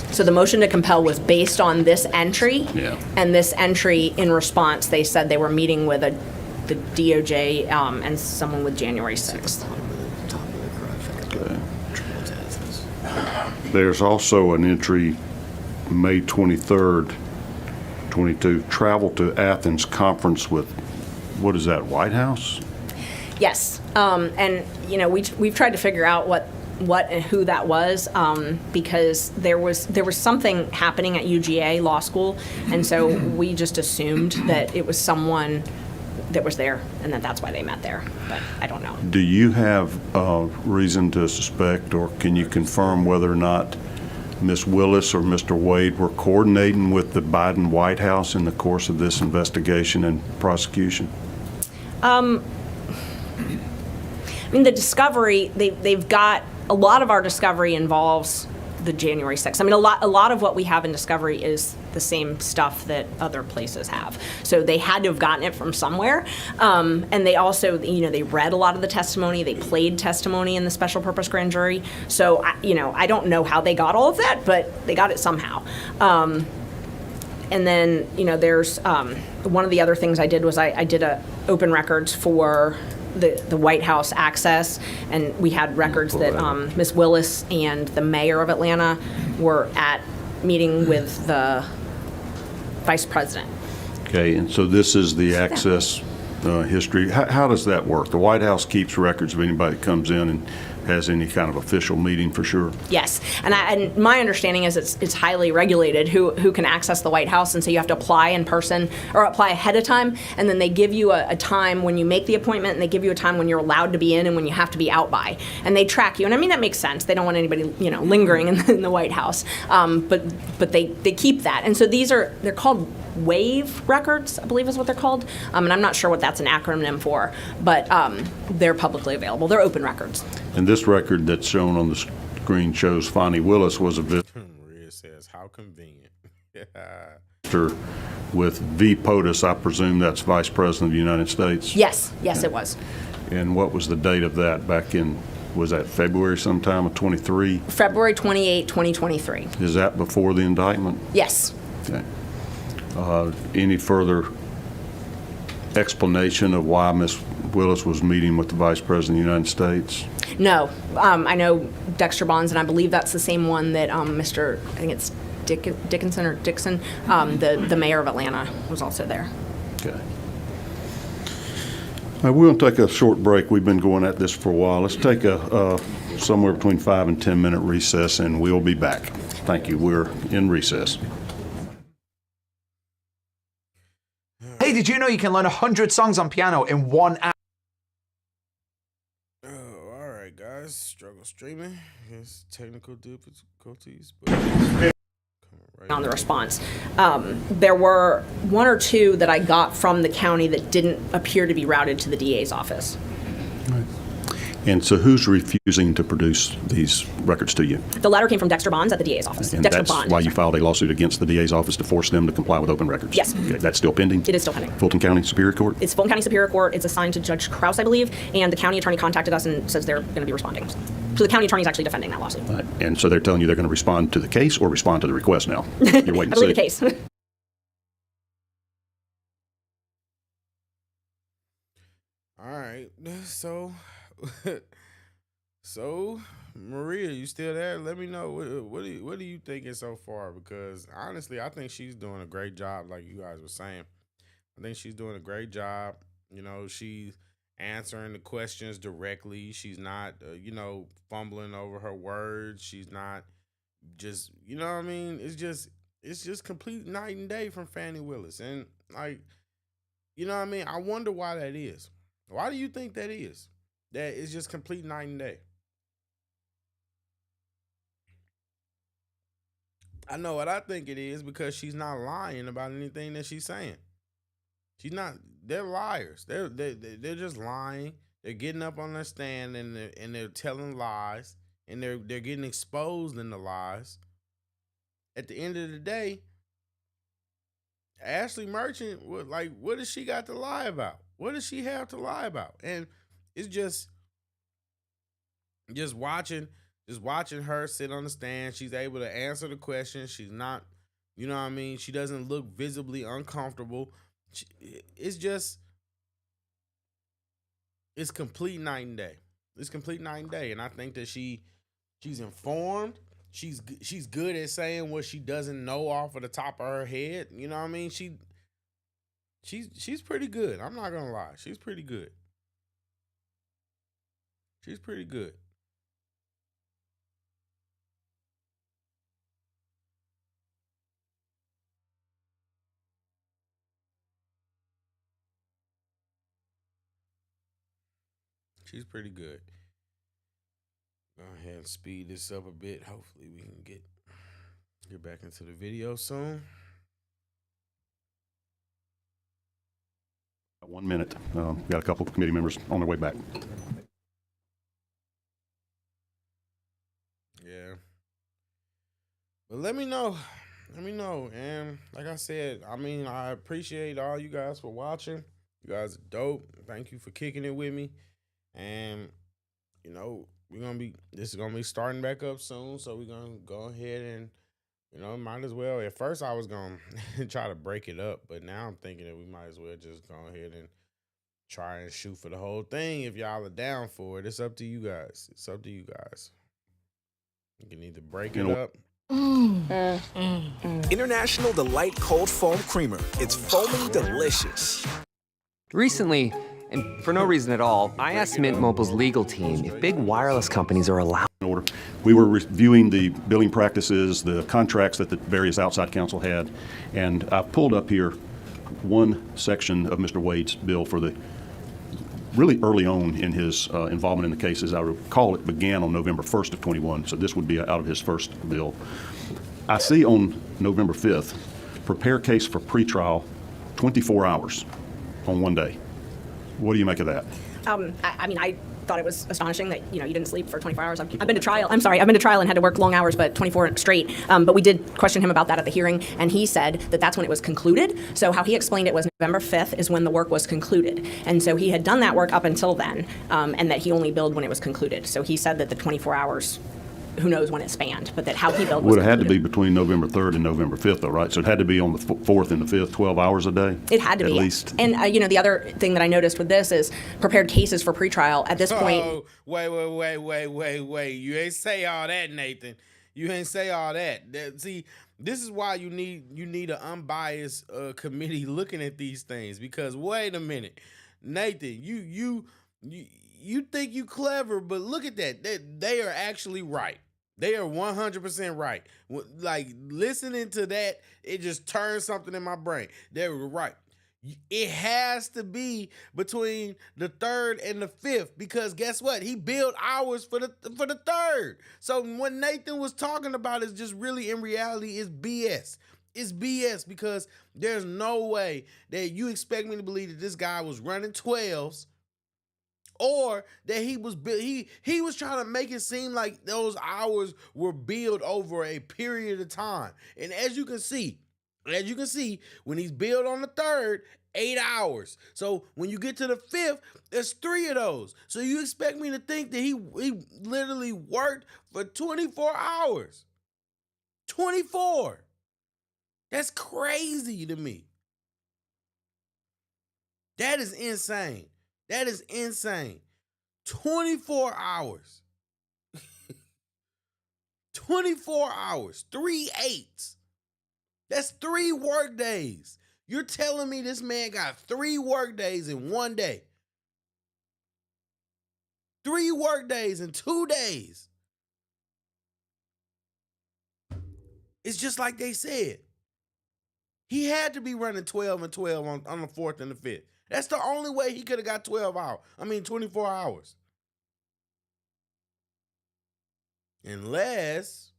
So the motion to compel was based on this entry, and this entry in response, they said they were meeting with the DOJ and someone with January 6th. Okay. There's also an entry, May 23rd, 22, travel to Athens conference with, what is that, White House? Yes, and we've tried to figure out what and who that was, because there was something happening at UGA Law School, and so we just assumed that it was someone that was there, and that's why they met there, but I don't know. Do you have reason to suspect, or can you confirm whether or not Ms. Willis or Mr. Wade were coordinating with the Biden White House in the course of this investigation and prosecution? The discovery, they've got, a lot of our discovery involves the January 6th. A lot of what we have in discovery is the same stuff that other places have. So they had to have gotten it from somewhere. And they also, they read a lot of the testimony. They played testimony in the special purpose grand jury. So, I don't know how they got all of that, but they got it somehow. And then, there's one of the other things I did was I did open records for the White House access, and we had records that Ms. Willis and the mayor of Atlanta were at meeting with the vice president. Okay, and so this is the access history. How does that work? The White House keeps records of anybody that comes in and has any kind of official meeting, for sure? Yes, and my understanding is it's highly regulated who can access the White House, and so you have to apply in person or apply ahead of time, and then they give you a time when you make the appointment, and they give you a time when you're allowed to be in and when you have to be out by, and they track you. And that makes sense. They don't want anybody lingering in the White House, but they keep that, and so they're called WAVE records, I believe is what they're called, and I'm not sure what that's an acronym for, but they're publicly available. They're open records. And this record that's shown on the screen shows Fani Willis was a Maria says How convenient. With V. POTUS, I presume that's Vice President of the United States? Yes, it was. And what was the date of that back in, was that February sometime of 23? February 28, 2023. Is that before the indictment? Yes. Okay. Any further explanation of why Ms. Willis was meeting with the Vice President of the United States? No. I know Dexter Bonds, and I believe that's the same one that Mr. I think it's Dixon, the mayor of Atlanta, was also there. Okay. We're going to take a short break. We've been going at this for a while. Let's take a somewhere between 5 and 10 minute recess, and we'll be back. Thank you. We're in recess. Hey, did you know you can learn 100 songs on piano in 1 hour? Oh, all right, guys. Struggle streaming. Yes, technical difficulties, but On the response. There were 1 or 2 that I got from the county that didn't appear to be routed to the DA's office. Right. And so who's refusing to produce these records to you? The letter came from Dexter Bonds at the DA's office. And Dexter that's Bond. why you filed a lawsuit against the DA's office to force them to comply with open records? Yes. Okay, that's still pending? It is still pending. Fulton County Superior Court? It's Fulton County Superior Court. It's assigned to Judge Krause, I believe, and the county attorney contacted us and says they're going to be responding. So the county attorney is actually defending that lawsuit. Right. And so they're telling you they're going to respond to the case or respond to the request now? You're waiting I to believe see. the case. all right. So Maria, you still there? Let me know what are you thinking so far? Because honestly, I think she's doing a great job, like you guys were saying. I think she's doing a great job. You know, she's answering the questions directly. She's not, fumbling over her words. She's not just, you know what I mean? It's just complete night and day from Fani Willis. And like, you know what I mean? I wonder why that is. Why do you think that is? That it's just complete night and day. I know what I think it is, because she's not lying about anything that she's saying. She's not. They're liars. They're just lying. They're getting up on their stand and they're telling lies, and they're getting exposed in the lies. At the end of the day, Ashley Merchant, what does she got to lie about? What does she have to lie about? And it's just watching her sit on the stand. She's able to answer the question. She's not, you know what I mean? She doesn't look visibly uncomfortable. It's complete night and day. It's complete night and day. And I think that she's informed. She's good at saying what she doesn't know off of the top of her head. You know what I mean? She's pretty good. I'm not gonna lie. She's pretty good. She's pretty good. She's pretty good. Go ahead and speed this up a bit. Hopefully we can get back into the video soon. 1 minute. Got a couple of committee members on their way back. Yeah. But let me know. And like I said, I appreciate all you guys for watching. You guys are dope. Thank you for kicking it with me. And, this is going to be starting back up soon. So we're going to go ahead and, might as well. At first I was going to try to break it up, but now I'm thinking that we might as well just go ahead and try and shoot for the whole thing. If y'all are down for it, it's up to you guys. You can either break it up. International Delight Cold Foam Creamer. It's foaming delicious. Recently, and for no reason at all, I asked Mint Mobile's legal team if big wireless companies are allowed. We were reviewing the billing practices, the contracts that the various outside counsel had, and I pulled up here one section of Mr. Wade's bill for the really early on in his involvement in the case. As I recall, it began on November 1st of 21, so this would be out of his first bill. I see on November 5th, prepare case for pretrial, 24 hours on one day. What do you make of that? thought it was astonishing that, you didn't sleep for 24 hours. I've been to trial. I'm sorry. I've been to trial and had to work long hours, but 24 straight. But we did question him about that at the hearing, and he said that that's when it was concluded. So how he explained it was November 5th is when the work was concluded. And so he had done that work up until then, and that he only billed when it was concluded. So he said that the 24 hours, who knows when it spanned, but that how he billed was Would have had to be concluded. between November 3rd and November 5th, though, right? So it had to be on the 4th and the 5th, 12 hours a day? It had to at be. least. And, the other thing that I noticed with this is prepared cases for pretrial. At this point, Oh, wait. You ain't say all that, Nathan. You ain't say all that. See, this is why you need an unbiased committee looking at these things. Because wait a minute, Nathan, you think you clever, but look at that. They are actually right. They are 100% right. Like, listening to that, it just turns something in my brain. They were right. It has to be between the 3rd and the 5th, because guess what? He billed hours for the 3rd. So what Nathan was talking about is just really, in reality, is BS. It's BS, because there's no way that you expect me to believe that this guy was running 12s, or that he was trying to make it seem like those hours were billed over a period of time. And as you can see, when he's billed on the 3rd, 8 hours. So when you get to the 5th, there's 3 of those. So you expect me to think that he literally worked for 24 hours. 24. That's crazy to me. That is insane. That is insane. 24 hours. 24 hours. 3 8s. That's 3 work days. You're telling me this man got 3 work days in one day. 3 work days in 2 days. It's just like they said. He had to be running 12 and 12 on the 4th and the 5th. That's the only way he could have got 24 hours. Unless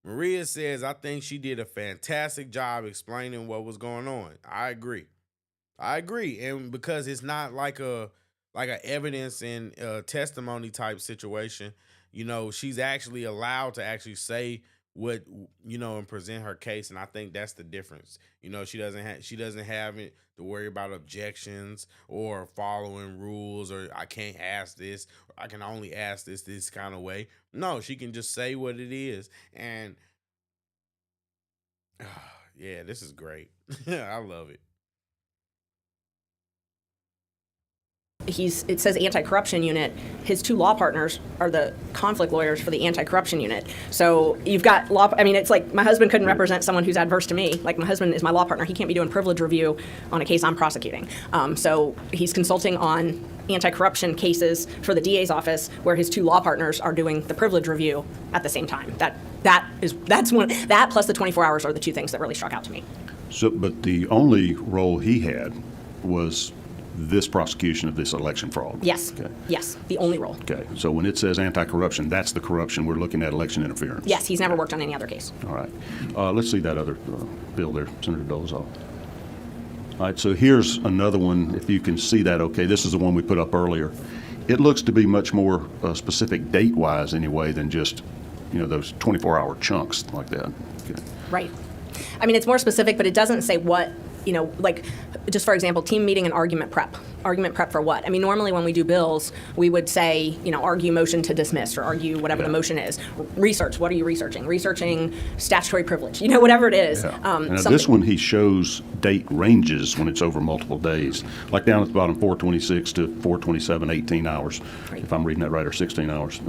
Maria says, I think she did a fantastic job explaining what was going on. I agree. And because it's not like a evidence and testimony type situation, she's actually allowed to actually say what, and present her case. And I think that's the difference. She doesn't have it to worry about objections or following rules, or I can't ask this, or I can only ask this kind of way. No, she can just say what it is. And yeah, this is great. I love it. it says anti-corruption unit. His 2 law partners are the conflict lawyers for the anti-corruption unit. So you've got it's like my husband couldn't represent someone who's adverse to me. Like, my husband is my law partner. He can't be doing privilege review on a case I'm prosecuting. So he's consulting on anti-corruption cases for the DA's office, where his 2 law partners are doing the privilege review at the same time. That plus the 24 hours are the 2 things that really struck out to me. So, but the only role he had was this prosecution of this election fraud. Yes. Okay. Yes, the only role. Okay. So when it says anti-corruption, that's the corruption. We're looking at election interference. Yes, he's never worked on any other case. All right. Let's see that other bill there, Senator Dolezal. All right, so here's another one, if you can see that okay. This is the one we put up earlier. It looks to be much more specific date-wise anyway than just, those 24-hour chunks like that. Okay. Right. I mean, it's more specific, but it doesn't say what, like, just for example, team meeting and argument prep. Argument prep for what? I mean, normally when we do bills, we would say, argue motion to dismiss or argue whatever the motion is. Research, what are you researching? Researching statutory privilege, whatever it is. Yeah. Now this one, he shows date ranges when it's over multiple days. Like down at the bottom, 426 to 427, 18 hours, right, if I'm reading that right, or 16 hours.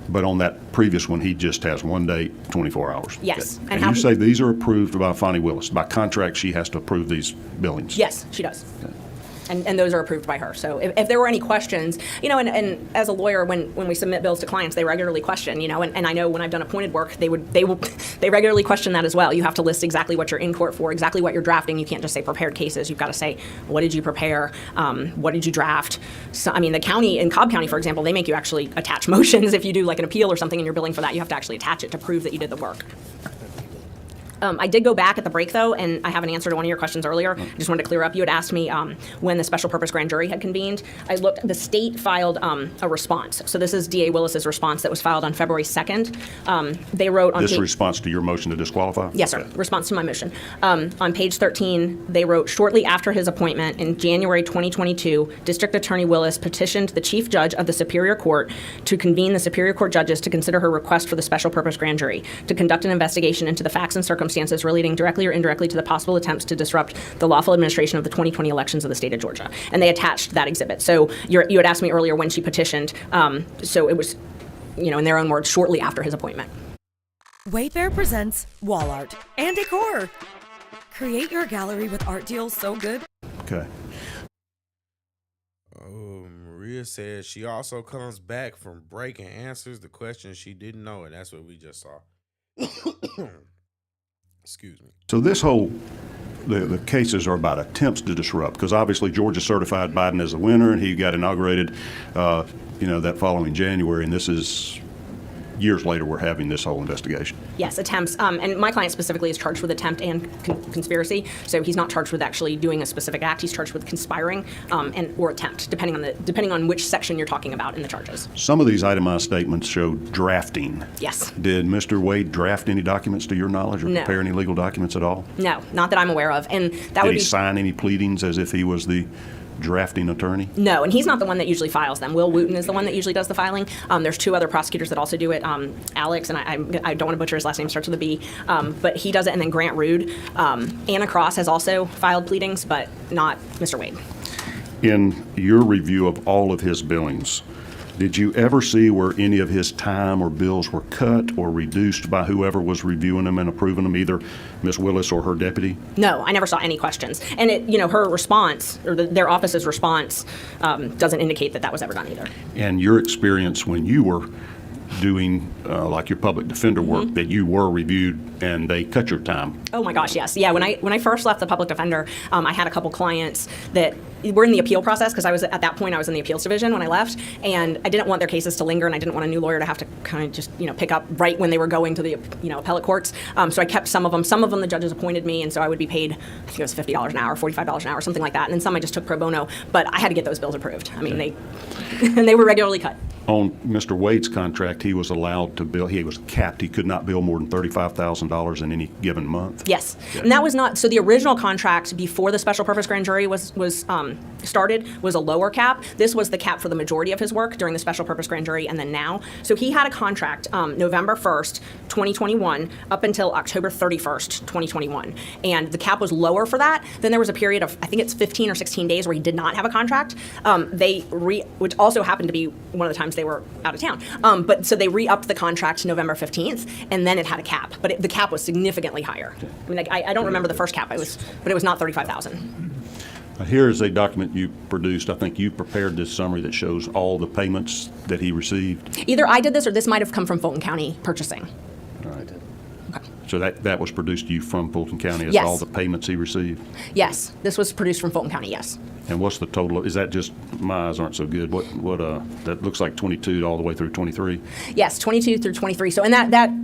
But on that previous one, he just has one date, 24 hours. Yes. Okay. And you say these are approved by Fani Willis. By contract, she has to approve these billings. Yes, she does. Okay. And those are approved by her. So if there were any questions, and as a lawyer, when we submit bills to clients, they regularly question, and I know when I've done appointed work, they regularly question that as well. You have to list exactly what you're in court for, exactly what you're drafting. You can't just say prepared cases. You've got to say, what did you prepare? What did you draft? So, the county, in Cobb County, for example, they make you actually attach motions. If you do like an appeal or something and you're billing for that, you have to actually attach it to prove that you did the work. I did go back at the break, though, and I have an answer to one of your questions earlier. I just wanted to clear up. You had asked me when the special purpose grand jury had convened. I looked, the state filed a response. So this is DA Willis's response that was filed on February 2nd. They wrote on This response to your motion to disqualify? Yes, sir. Okay. Response to my motion. On page 13, they wrote, shortly after his appointment in January 2022, District Attorney Willis petitioned the Chief Judge of the Superior Court to convene the Superior Court judges to consider her request for the special purpose grand jury, to conduct an investigation into the facts and circumstances relating directly or indirectly to the possible attempts to disrupt the lawful administration of the 2020 elections of the state of Georgia. And they attached that exhibit. So you had asked me earlier when she petitioned. So it was, in their own words, shortly after his appointment. Wayfair presents wall art and decor. Create your gallery with art deals so good. Okay. Oh, Maria says she also comes back from break and answers the questions she didn't know, and that's what we just saw. Excuse me. So this whole, the cases are about attempts to disrupt, because obviously Georgia certified Biden as the winner, and he got inaugurated, that following January, and this is years later we're having this whole investigation. Yes, attempts. And my client specifically is charged with attempt and conspiracy. So he's not charged with actually doing a specific act. He's charged with conspiring or attempt, depending on which section you're talking about in the charges. Some of these itemized statements show drafting. Yes. Did Mr. Wade draft any documents to your knowledge, or No. prepare any legal documents at all? No, not that I'm aware of. And that Did would he be sign any pleadings as if he was the drafting attorney? No, and he's not the one that usually files them. Will Wooten is the one that usually does the filing. There's two other prosecutors that also do it. Alex, and I don't want to butcher his last name, starts with a B, but he does it, and then Grant Rude. Anna Cross has also filed pleadings, but not Mr. Wade. In your review of all of his billings, did you ever see where any of his time or bills were cut or reduced by whoever was reviewing them and approving them, either Ms. Willis or her deputy? No, I never saw any questions. And her response, or their office's response, doesn't indicate that was ever done either. And your experience when you were doing like your public defender work, that you were reviewed and they cut your time? Oh my gosh, yes. Yeah, when I first left the public defender, I had a couple clients that were in the appeal process, because at that point I was in the appeals division when I left, and I didn't want their cases to linger, and I didn't want a new lawyer to have to kind of just pick up right when they were going to the appellate courts. So I kept some of them. Some of them the judges appointed me, and so I would be paid, I think it was $50 an hour, $45 an hour, something like that. And then some I just took pro bono, but I had to get those bills approved. I mean, they were regularly cut. On Mr. Wade's contract, he was allowed to bill, he was capped, he could not bill more than $35,000 in any given month? Yes, and that was not, so the original contract before the special purpose grand jury was started was a lower cap. This was the cap for the majority of his work during the special purpose grand jury and then now. So he had a contract November 1st, 2021 up until October 31st, 2021. And the cap was lower for that. Then there was a period of, I think it's 15 or 16 days where he did not have a contract. Which also happened to be one of the times they were out of town. But so they re-upped the contract November 15th, and then it had a cap. But the cap was significantly higher. I mean, I don't remember the first cap, but it was not $35,000. Here is a document you produced. I think you prepared this summary that shows all the payments that he received. Either I did this, or this might have come from Fulton County purchasing. All right. Okay. So that was produced to you from Fulton County as Yes. all the payments he received? Yes, this was produced from Fulton County, yes. And what's the total? Is that just, my eyes aren't so good. What that looks like 22 all the way through 23? Yes, 22 through 23. So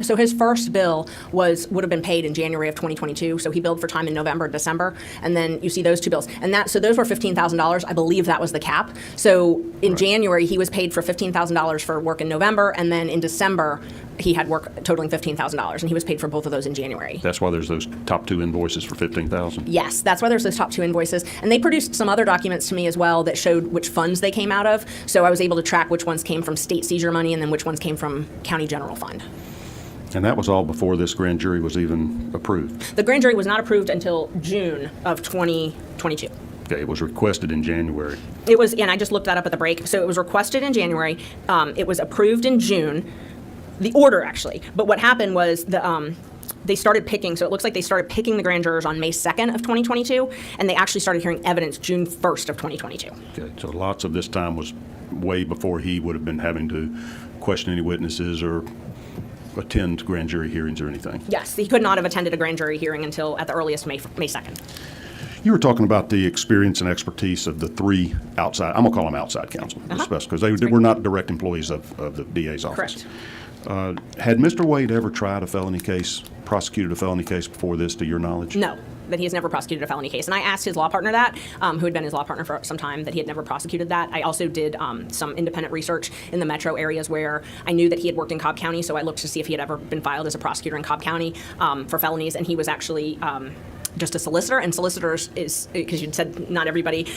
so his first bill would have been paid in January of 2022. So he billed for time in November and December. And then you see those two bills. And so those were $15,000. I believe that was the cap. So in January, he was paid for $15,000 for work in November. And then in December, he had work totaling $15,000. And he was paid for both of those in January. That's why there's those top two invoices for $15,000? Yes, that's why there's those top two invoices. And they produced some other documents to me as well that showed which funds they came out of. So I was able to track which ones came from state seizure money and then which ones came from county general fund. And that was all before this grand jury was even approved? The grand jury was not approved until June of 2022. Okay, it was requested in January. It was, and I just looked that up at the break. So it was requested in January. It was approved in June. The order, actually. But what happened was they started picking, so it looks like they started picking the grand jurors on May 2nd of 2022, and they actually started hearing evidence June 1st of 2022. Okay, so lots of this time was way before he would have been having to question any witnesses or attend grand jury hearings or anything? Yes, he could not have attended a grand jury hearing until at the earliest May 2nd. You were talking about the experience and expertise of the three outside, I'm going to call them outside counsel, because they were not direct employees of the DA's office. Correct. Had Mr. Wade ever tried a felony case, prosecuted a felony case before this, to your knowledge? No, that he has never prosecuted a felony case. And I asked his law partner that, who had been his law partner for some time, that he had never prosecuted that. I also did some independent research in the metro areas where I knew that he had worked in Cobb County, so I looked to see if he had ever been filed as a prosecutor in Cobb County for felonies, and he was actually just a solicitor, and solicitors is, because you said not everybody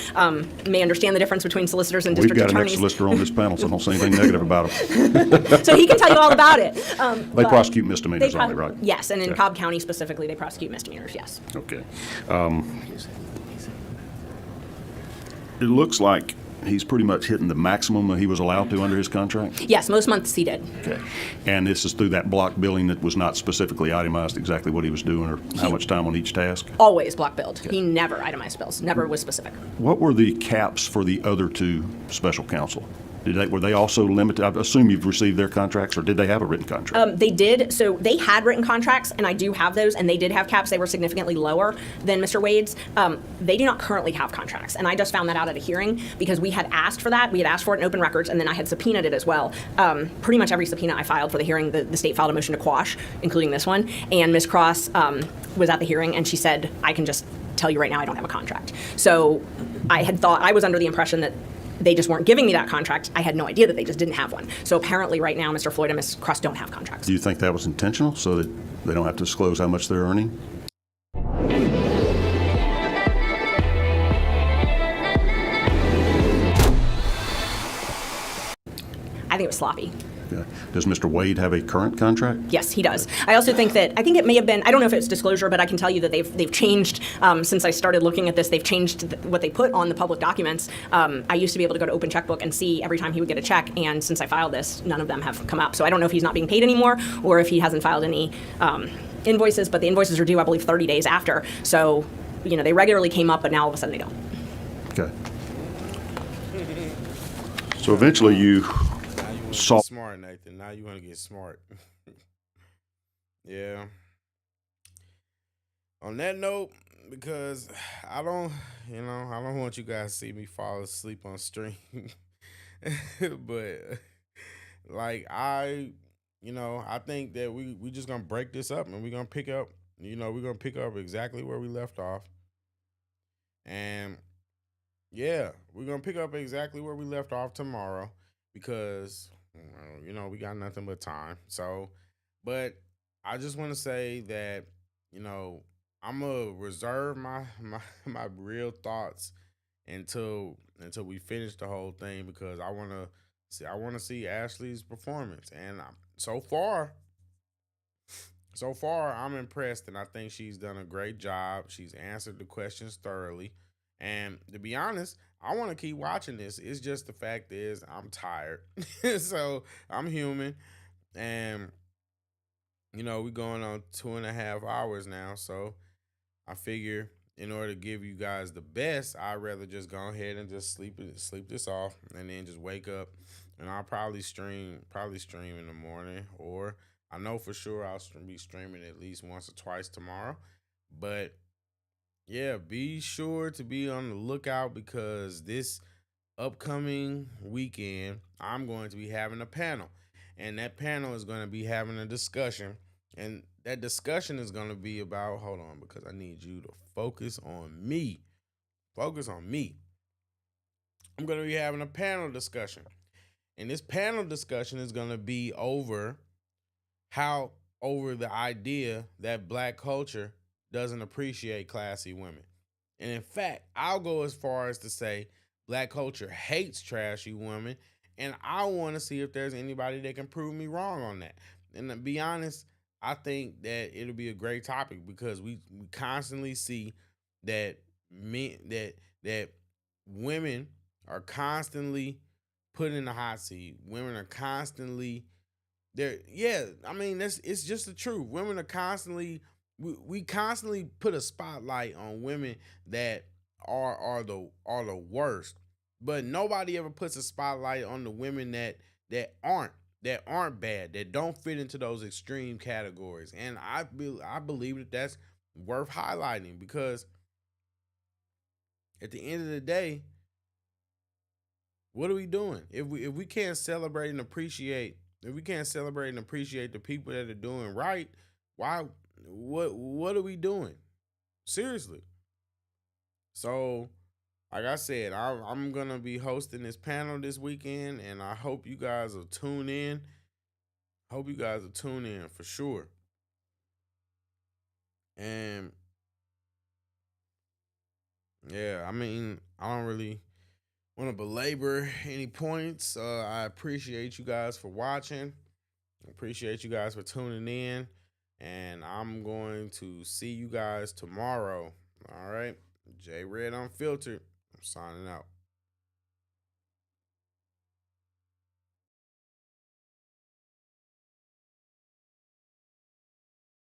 may understand the difference between solicitors and district attorneys. We've got an ex-solicitor on this panel, so I don't say anything negative about him. So he can tell you all about it. They prosecute misdemeanors only, right? Yes, and in Okay. Cobb County specifically, they prosecute misdemeanors, yes. Okay. It looks like he's pretty much hitting the maximum that he was allowed to under his contract? Yes, most months he did. Okay. And this is through that block billing that was not specifically itemized exactly what he was doing or how much time on each task? Always block billed. He never itemized bills, never was specific. What were the caps for the other two special counsel? Were they also limited? I assume you've received their contracts, or did they have a written contract? They did. So they had written contracts, and I do have those, and they did have caps. They were significantly lower than Mr. Wade's. They do not currently have contracts, and I just found that out at a hearing because we had asked for that. We had asked for it in open records, and then I had subpoenaed it as well. Pretty much every subpoena I filed for the hearing, the state filed a motion to quash, including this one. And Ms. Cross was at the hearing, and she said, I can just tell you right now I don't have a contract. So I had thought, I was under the impression that they just weren't giving me that contract. I had no idea that they just didn't have one. So apparently right now, Mr. Floyd and Ms. Cross don't have contracts. Do you think that was intentional so that they don't have to disclose how much they're earning? I think it was sloppy. Yeah. Does Mr. Wade have a current contract? Yes, he does. I also think it may have been, I don't know if it's disclosure, but I can tell you that they've changed, since I started looking at this, they've changed what they put on the public documents. I used to be able to go to Open Checkbook and see every time he would get a check, and since I filed this, none of them have come up. So I don't know if he's not being paid anymore or if he hasn't filed any invoices, but the invoices are due, I believe, 30 days after. So, they regularly came up, but now all of a sudden they don't. Okay. So eventually you saw. Smart, Nathan. Now you want to get smart. Yeah. On that note, because I don't want you guys to see me fall asleep on stream. But I think that we just gonna break this up and we're gonna pick up, exactly where we left off. And yeah, we're gonna pick up exactly where we left off tomorrow because we got nothing but time. So, but I just want to say that, I'm gonna reserve my real thoughts until we finish the whole thing because I want to see Ashley's performance. And so far I'm impressed, and I think she's done a great job. She's answered the questions thoroughly. And to be honest, I want to keep watching this. It's just the fact is I'm tired. So I'm human. And, we're going on 2.5 hours now. So I figure in order to give you guys the best, I'd rather just go ahead and just sleep this off and then just wake up. And I'll probably stream in the morning, or I know for sure I'll be streaming at least once or twice tomorrow. But yeah, be sure to be on the lookout because this upcoming weekend, I'm going to be having a panel. And that panel is going to be having a discussion. And that discussion is going to be about, hold on, because I need you to focus on me. Focus on me. I'm going to be having a panel discussion. And this panel discussion is going to be over the idea that black culture doesn't appreciate classy women. And in fact, I'll go as far as to say black culture hates trashy women, and I want to see if there's anybody that can prove me wrong on that. And to be honest, I think that it'll be a great topic because we constantly see that that women are constantly put in the hot seat. Women are constantly it's just the truth. Women are constantly we constantly put a spotlight on women that are the worst, but nobody ever puts a spotlight on the women that aren't bad, that don't fit into those extreme categories. And I believe that that's worth highlighting because at the end of the day, what are we doing if we can't celebrate and appreciate If we can't celebrate and appreciate the people that are doing right, what are we doing? Seriously. So, like I said, I'm going to be hosting this panel this weekend, and I hope you guys will tune in. Hope you guys will tune in for sure. And yeah, I mean, I don't really want to belabor any points. I appreciate you guys for watching. Appreciate you guys for tuning in. And I'm going to see you guys tomorrow. All right. J Red Unfiltered. I'm signing out.